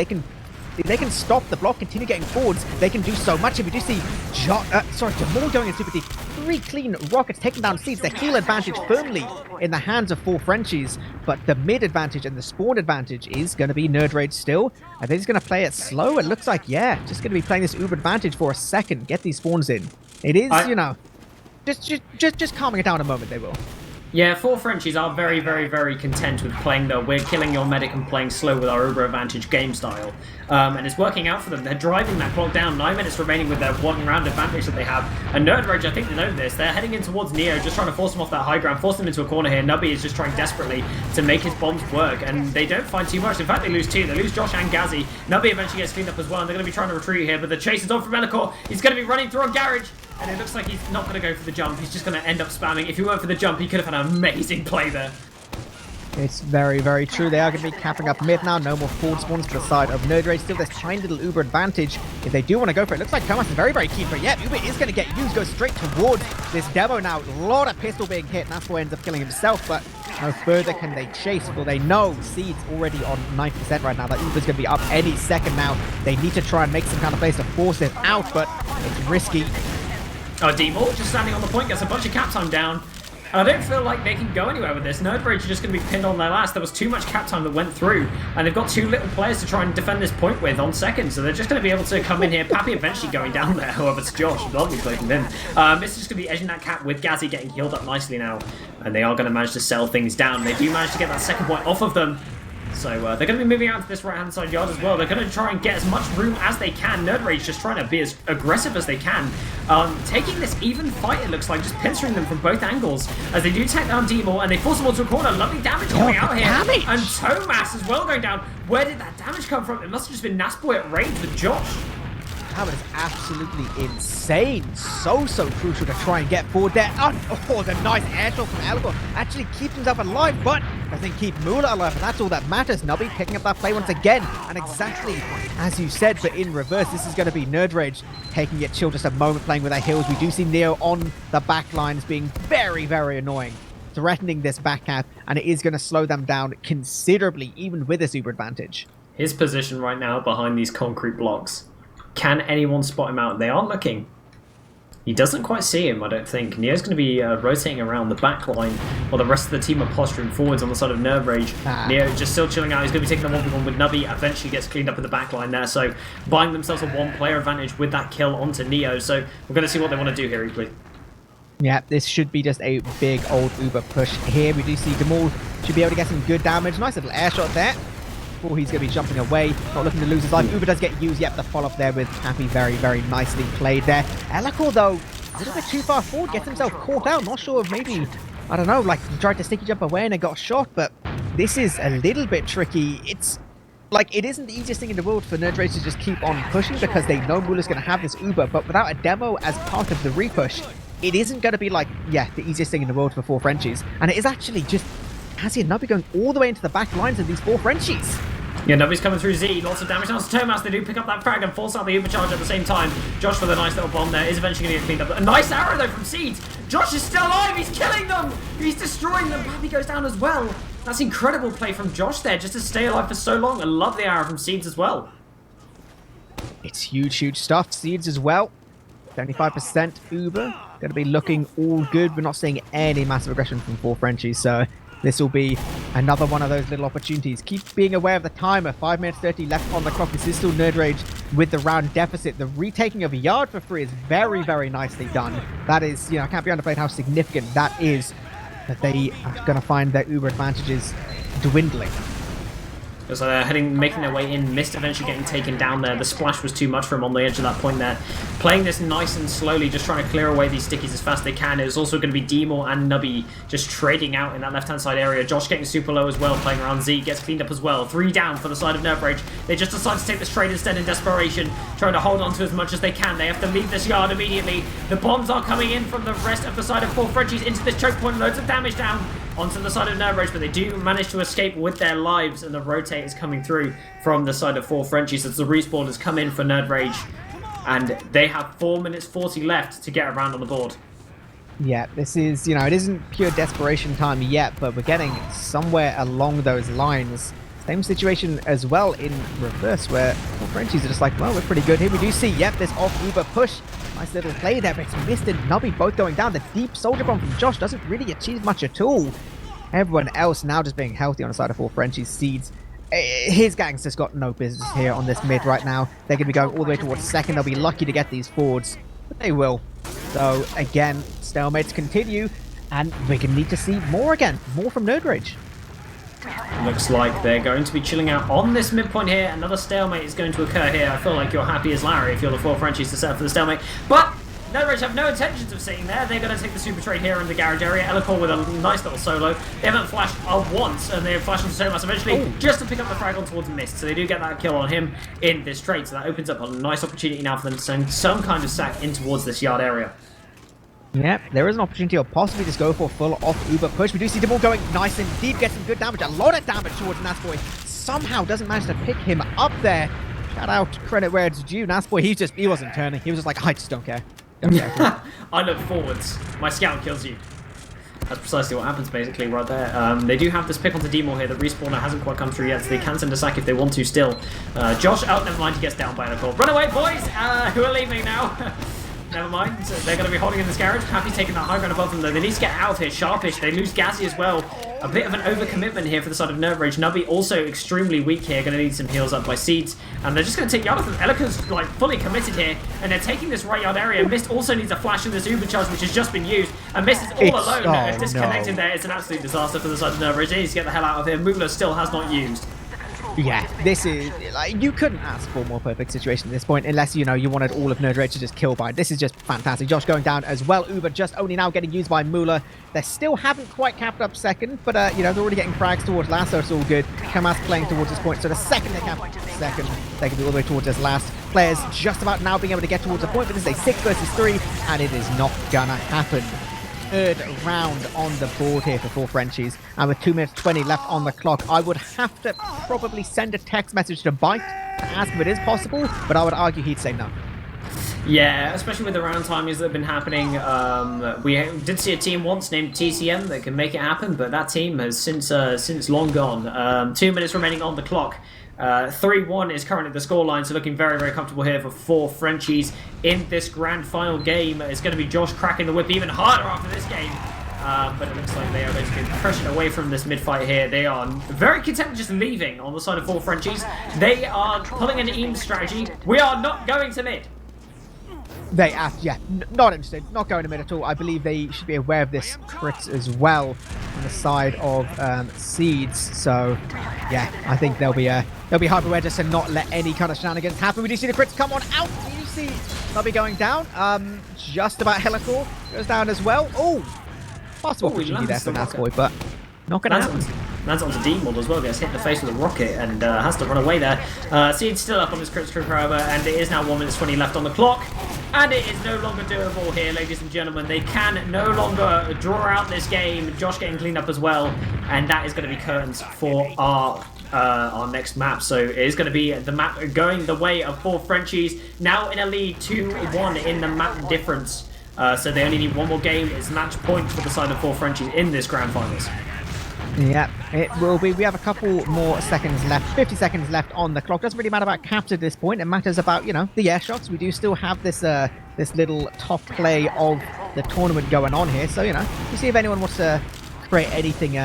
they can stop the block, continue getting forwards, they can do so much. And we do see Demol going in super deep. 3 clean rockets taking down Seeds. The heal advantage firmly in the hands of 4 Frenchies, but the mid advantage and the spawn advantage is going to be Nerd Rage still. Are they just going to play it slow? It looks like, yeah, just going to be playing this uber advantage for a second, get these spawns in. It is, you know, just calming it down a moment, they will. Yeah, 4 Frenchies are very, very, very content with playing the we're killing your medic and playing slow with our uber advantage game style. And it's working out for them. They're driving that clock down. 9 minutes remaining with their 1 round advantage that they have. And Nerd Rage, I think they know this. They're heading in towards Neo, just trying to force him off that high ground, force him into a corner here. Nubby is just trying desperately to make his bombs work, and they don't find too much. In fact, they lose 2. They lose Josh and Gazzy. Nubby eventually gets cleaned up as well, and they're going to be trying to retreat here, but the chase is on from Elikor. He's going to be running through on Garage. And it looks like he's not going to go for the jump. He's just going to end up spamming. If he went for the jump, he could have had an amazing play there. It's very, very true. They are going to be capping up mid now. No more forward spawns to the side of Nerd Rage. Still this tiny little uber advantage if they do want to go for it. Looks like Thomas is very, very keen for it. Yeah, uber is going to get used. Go straight towards this demo now. A lot of pistol being hit. And that's why he ends up killing himself. But no further can they chase. Well, they know Seed's already on 90% right now. That uber's going to be up any second now. They need to try and make some kind of place to force it out. But it's risky. Demol just standing on the point, gets a bunch of cap time down. And I don't feel like they can go anywhere with this. Nerd Rage are just going to be pinned on their last. There was too much cap time that went through, and they've got 2 little players to try and defend this point with on second, so they're just going to be able to come in here. Pappy eventually going down there, however, it's Josh. Lovely play from him. This is just going to be edging that cap with Gazzy getting healed up nicely now, and they are going to manage to sell things down. They do manage to get that second point off of them. So they're going to be moving out to this right-hand side yard as well. They're going to try and get as much room as they can. Nerd Rage just trying to be as aggressive as they can. Taking this even fight, it looks like, just pinstering them from both angles as they do take down Demol and they force them onto a corner. Lovely damage coming out here. And Thomas as well going down. Where did that damage come from? It must have just been Nasboy at range with Josh. That was absolutely insane. So crucial to try and get forward there. Oh, the nice air shot from Elgor. Actually keeps himself alive, but doesn't keep Mula alive, and that's all that matters. Nubby picking up that play once again. And exactly as you said, but in reverse, this is going to be Nerdrage taking it chill just a moment, playing with their heals. We do see Neo on the back lines being very, very annoying, threatening this back cap, and it is going to slow them down considerably, even with this Uber advantage. His position right now behind these concrete blocks. Can anyone spot him out? They are looking. He doesn't quite see him, I don't think. Neo's going to be rotating around the back line while the rest of the team are posturing forwards on the side of Nerve Rage. Neo just still chilling out. He's going to be taking the 1v1 with Nubby. Eventually gets cleaned up in the back line there. So buying themselves a one-player advantage with that kill onto Neo. So we're going to see what they want to do here, Equally. Yeah, this should be just a big old Uber push here. We do see Demol should be able to get some good damage. Nice little air shot there. Before he's going to be jumping away, not looking to lose his life. Uber does get used. Yep, the follow-up there with Happy, very, very nicely played there. Elakor, though, a little bit too far forward, gets himself caught out. Not sure if maybe, I don't know, like he tried to sticky jump away and it got shot, but this is a little bit tricky. It's like, it isn't the easiest thing in the world for Nerdrage to just keep on pushing because they know Mula's going to have this Uber, but without a demo as part of the repush, it isn't going to be like, yeah, the easiest thing in the world for 4 Frenchies. And it is actually just Hazzy and Nubby going all the way into the back lines of these 4 Frenchies. Yeah, Nubby's coming through Z. Lots of damage on Thomas. They do pick up that frag and force out the overcharge at the same time. Josh with a nice little bomb there is eventually going to get cleaned up. A nice arrow though from Seeds. Josh is still alive. He's killing them. He's destroying them. Pappy goes down as well. That's incredible play from Josh there just to stay alive for so long. I love the arrow from Seeds as well. It's huge stuff. Seeds as well. 75% Uber. Going to be looking all good. We're not seeing any massive aggression from 4 Frenchies, so this will be another one of those little opportunities. Keep being aware of the timer. 5 minutes 30 left on the clock. This is still Nerdrage with the round deficit. The retaking of a yard for free is very, very nicely done. That is, you know, I can't be underplayed how significant that is, that they are going to find their Uber advantages dwindling. So they're making their way in. Mist eventually getting taken down there. The splash was too much for him on the edge of that point there. Playing this nice and slowly, just trying to clear away these stickies as fast as they can. It was also going to be Demor and Nubby just trading out in that left-hand side area. Josh getting super low as well, playing around Z. Gets cleaned up as well. 3 down for the side of Nerve Rage. They just decide to take this trade instead in desperation, trying to hold on to as much as they can. They have to leave this yard immediately. The bombs are coming in from the rest of the side of 4 Frenchies into this choke point. Loads of damage down onto the side of Nerve Rage, but they do manage to escape with their lives, and the rotate is coming through from the side of 4 Frenchies as the respawn has come in for Nerd Rage, and they have 4 minutes 40 left to get around on the board. Yeah, this is, you know, it isn't pure desperation time yet, but we're getting somewhere along those lines. Same situation as well in reverse, where 4 Frenchies are just like, well, we're pretty good here. We do see, yep, this off-Uber push. Nice little play there, but it's Mist and Nubby both going down. The deep soldier bomb from Josh doesn't really achieve much at all. Everyone else now just being healthy on the side of 4 Frenchies. Seeds, his gang's just got no business here on this mid right now. They're going to be going all the way towards second. They'll be lucky to get these forwards, but they will. So again, stalemates continue, and we're going to need to see more again. More from Nerd Rage. Looks like they're going to be chilling out on this midpoint here. Another stalemate is going to occur here. I feel like you're happy as Larry if you're the 4 Frenchies to set up for the stalemate. But Nerd Rage have no intentions of sitting there. They're going to take the super trade here in the garage area. Elakor with a nice little solo. They haven't flashed once, and they have flashed into Thomas eventually just to pick up the frag on towards Mist. So they do get that kill on him in this trade. So that opens up a nice opportunity now for them to send some kind of sack in towards this yard area. Yep, there is an opportunity to possibly just go for a full off Uber push. We do see Demol going nice and deep, getting some good damage, a lot of damage towards Nasboy. Somehow doesn't manage to pick him up there. Shout out, credit where it's due. Nasboy, he wasn't turning. He was just like, I just don't care. Don't care. I look forwards. My scout kills you. That's precisely what happens basically right there. They do have this pick onto Demor here. The respawner hasn't quite come through yet, so they can send a sack if they want to still. Josh, oh, never mind, he gets down by a call. Run away, boys! Who are leaving now? Never mind, so they're going to be holding in this garage. Happy's taking that high ground above them though. They need to get out of here. Sharpish, they lose Gazzy as well. A bit of an overcommitment here for the side of Nerve Rage. Nubby also extremely weak here. Going to need some heals up by Seeds. And they're just going to take yard off them. Elica's like fully committed here. And they're taking this right yard area. Mist also needs a flash in this Uber charge, which has just been used. And Mist is all alone. Disconnected there. It's an absolute disaster for the side of Nerve Rage. They need to get the hell out of here. Mula still has not used. Yeah, this is like you couldn't ask for a more perfect situation at this point, unless you wanted all of Nerd Rage to just kill by. This is just fantastic. Josh going down as well. Uber just only now getting used by Mula. They still haven't quite capped up second, but they're already getting frags towards last, so it's all good. Kamas playing towards this point, so the second they cap second, they can be all the way towards this last. Players just about now being able to get towards the point, but this is a 6 versus 3, and it is not gonna happen. Third round on the board here for 4Frenchies, and with 2 minutes 20 left on the clock, I would have to probably send a text message to Byte to ask if it is possible, but I would argue he'd say no. Yeah, especially with the round timings that have been happening. We did see a team once named TCM that can make it happen, but that team has since long gone. 2 minutes remaining on the clock. 3-1 is currently the scoreline, so looking very, very comfortable here for 4Frenchies in this grand final game. It's going to be Josh cracking the whip even harder after this game. But it looks like they are going to be pressured away from this mid-fight here. They are very content with just leaving on the side of 4Frenchies. They are pulling an Eames strategy. We are not going to mid. They asked, yeah, not interested, not going to mid at all. I believe they should be aware of this crit as well on the side of Seeds. So, yeah, I think they'll be hyper aware just to not let any kind of shenanigans happen. We do see the crits come on out. We do see they'll be going down. Just about Helicore goes down as well. Oh, possible opportunity there for Nasboy, but not going to happen. Lands onto D-Mod as well, gets hit in the face with a rocket and has to run away there. Seed's still up on his crit streak, however, and it is now 1 minute 20 left on the clock. And it is no longer doable here, ladies and gentlemen. They can no longer draw out this game. Josh getting cleaned up as well, and that is going to be curtains for our next map. So it is going to be the map going the way of 4Frenchies, now in a lead 2-1 in the map difference. So they only need one more game. It's match point for the side of 4Frenchies in this grand finals. Yeah, it will be. We have a couple more seconds left. 50 seconds left on the clock. Doesn't really matter about caps at this point. It matters about, the air shots. We do still have this this little top play of the tournament going on here. So, we'll see if anyone wants to create anything,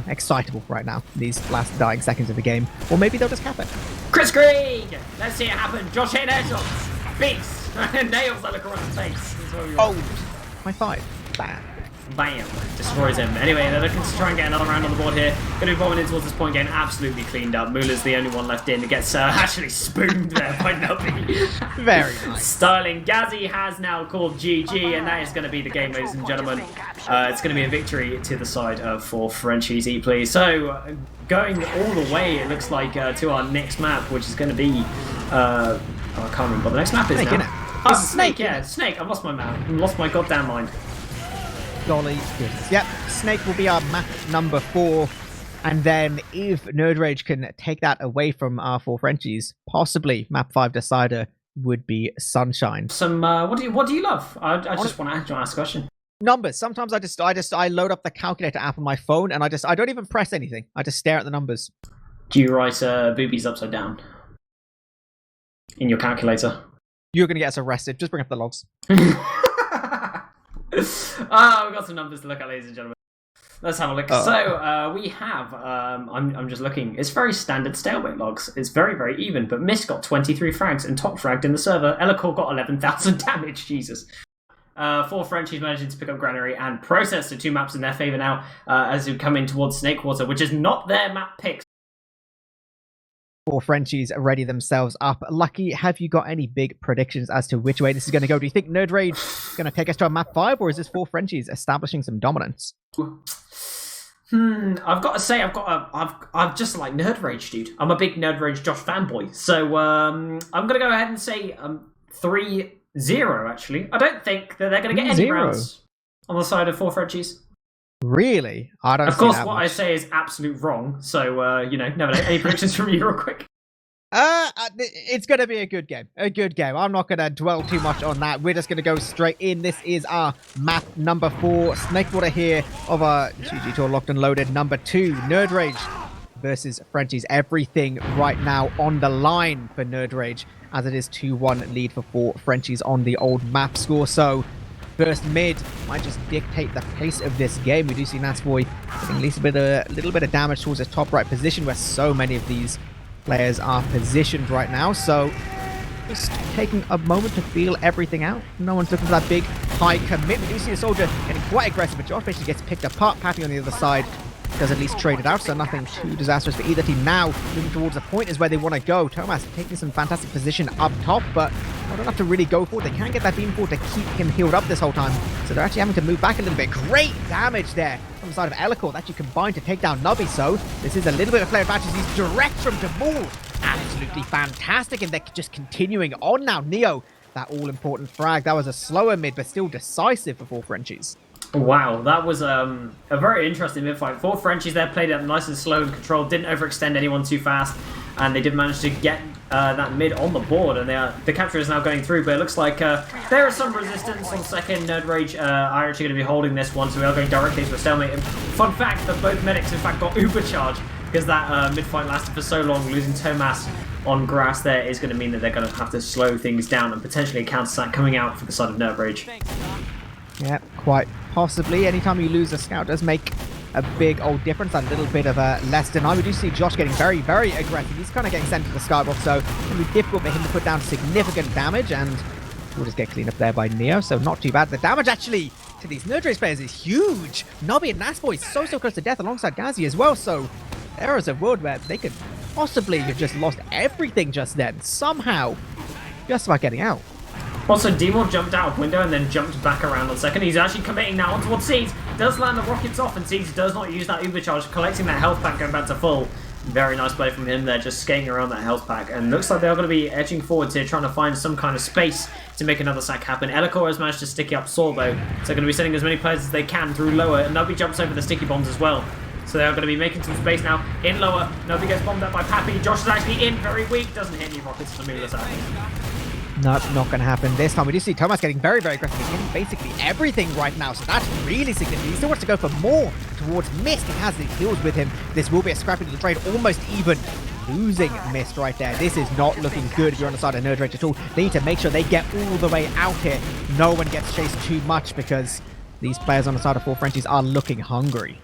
excitable right now, these last dying seconds of the game. Or maybe they'll just cap it. Chris Krieg! Let's see it happen. Josh hitting air shots. Beats. Nails that look around the face. Oh, high five. Bam. Bam! Destroys him. Anyway, they're looking to try and get another round on the board here. Going to be bombing in towards this point, getting absolutely cleaned up. Mula's the only one left in. It gets actually spooned there by Nubby. Very nice. Sterling. Gazzy has now called GG, and that is going to be the game, ladies and gentlemen. It's going to be a victory to the side of 4Frenchies E-Please. So, going all the way, it looks like, to our next map, which is going to be... I can't remember what the next map is Snake, now. Oh, Snake, yeah. Snake. I've lost my map. I've lost my goddamn mind. Golly goodness. Yep, Snake will be our map number 4. And then if Nerd Rage can take that away from our 4Frenchies, possibly map 5 decider would be Sunshine. Some what do you love? I just want to ask a question. Numbers. Sometimes I load up the calculator app on my phone and I don't even press anything. I just stare at the numbers. Do you write boobies upside down in your calculator? You're gonna get us arrested. Just bring up the logs. We've got some numbers to look at, ladies and gentlemen. Let's have a look. So we have, I'm just looking, it's very standard stalemate logs. It's very, very even, but Mist got 23 frags and top fragged in the server. Elacore got 11,000 damage, Jesus. 4Frenchies managing to pick up Granary and Process, the 2 maps in their favour now as we come in towards Snakewater, which is not their map pick. 4Frenchies ready themselves up. Lucky, have you got any big predictions as to which way this is going to go? Do you think Nerd Rage is going to take us to a map 5, or is this 4Frenchies establishing some dominance? I've got to say, I've just like Nerd Rage, dude. I'm a big Nerd Rage Josh fanboy, so I'm going to go ahead and say 3-0. Actually, I don't think that they're going to get any rounds on the side of 4Frenchies. Really? I don't. Of course, what I say is absolute wrong. So never know. Any predictions from you, real quick? It's going to be a good game. A good game. I'm not going to dwell too much on that. We're just going to go straight in. This is our map number 4. Snakewater here of our GG Tour locked and loaded. Number 2, Nerd Rage versus Frenchies. Everything right now on the line for Nerd Rage, as it is 2-1 lead for 4Frenchies on the old map score. So first mid might just dictate the pace of this game. We do see Nasboy getting at least a little bit of damage towards his top right position, where so many of these players are positioned right now. So just taking a moment to feel everything out. No one's looking for that big high commitment. We do see the soldier getting quite aggressive, but Josh basically gets picked apart. Pappy on the other side does at least trade it out, so nothing too disastrous for either team. Now, moving towards the point is where they want to go. Tomas taking some fantastic position up top, but they don't have to really go for it. They can get that beam forward to keep him healed up this whole time, so they're actually having to move back a little bit. Great damage there from the side of Elikor. That you combine to take down Nubby, so this is a little bit of player advantage. He's direct from Demul. Absolutely fantastic, and they're just continuing on now. Neo, that all-important frag. That was a slower mid, but still decisive for 4Frenchies. Wow, that was a very interesting mid-fight. 4Frenchies there played it nice and slow and controlled, didn't overextend anyone too fast, and they did manage to get that mid on the board, and the capture is now going through, but it looks like there is some resistance on second. Nerd Rage are actually going to be holding this one, so we are going directly to a stalemate. And fun fact that both medics in fact got uber charged because that mid-fight lasted for so long. Losing Tomas on grass there is going to mean that they're going to have to slow things down and potentially a counter-attack coming out for the side of Nerd Rage. Yeah, quite possibly. Anytime you lose a scout does make a big old difference. A little bit of a less deny. We do see Josh getting very, very aggressive. He's kind of getting sent to the skybox, so it's going to be difficult for him to put down significant damage, and we'll just get cleaned up there by Neo, so not too bad. The damage actually to these Nerd Rage players is huge. Nobby and Nasboy so close to death alongside Gazi as well, so there is a world where they could possibly have just lost everything just then, somehow, just about getting out. Also, Demon jumped out of window and then jumped back around on second. He's actually committing now on towards Seeds. Does land the rockets off, and Seeds does not use that uber charge, collecting that health pack, going back to full. Very nice play from him there, just skating around that health pack. And looks like they are going to be edging forwards here, trying to find some kind of space to make another sack happen. Elikor has managed to sticky up Saw, though, so they're going to be sending as many players as they can through lower. And Nubby jumps over the sticky bombs as well. So they're going to be making some space now in lower. Nubby gets bombed up by Pappy. Josh is actually in, very weak. Doesn't hit any rockets to move this out. Nope, not going to happen this time. We do see Tomas getting very, very aggressive. He's hitting basically everything right now, so that's really significant. He still wants to go for more towards Mist. He has the heals with him. This will be a scrappy little trade, almost even losing Mist right there. This is not looking good if you're on the side of Nerd Rage at all. They need to make sure they get all the way out here. No one gets chased too much because these players on the side of 4Frenchies are looking hungry.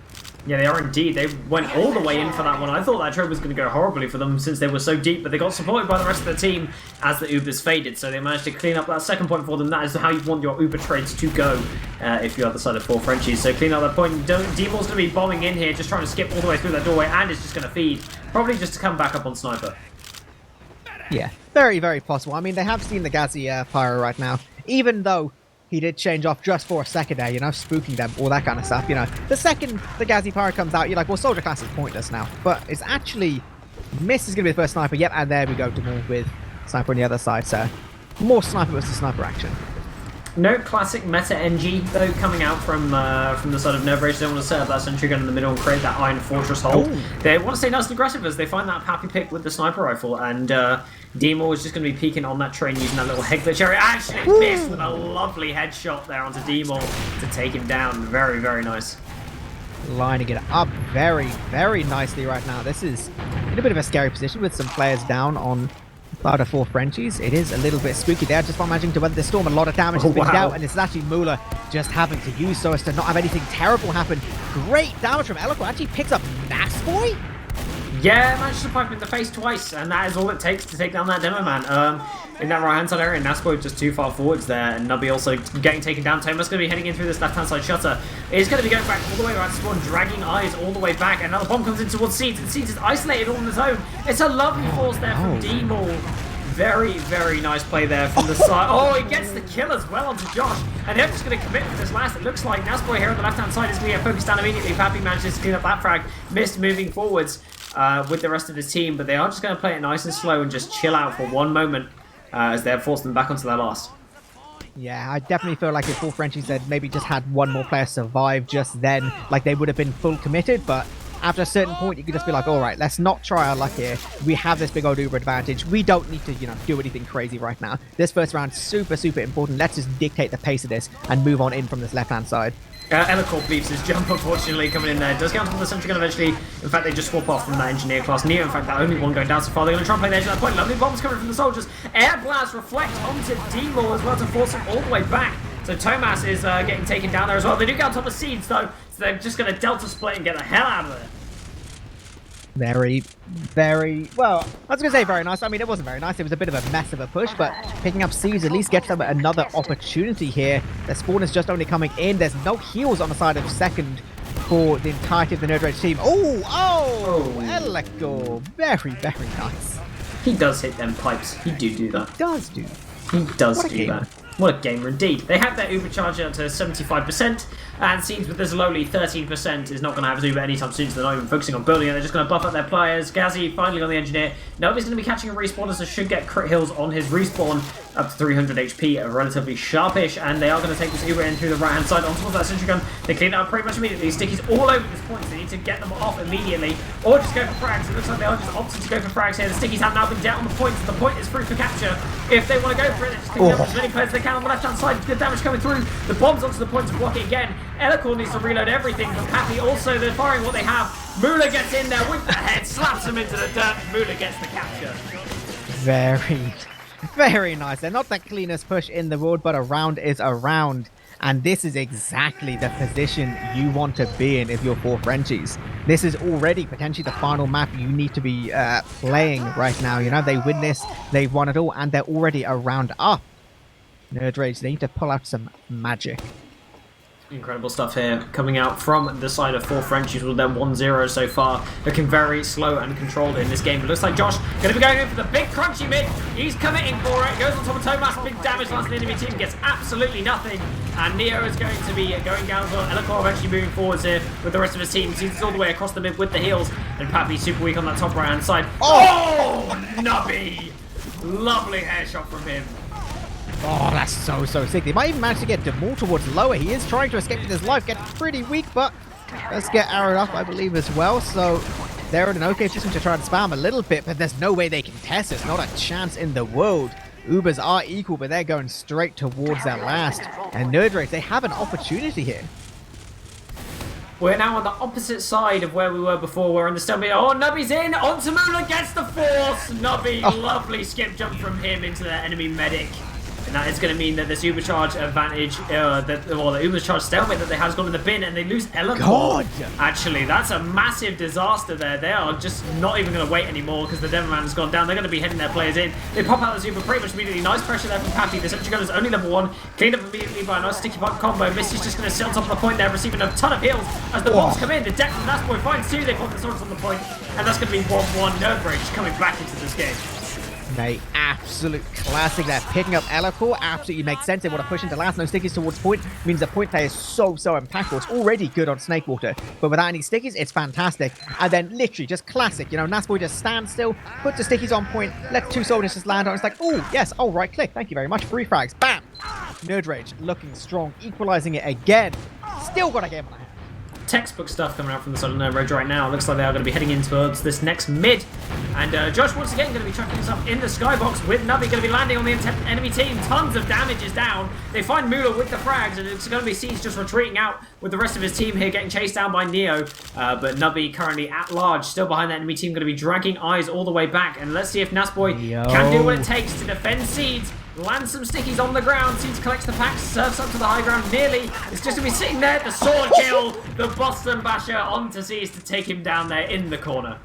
Yeah, they are indeed. They went all the way in for that one. I thought that trade was going to go horribly for them since they were so deep, but they got supported by the rest of the team as the Ubers faded, so they managed to clean up that second point for them. That is how you want your Uber trades to go if you're the side of 4Frenchies. So clean up that point. Demon's going to be bombing in here, just trying to skip all the way through that doorway, and is just going to feed. Probably just to come back up on Sniper. Yeah, very, very possible. I mean, they have seen the Gazi Pyro right now, even though he did change off just for a second there, you know, spooking them, all that kind of stuff, you know. The second the Gazi Pyro comes out, you're like, well, Soldier Class is pointless now. But it's actually, Mist is going to be the first Sniper. Yep, and there we go, Demul with Sniper on the other side, so more Sniper versus Sniper action. No classic meta NG, though, coming out from the side of Nerd Rage. They don't want to set up that sentry gun in the middle and create that Iron Fortress hold. Ooh. They want to stay nice and aggressive as they find that Pappy pick with the sniper rifle, and Demo is just going to be peeking on that train using that little head glitch area. Actually missed with a lovely headshot there onto Demo to take him down. Very, very nice. Lining it up very, very nicely right now. This is in a bit of a scary position with some players down on out of 4Frenchies. It is a little bit spooky there, just by managing to weather the storm. A lot of damage has been dealt, and it's actually Mula just having to use so as to not have anything terrible happen. Great damage from Elikor. Actually picks up Nasboy. Yeah, managed to pipe him in the face twice, and that is all it takes to take down that Demo Man. In that right-hand side area, Nasboy just too far forwards there, and Nubby also getting taken down. Tomas going to be heading in through this left-hand side shutter. He's going to be going back all the way around Spawn, dragging Eyes all the way back. Another bomb comes in towards Seeds, and Seeds is isolated all on his own. It's a lovely force there from Demol. Very, very nice play there from the side. Oh, he gets the kill as well onto Josh. And they're just going to commit for this last. It looks like Nasboy here on the left-hand side is going to get focused down immediately. Pappy manages to clean up that frag. Mist moving forwards with the rest of his team, but they are just going to play it nice and slow and just chill out for one moment as they're forcing them back onto their last. Yeah, I definitely feel like if 4Frenchies had maybe just had one more player survive just then, like they would have been full committed, but after a certain point, you could just be like, all right, let's not try our luck here. We have this big old Uber advantage. We don't need to, you know, do anything crazy right now. This first round, super, super important. Let's just dictate the pace of this and move on in from this left-hand side. Elikor leaves his jump, unfortunately, coming in there. Does get onto the sentry gun eventually. In fact, they just swap off from that engineer class. Neo, in fact, that only one going down so far. They're going to try and play the edge at that point. Lovely bombs coming from the soldiers. Air blast reflect onto Demo as well to force him all the way back. So Tomas is getting taken down there as well. They do get on top of Seeds, though, so they're just going to Delta split and get the hell out of there. Very, very, well, I was going to say very nice. I mean, it wasn't very nice. It was a bit of a mess of a push, but picking up Seeds at least gets them another opportunity here. The spawn is just only coming in. There's no heals on the side of second for the entirety of the Nerd Rage team. Elecor. Very, very nice. He does hit them pipes. He do that. Does do. He does What a do gamer. that. What a gamer indeed. They have their Uber charger to 75%, and Seeds with this lowly 13% is not going to have his Uber anytime soon, so they're not even focusing on building it. They're just going to buff up their players. Gazzy finally on the engineer. Nobody's going to be catching a respawn, so should get crit hills on his respawn up to 300 HP, relatively sharpish, and they are going to take this Uber in through the right-hand side on top of that sentry gun. They clean it up pretty much immediately. Sticky's all over this point, so they need to get them off immediately, or just go for frags. It looks like they are just opting to go for frags here. The Stickies have now been down on the point, so the point is free for capture. If they want to go for it, they're just picking up as many players as they can on the left-hand side. Good damage coming through. The bombs onto the point to block it again. Elecor needs to reload everything, but Pappy also, they're firing what they have. Moolah gets in there with the head, slaps him into the dirt. Moolah gets the capture. Very, very nice. They're not the cleanest push in the world, but a round is a round. And this is exactly the position you want to be in if you're 4 Frenchies. This is already potentially the final map you need to be playing right now. You know, they win this, they've won it all, and they're already a round up. Nerd Rage, they need to pull out some magic. Incredible stuff here coming out from the side of 4 Frenchies with their 1-0 so far. Looking very slow and controlled in this game. It looks like Josh going to be going in for the big crunchy mid. He's committing for it. Goes on top of Thomas. Big damage lands the enemy team. Gets absolutely nothing. And Neo is going to be going down as well. Elecor eventually moving forwards here with the rest of his team. Sees all the way across the mid with the heals. And Pappy super weak on that top right hand side. Oh, Nubby! Lovely hair shot from him. Oh, that's so sick. They might even manage to get Demol towards lower. He is trying to escape with his life. Gets pretty weak, but does get arrowed up, I believe, as well. So they're in an okay position to try and spam a little bit, but there's no way they can test this. Not a chance in the world. Ubers are equal, but they're going straight towards that last. And Nerd Rage, they have an opportunity here. We're now on the opposite side of where we were before. We're on the stumble. Oh, Nubby's in. Onto Moolah gets the force. Nubby, lovely skip jump from him into the enemy medic. And that is going to mean that this Ubercharge advantage, the Ubercharge stalemate that they have has gone in the bin, and they lose Elecor. God! Actually, that's a massive disaster there. They are just not even going to wait anymore because the Demoman has gone down. They're going to be heading their players in. They pop out the Uber pretty much immediately. Nice pressure there from Pappy. The Sentry Gun is only level 1. Cleaned up immediately by a nice sticky pop combo. Missy's just going to sit on top of the point there, receiving a ton of heals as the bombs come in. The deck from Nasboy finds 2. They pop the swords on the point, and that's going to be 1-1. Nerd Rage coming back into this game. Mate, absolute classic there. Picking up Elecor absolutely makes sense. They want to push into last. No stickies towards point. Means the point play is so impactful. It's already good on Snakewater, but without any stickies, it's fantastic. And then literally just classic. You know, Nasboy just stands still, puts the stickies on point, lets 2 soldiers just land on. It's like, oh, yes, oh, right click. Thank you very much. 3 frags. Bam! Nerd Rage looking strong, equalizing it again. Still got a game on hand. Textbook stuff coming out from the side of Nerd Rage right now. Looks like they are going to be heading in towards this next mid. And Josh once again going to be chucking himself in the skybox with Nubby going to be landing on the enemy team. Tons of damage is down. They find Moolah with the frags, and it's going to be Siege just retreating out with the rest of his team here, getting chased down by Neo. But Nubby currently at large, still behind the enemy team, going to be dragging Eyes all the way back. And let's see if Nasboy can do what it takes to defend Seeds. Lands some stickies on the ground. Seeds collects the packs, serves up to the high ground nearly. It's just going to be sitting there. The sword kill, the Boston Basher onto Seeds to take him down there in the corner.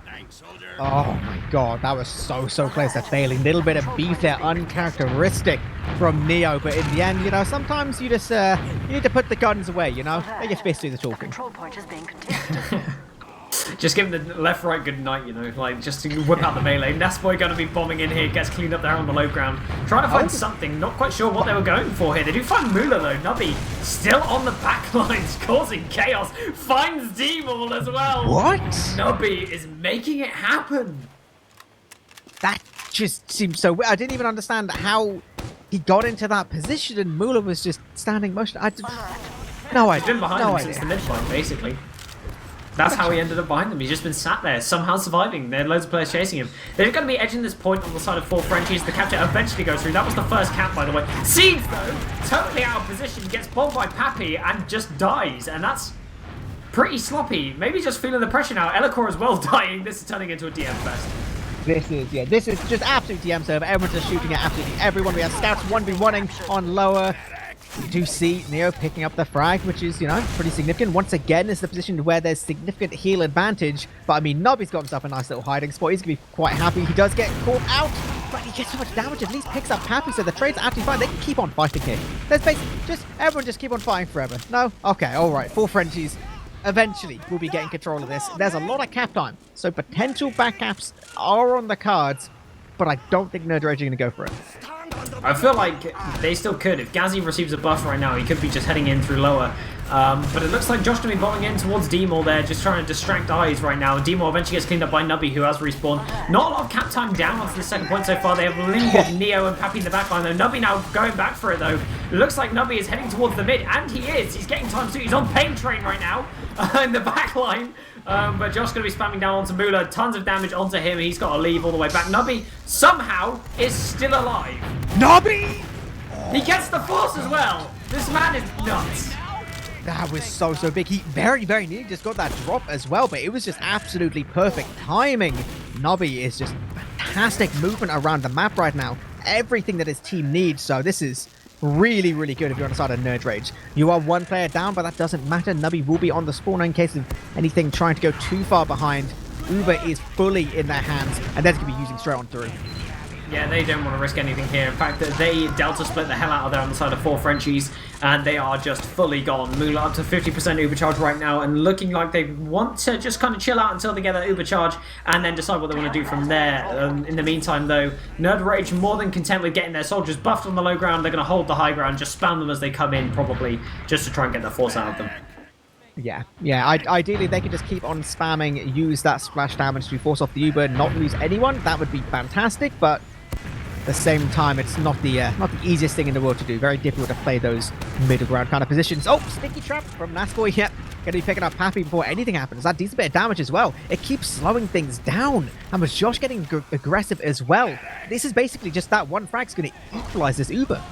Oh my god, that was so close to failing. Little bit of beef there, uncharacteristic from Neo, but in the end, you know, sometimes you just you need to put the guns away, you know? Let your fist do the talking. Control point is being contested. Just give him the left, right, good night, you know, like just to whip out the melee. Nasboy going to be bombing in here, gets cleaned up there on the low ground. Trying to find something, not quite sure what they were going for here. They do find Moolah though. Nubby still on the back lines, causing chaos. Finds D-Ball as well. What? Nubby is making it happen. That just seems so weird. I didn't even understand how he got into that position and Moolah was just standing motionless. No idea. He's been behind them since the midpoint, basically. That's how he ended up behind them. He's just been sat there, somehow surviving. There are loads of players chasing him. They're going to be edging this point on the side of 4 Frenchies. The capture eventually goes through. That was the first camp, by the way. Seeds, though, totally out of position, gets bombed by Pappy and just dies. And that's pretty sloppy. Maybe just feeling the pressure now. Elecor as well dying. This is turning into a DM fest. This is just absolute DM server. Everyone's just shooting at absolutely everyone. We have scouts 1v1ing on lower. You do see Neo picking up the frag, which is, you know, pretty significant. Once again, it's the position where there's significant heal advantage. But, I mean, Nubby's got himself a nice little hiding spot. He's going to be quite happy. He does get caught out, but he gets so much damage. At least picks up Pappy, so the trade's actually fine. They can keep on fighting here. There's basically just, everyone just keep on fighting forever. No? Okay, all right. 4 Frenchies. eventually we'll be getting control of this. There's a lot of cap time, so potential back caps are on the cards, but I don't think Nerd Rage are going to go for it. I feel like they still could. If Gazzy receives a buff right now, he could be just heading in through lower. But it looks like Josh going to be bombing in towards D-Maul there, just trying to distract eyes right now. D-Maul eventually gets cleaned up by Nubby, who has respawned. Not a lot of cap time down onto the second point so far. They have lingered Neo and Pappy in the backline, though. Nubby now going back for it, though. It looks like Nubby is heading towards the mid, and he is. He's getting times 2. He's on Pain Train right now in the backline. But Josh going to be spamming down onto Mula. Tons of damage onto him. He's got to leave all the way back. Nubby somehow is still alive. Nubby! He gets the force as well. This man is nuts. That was so big. He very nearly just got that drop as well, but it was just absolutely perfect timing. Nubby is just fantastic movement around the map right now. Everything that his team needs, so this is really good if you're on the side of Nerd Rage. You are one player down, but that doesn't matter. Nubby will be on the spawner in case of anything trying to go too far behind. Uber is fully in their hands, and they're going to be using straight on through. Yeah, they don't want to risk anything here. In fact, they Delta split the hell out of there on the side of 4 Frenchies, and they are just fully gone. Mula up to 50% Ubercharge right now, and looking like they want to just kind of chill out until they get that Ubercharge, and then decide what they want to do from there. In the meantime, though, Nerd Rage more than content with getting their soldiers buffed on the low ground. They're going to hold the high ground, just spam them as they come in, probably, just to try and get the force out of them. Yeah. Ideally, they could just keep on spamming, use that splash damage to force off the Uber, not lose anyone. That would be fantastic, but at the same time, it's not the easiest thing in the world to do. Very difficult to play those middle ground kind of positions. Oh, sticky trap from Nascoy. Yep, going to be picking up Pappy before anything happens. That deals a bit of damage as well. It keeps slowing things down. And with Josh getting aggressive as well, this is basically just that one frag's going to equalize this Uber.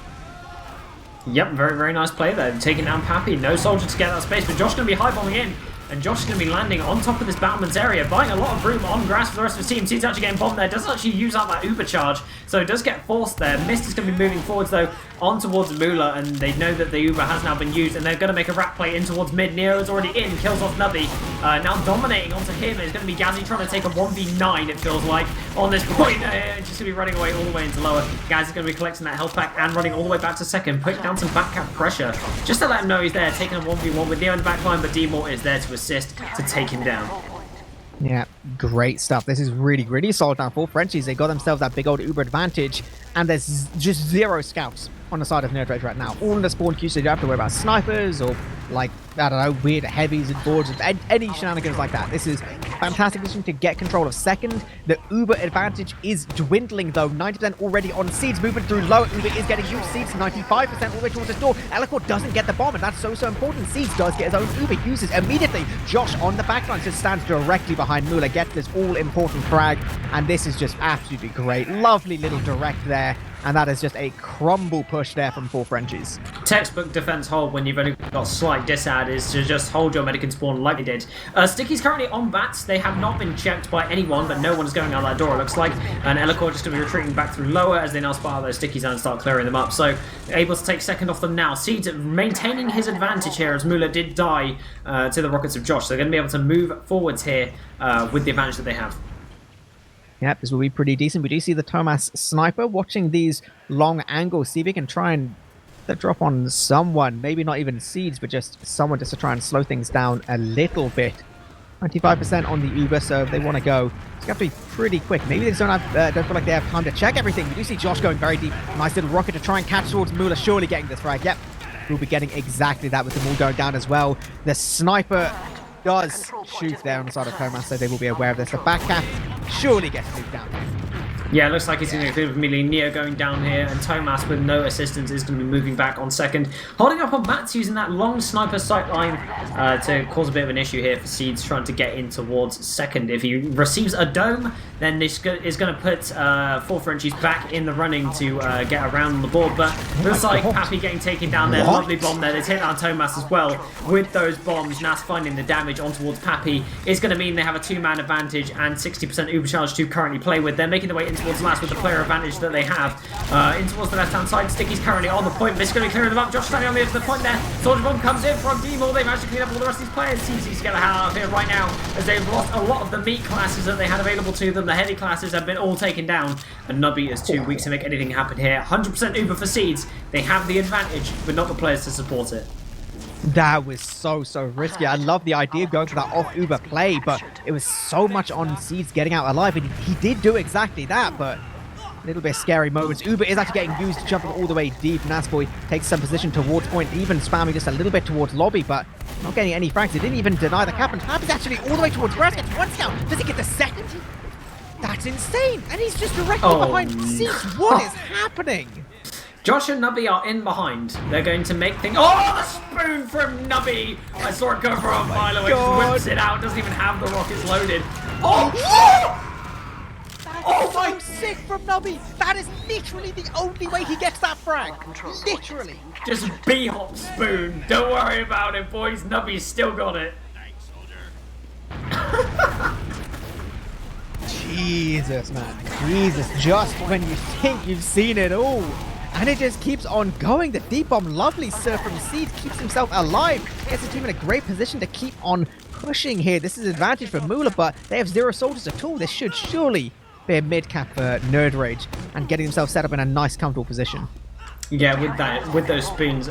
Yep, very nice play there. Taking down Pappy. No soldier to get that space, but Josh going to be high bombing in. And Josh is going to be landing on top of this Battleman's area, buying a lot of room on grass for the rest of his team. Seeds actually getting bombed there. Doesn't actually use out that Uber charge, so it does get forced there. Mist is going to be moving forwards, though, on towards Mula, and they know that the Uber has now been used, and they're going to make a rat play in towards mid. Neo is already in, kills off Nubby. Now dominating onto him. It's going to be Gazzy trying to take a 1v9, it feels like, on this point. Just going to be running away all the way into lower. Gazzy's going to be collecting that health pack and running all the way back to second, putting down some back cap pressure, just to let him know he's there, taking a 1v1 with Neo in the backline, but D-Maul is there to assist, to take him down. Yeah, great stuff. This is really solid now for Frenchies. They got themselves that big old Uber advantage, and there's just 0 scouts on the side of Nerd Rage right now. All in the spawn queue, so you don't have to worry about snipers or, like, I don't know, weird heavies and boards, any shenanigans like that. This is fantastic position to get control of second. The Uber advantage is dwindling, though. 90% already on Seeds. Movement through lower. Uber is getting used. Seeds 95% all the way towards the door. Eloquent doesn't get the bomb, and that's so important. Seeds does get his own Uber. Uses immediately. Josh on the backline just stands directly behind Mula. Gets this all-important frag, and this is just absolutely great. Lovely little direct there. And that is just a crumble push there from 4 Frenchies. Textbook defense hold when you've only got slight disad is to just hold your Medican spawn like they did. Sticky's currently on bats. They have not been checked by anyone, but no one's going out that door, it looks like. And Eloquent just going to be retreating back through lower as they now spot out those Stickies and start clearing them up. So able to take second off them now. Seeds maintaining his advantage here as Mula did die to the rockets of Josh. So they're going to be able to move forwards here with the advantage that they have. Yep, this will be pretty decent. We do see the Tomas sniper watching these long angles. See if he can try and drop on someone. Maybe not even Seeds, but just someone just to try and slow things down a little bit. 95% on the Uber, so if they want to go, it's going to have to be pretty quick. Maybe they don't feel like they have time to check everything. We do see Josh going very deep. Nice little rocket to try and catch towards Mula. Surely getting this frag. Yep, we'll be getting exactly that with them all going down as well. The sniper does shoot there on the side of Tomas, so they will be aware of this. The back cap surely gets moved down. Yeah, it looks like it's going to include with Melee. Neo going down here, and Tomas with no assistance is going to be moving back on second. Holding up on Mats using that long sniper sight line to cause a bit of an issue here for Seeds trying to get in towards second. If he receives a dome, then this is going to put 4 Frenchies back in the running to get around the board. But looks like Pappy getting taken down there. Lovely bomb there. They take down Tomas as well with those bombs. Nas finding the damage on towards Pappy is going to mean they have a 2-man advantage and 60% Uber charge to currently play with. They're making their way in towards Last with the player advantage that they have. In towards the left-hand side, Sticky's currently on the point. This is going to be clearing them up. Josh standing on the edge of the point there. Soldier Bomb comes in from D-Maul. They managed to clean up all the rest of these players. CC's get the hell out of here right now as they've lost a lot of the meat classes that they had available to them. The heavy classes have been all taken down, and Nubby is too weak to make anything happen here. 100% Uber for Seeds. They have the advantage, but not the players to support it. That was so risky. I love the idea of going for that off Uber play, but it was so much on Seeds getting out alive, and he did do exactly that, but a little bit scary moments. Uber is actually getting used, jumping all the way deep. Nasboy takes some position towards point, even spamming just a little bit towards lobby, but not getting any frags. It didn't even deny the cap, and Cap is actually all the way towards grass. Gets one scout. Does he get the second? That's insane, and he's just directly behind Seeds. What is happening? Josh and Nubby are in behind. They're going to make things. Oh, the spoon from Nubby! I saw it go for a Milo, which whips it out. Doesn't even have the rockets loaded. Oh! Oh my! Sick from Nubby. That is literally the only way he gets that frag. Literally. Just B-hop spoon. Don't worry about it, boys. Nubby's still got it. Jesus, man. Jesus. Just when you think you've seen it all. And it just keeps on going. The deep bomb, lovely serve from Seeds, keeps himself alive. Gets the team in a great position to keep on pushing here. This is advantage for Mula, but they have 0 soldiers at all. This should surely be a mid-cap for Nerd Rage and getting himself set up in a nice, comfortable position. Yeah, with those spoons,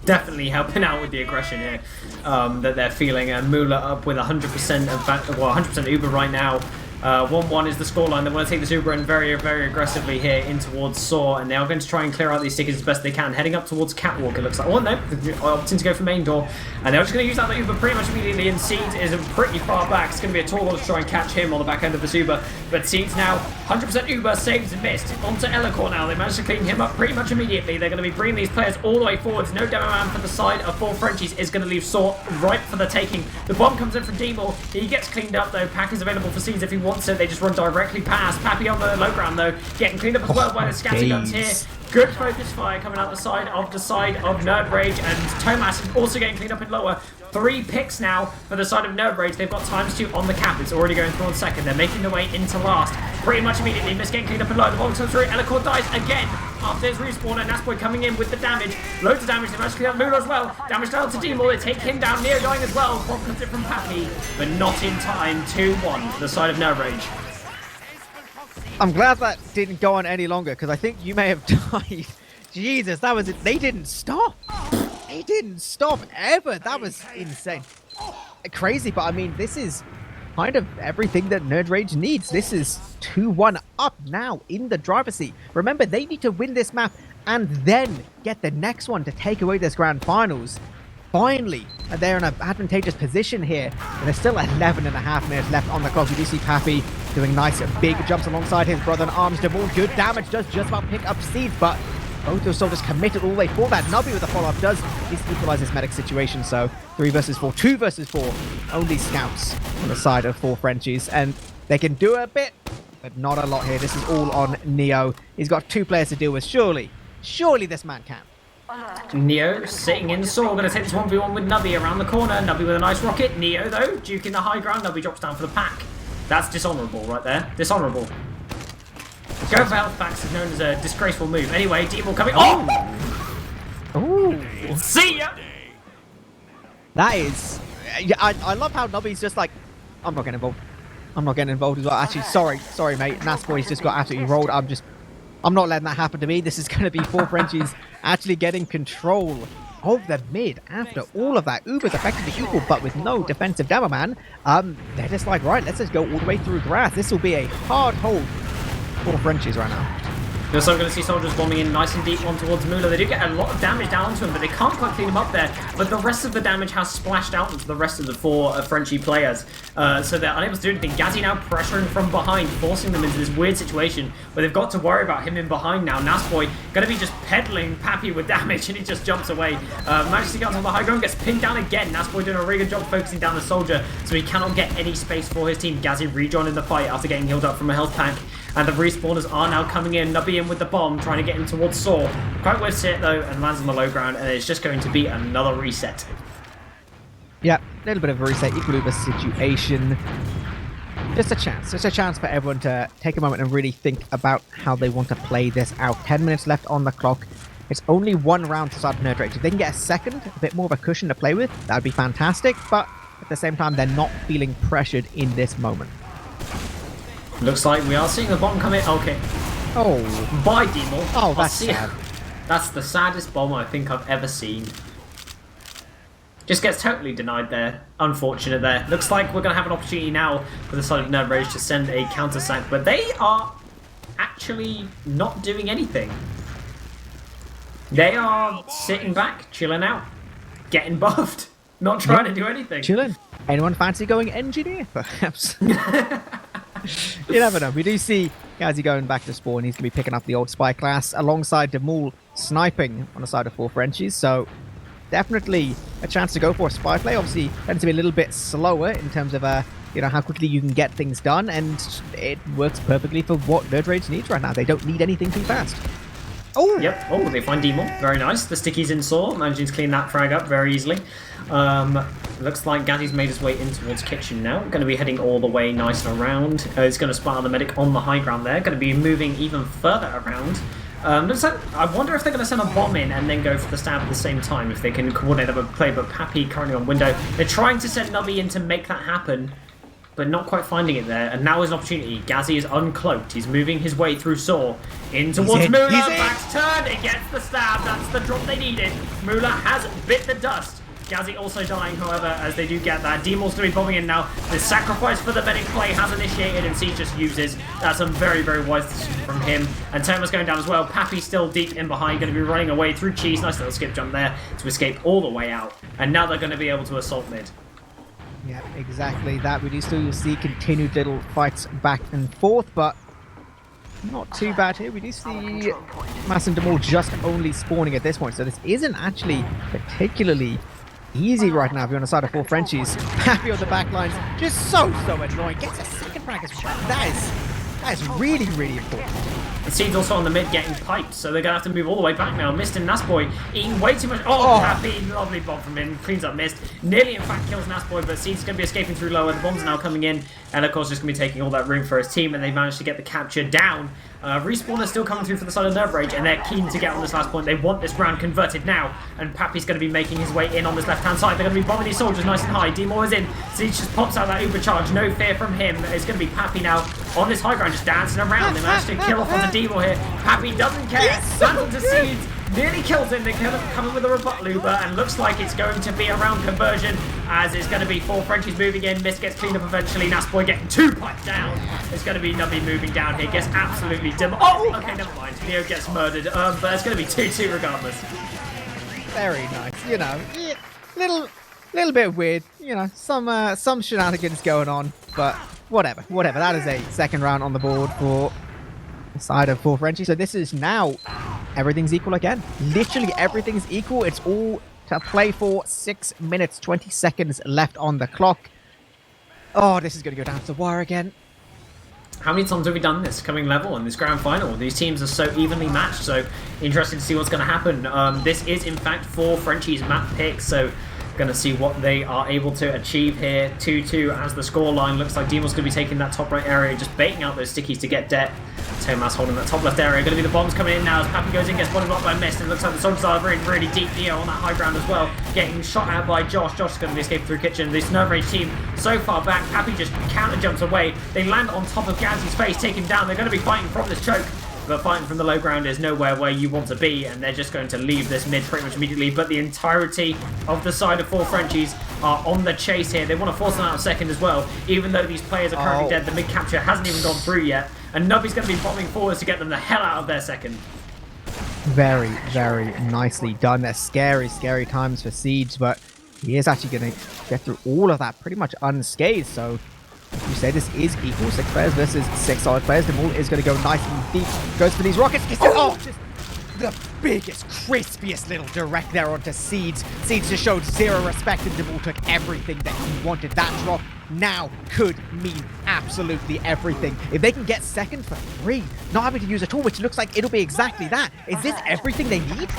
definitely helping out with the aggression here that they're feeling. Mula up with 100% of 100% Uber right now. 1-1 is the scoreline. They want to take this Uber in very aggressively here in towards Saw, and they are going to try and clear out these stickers as best they can. Heading up towards Catwalk, it looks like. Oh no, opting to go for main door, and they're just going to use that Uber pretty much immediately. And Seeds is pretty far back. It's going to be a tall one to try and catch him on the back end of this Uber, but Seeds now 100% Uber, saves and missed. Onto Elicor now. They managed to clean him up pretty much immediately. They're going to be bringing these players all the way forwards. No demo man for the side of 4 Frenchies is going to leave Saw right for the taking. The bomb comes in from Demol. He gets cleaned up though. Pack is available for Seeds if he wants it. They just run directly past. Pappy on the low ground though, getting cleaned up as well by the scatter guns here. Good focus fire coming out the side of Nerd Rage, and Tomas is also getting cleaned up in lower. 3 picks now for the side of Nerd Rage. They've got ×2 on the cap. It's already going through on second. They're making their way into last. Pretty much immediately. Miss getting cleaned up in low. The bomb comes through. Elicor dies again after his respawn, and Nasboy coming in with the damage. Loads of damage. They managed to clean up Mula as well. Damage down to Demol. They take him down. Neo dying as well. Bomb comes in from Pappy, but not in time. 2-1 for the side of Nerd Rage. I'm glad that didn't go on any longer, because I think you may have died. Jesus, that was it. They didn't stop. They didn't stop ever. That was insane. Crazy, but I mean, this is kind of everything that Nerd Rage needs. This is 2-1 up now in the driver's seat. Remember, they need to win this map and then get the next one to take away this grand finals. Finally, they're in an advantageous position here. And there's still 11.5 minutes left on the clock. We do see Pappy doing nice big jumps alongside his brother in arms. Demol, good damage, does just about pick up Seeds, but both those soldiers committed all the way for that. Nubby with a follow-up does at least equalize this medic situation. So 3 versus 4, 2 versus 4. Only scouts on the side of 4 Frenchies. And they can do a bit, but not a lot here. This is all on Neo. He's got 2 players to deal with. Surely this man can. Neo sitting in Saw, going to take this 1v1 with Nubby around the corner. Nubby with a nice rocket. Neo though, duking the high ground. Nubby drops down for the pack. That's dishonourable right there. Dishonourable. Go for health packs is known as a disgraceful move. Anyway, Demol coming. Oh! Ooh. See ya! That is... Yeah, I love how Nubby's just like, I'm not getting involved. I'm not getting involved as well. Actually, sorry mate. Nasboy's just got absolutely rolled. I'm not letting that happen to me. This is going to be 4 Frenchies actually getting control of the mid after all of that. Uber's effectively equal, but with no defensive demo man. They're just like, right, let's just go all the way through grass. This will be a hard hold for Frenchies right now. You're also going to see soldiers bombing in nice and deep one towards Mula. They do get a lot of damage down onto him, but they can't quite clean him up there. But the rest of the damage has splashed out into the rest of the 4 Frenchie players. So they're unable to do anything. Gazzy now pressuring from behind, forcing them into this weird situation where they've got to worry about him in behind now. Nasboy going to be just peddling Pappy with damage, and he just jumps away. Manages to get on the high ground, gets pinned down again. Nasboy doing a really good job focusing down the soldier, so he cannot get any space for his team. Gazzy rejoining the fight after getting healed up from a health pack. And the respawners are now coming in. Nubby in with the bomb, trying to get him towards Saw. Quite whiffs it though, and lands on the low ground, and it's just going to be another reset. Yeah, a little bit of a reset, equilibrium situation. Just a chance for everyone to take a moment and really think about how they want to play this out. 10 minutes left on the clock. It's only 1 round to start Nerd Rage. If they can get a second, a bit more of a cushion to play with, that would be fantastic, but at the same time, they're not feeling pressured in this moment. Looks like we are seeing the bomb come in. Okay. Oh. Bye, Demol. Oh, that's sad. That's the saddest bomb I think I've ever seen. Just gets totally denied there. Unfortunate there. Looks like we're going to have an opportunity now for the side of Nerd Rage to send a counter sack, but they are actually not doing anything. They are sitting back, chilling out, getting buffed, not trying to do anything. Chilling. Anyone fancy going engineer, perhaps? You never know. We do see Gazi going back to spawn. He's going to be picking up the old spy class alongside Demul sniping on the side of 4 Frenchies. So definitely a chance to go for a spy play. Obviously, tends to be a little bit slower in terms of how quickly you can get things done, and it works perfectly for what Nerd Rage needs right now. They don't need anything too fast. Oh! Yep. Oh, they find Demon. Very nice. The stickies in Saw. Managing to clean that frag up very easily. Looks like Gazi's made his way in towards kitchen now. Going to be heading all the way nice and around. He's going to spot the medic on the high ground there. Going to be moving even further around. I wonder if they're going to send a bomb in and then go for the stab at the same time, if they can coordinate a play, but Pappy currently on window. They're trying to send Nubby in to make that happen, but not quite finding it there. And now is an opportunity. Gazi is uncloaked. He's moving his way through Saw in towards Mula. Back's turned. It gets the stab. That's the drop they needed. Mula has bit the dust. Gazi also dying, however, as they do get that. Demor's going to be bombing in now. The sacrifice for the medic play has initiated, and Siege just uses. That's a very, very wise decision from him. And Thomas going down as well. Pappy still deep in behind, going to be running away through Cheese. Nice little skip jump there to escape all the way out. And now they're going to be able to assault mid. Yeah, exactly that. We do still see continued little fights back and forth, but not too bad here. We do see Mass and Demol just only spawning at this point, so this isn't actually particularly easy right now if you're on the side of 4 Frenchies. Happy on the back lines, just so annoying. Gets a second frag as well. That is really, really important. And Seed's also on the mid getting piped, so they're going to have to move all the way back now. Mist and Nasboy eating way too much. Oh, Happy, lovely bomb from him. Cleans up Mist. Nearly, in fact, kills Nasboy, but Seed's going to be escaping through lower. The bombs are now coming in, and of course, just going to be taking all that room for his team, and they managed to get the capture down. Respawn is still coming through for the side of Nerve Rage, and they're keen to get on this last point. They want this round converted now, and Pappy's going to be making his way in on this left-hand side. They're going to be bombing these soldiers nice and high. D-Moore is in. Siege just pops out that uber charge. No fear from him. It's going to be Pappy now on this high ground, just dancing around. They managed to kill off onto D-Moore here. Pappy doesn't care. Lands onto Siege. Nearly kills him. They come in with a rebuttal Uber, and looks like it's going to be a round conversion, as it's going to be 4 Frenchies moving in. Mist gets cleaned up eventually. Nasboy getting 2 pipes down. It's going to be Nubby moving down here. Gets absolutely Oh, okay, never mind. Neo gets murdered, but it's going to be 2-2 regardless. Very nice. You know, little bit weird. You know, some shenanigans going on, but whatever. That is a second round on the board for the side of 4 Frenchies. So this is now everything's equal again. Literally everything's equal. It's all to play for. 6 minutes, 20 seconds left on the clock. Oh, this is going to go down to the wire again. How many times have we done this coming level in this grand final? These teams are so evenly matched, so interesting to see what's going to happen. This is, in fact, 4 Frenchies map picks, so going to see what they are able to achieve here. 2-2 as the scoreline. Looks like Demon's going to be taking that top right area, just baiting out those stickies to get Det. Tomas holding that top left area. Going to be the bombs coming in now as Pappy goes in, gets body blocked by Mist, and it looks like the soldiers are really deep Neo on that high ground as well. Getting shot at by Josh. Josh is going to be escaping through kitchen. This Nerve Rage team so far back. Pappy just counter jumps away. They land on top of Gazi's face, take him down. They're going to be fighting from this choke. But fighting from the low ground is nowhere where you want to be, and they're just going to leave this mid pretty much immediately. But the entirety of the side of 4 Frenchies are on the chase here. They want to force them out of second as well, even though these players are currently dead. The mid capture hasn't even gone through yet, and Nubby's going to be bombing forwards to get them the hell out of their second. Very, very nicely done. They're scary, scary times for Siege, but he is actually going to get through all of that pretty much unscathed. So you say this is equal, 6 players versus 6 solid players. The ball is going to go nice and deep. Goes for these rockets. Just the biggest, crispiest little direct there onto Siege. Siege just showed zero respect, and Demol took everything that he wanted. That drop now could mean absolutely everything. If they can get second for 3, not having to use a tool, which looks like it'll be exactly that. Is this everything they need?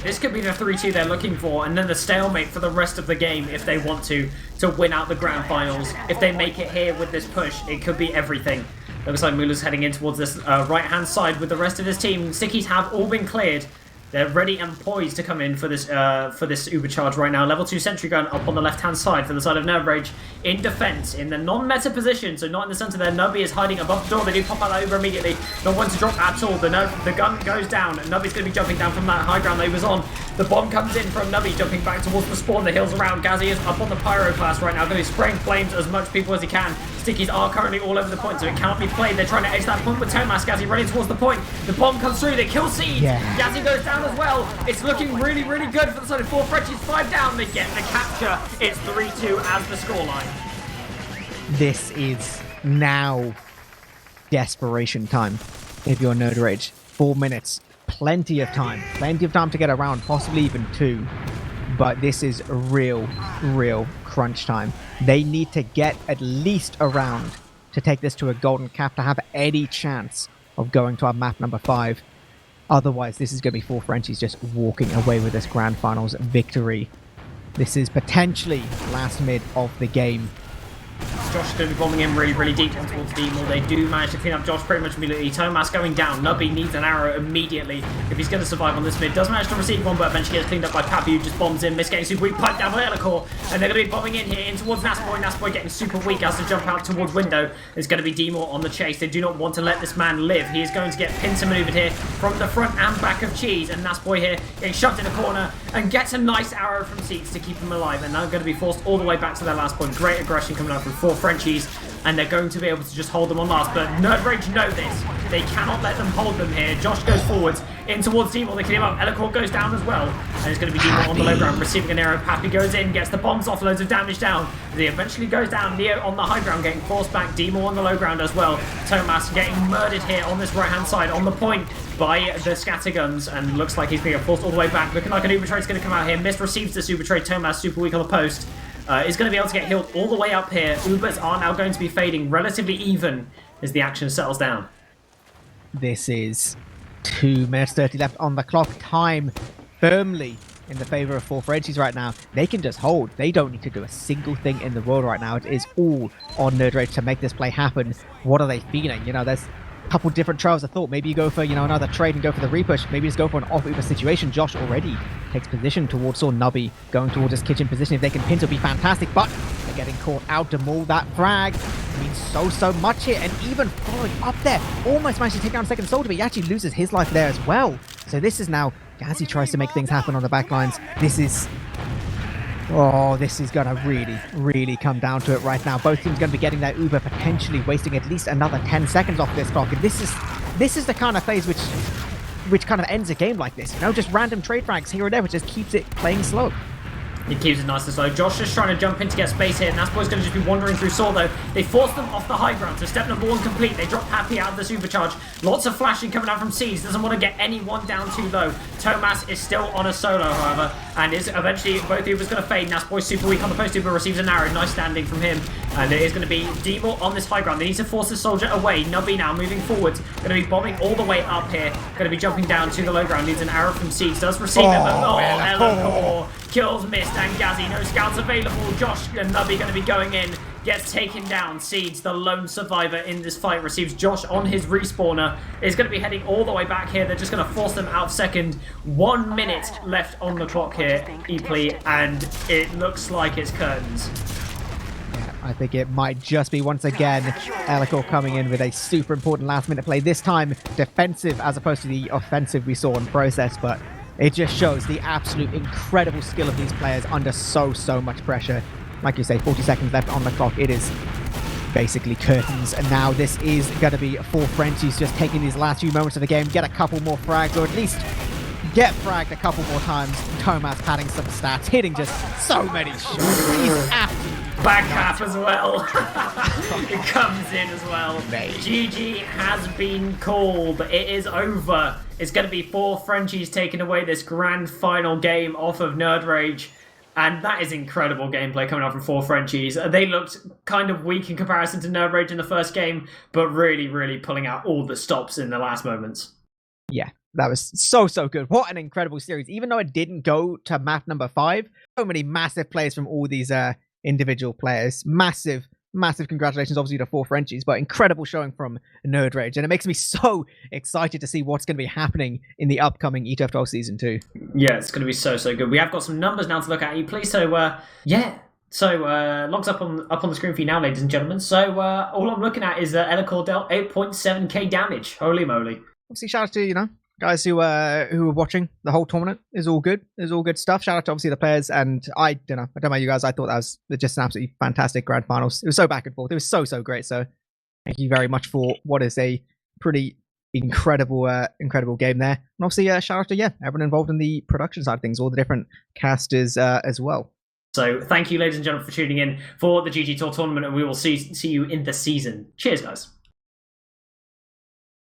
This could be the 3-2 they're looking for, and then the stalemate for the rest of the game if they want to win out the grand finals. If they make it here with this push, it could be everything. Looks like Mula's heading in towards this right-hand side with the rest of his team. Stickies have all been cleared. They're ready and poised to come in for this Uber charge right now. Level 2 sentry gun up on the left-hand side for the side of Nerve Rage in defense in the non-meta position, so not in the center there. Nubby is hiding above the door. They do pop out that Uber immediately. Not one to drop at all. The gun goes down, and Nubby's going to be jumping down from that high ground that he was on. The bomb comes in from Nubby, jumping back towards the spawn. The hills around. Gazzy is up on the Pyroclast right now, going to be spraying flames as much people as he can. Stickies are currently all over the point, so it cannot be played. They're trying to edge that point with Tomas. Gazzy running towards the point. The bomb comes through. They kill Seeds. Yeah. Gazzy goes down as well. It's looking really, really good for the side of 4 Frenchies. 5 down. They get the capture. It's 3-2 as the scoreline. This is now desperation time if you're Nerd Rage. 4 minutes. Plenty of time. Plenty of time to get around, possibly even 2. But this is real crunch time. They need to get at least a round to take this to a golden cap to have any chance of going to our map number 5. Otherwise, this is going to be 4 Frenchies just walking away with this grand finals victory. This is potentially last mid of the game. Josh is going to be bombing in really, really deep towards Demon. They do manage to clean up Josh pretty much immediately. Tomas going down. Nubby needs an arrow immediately if he's going to survive on this mid. Does manage to receive one, but eventually gets cleaned up by Pappy, who just bombs in. Miss getting super weak, pipe down by Elacor. And they're going to be bombing in here in towards Nasboy. Nasboy getting super weak as to jump out towards window. There's going to be Demon on the chase. They do not want to let this man live. He is going to get pincer maneuvered here from the front and back of Cheese. And Nasboy here getting shoved in a corner and gets a nice arrow from Seeds to keep him alive. And now going to be forced all the way back to their last point. Great aggression coming out from 4 Frenchies. And they're going to be able to just hold them on last. But Nerd Rage know this. They cannot let them hold them here. Josh goes forwards in towards Demon. They kill him up. Elacor goes down as well. And it's going to be Demon on the low ground, receiving an arrow. Pappy goes in, gets the bombs off, loads of damage down. He eventually goes down. Neo on the high ground, getting forced back. Demon on the low ground as well. Tomas getting murdered here on this right-hand side, on the point by the scatterguns. And looks like he's being forced all the way back. Looking like an Uber trade's going to come out here. Mist receives the Uber trade. Tomas super weak on the post. Is going to be able to get healed all the way up here. Ubers are now going to be fading relatively even as the action settles down. This is 2 minutes 30 left on the clock. Time firmly in the favor of 4 Frenchies right now. They can just hold. They don't need to do a single thing in the world right now. It is all on Nerd Rage to make this play happen. What are they feeling? You know, there's couple different trails of thought. Maybe you go for, you know, another trade and go for the repush. Maybe just go for an off-Uber situation. Josh already takes position towards Saw. Nubby going towards his kitchen position. If they can pin, it'll be fantastic, but they're getting caught out. Demol, that frag means so much here, and even following up there, almost managed to take down second soldier, but he actually loses his life there as well. So this is now, as he tries to make things happen on the backlines, this is going to really come down to it right now. Both teams going to be getting their Uber, potentially wasting at least another 10 seconds off this clock. And this is the kind of phase which kind of ends a game like this. You know, just random trade frags here and there, which just keeps it playing slow. He keeps it nice and slow. Josh just trying to jump in to get space here. Nasboy's going to just be wandering through Saw, though. They force them off the high ground. So step number 1 complete. They drop Happy out of the supercharge. Lots of flashing coming out from Seeds. Doesn't want to get anyone down too low. Tomas is still on a solo, however, and is eventually both Ubers going to fade. Nasboy's super weak on the post. Uber receives an arrow. Nice standing from him. And it is going to be Demon on this high ground. They need to force the soldier away. Nubby now moving forward. Going to be bombing all the way up here. Going to be jumping down to the low ground. Needs an arrow from Seeds. Does receive it, but Elacor kills Mist and Gazzy. No scouts available. Josh and Nubby going to be going in. Gets taken down. Seeds, the lone survivor in this fight, receives Josh on his respawner. Is going to be heading all the way back here. They're just going to force them out second. 1 minute left on the clock here, Epley, and it looks like it's curtains. I think it might just be, once again, Elacor coming in with a super important last minute play. This time defensive as opposed to the offensive we saw in Process, but it just shows the absolute incredible skill of these players under so much pressure. Like you say, 40 seconds left on the clock. It is basically curtains. And now this is going to be 4 Frenchies just taking these last few moments of the game, get a couple more frags, or at least get fragged a couple more times. Tomas padding some stats, hitting just so many shots. He's absolutely back half as well. It comes in as well. GG has been called. It is over. It's going to be 4 Frenchies taking away this grand final game off of Nerd Rage. And that is incredible gameplay coming out from 4 Frenchies. They looked kind of weak in comparison to Nerd Rage in the first game, but really pulling out all the stops in the last moments. Yeah, that was so good. What an incredible series. Even though it didn't go to map number 5, so many massive plays from all these individual players. Massive massive congratulations, obviously, to 4Frenchies, but incredible showing from Nerd Rage. And it makes me so excited to see what's going to be happening in the upcoming ETF12 Season 2. Yeah, it's going to be so good. We have got some numbers now to look at. You please, so yeah. So logs up on the screen for you now, ladies and gentlemen. So all I'm looking at is Ella Cordell, 8.7k damage. Holy moly! Obviously, shout out to guys who were watching the whole tournament. Is all good. Is all good stuff. Shout out to obviously the players, and I don't know about you guys. I thought that was just an absolutely fantastic grand finals. It was so back and forth. It was so great. So thank you very much for what is a pretty incredible game there. And obviously shout out to everyone involved in the production side of things, all the different casters as well. So thank you, ladies and gentlemen, for tuning in for the GG Tour tournament, and we will see you in the season. Cheers, guys.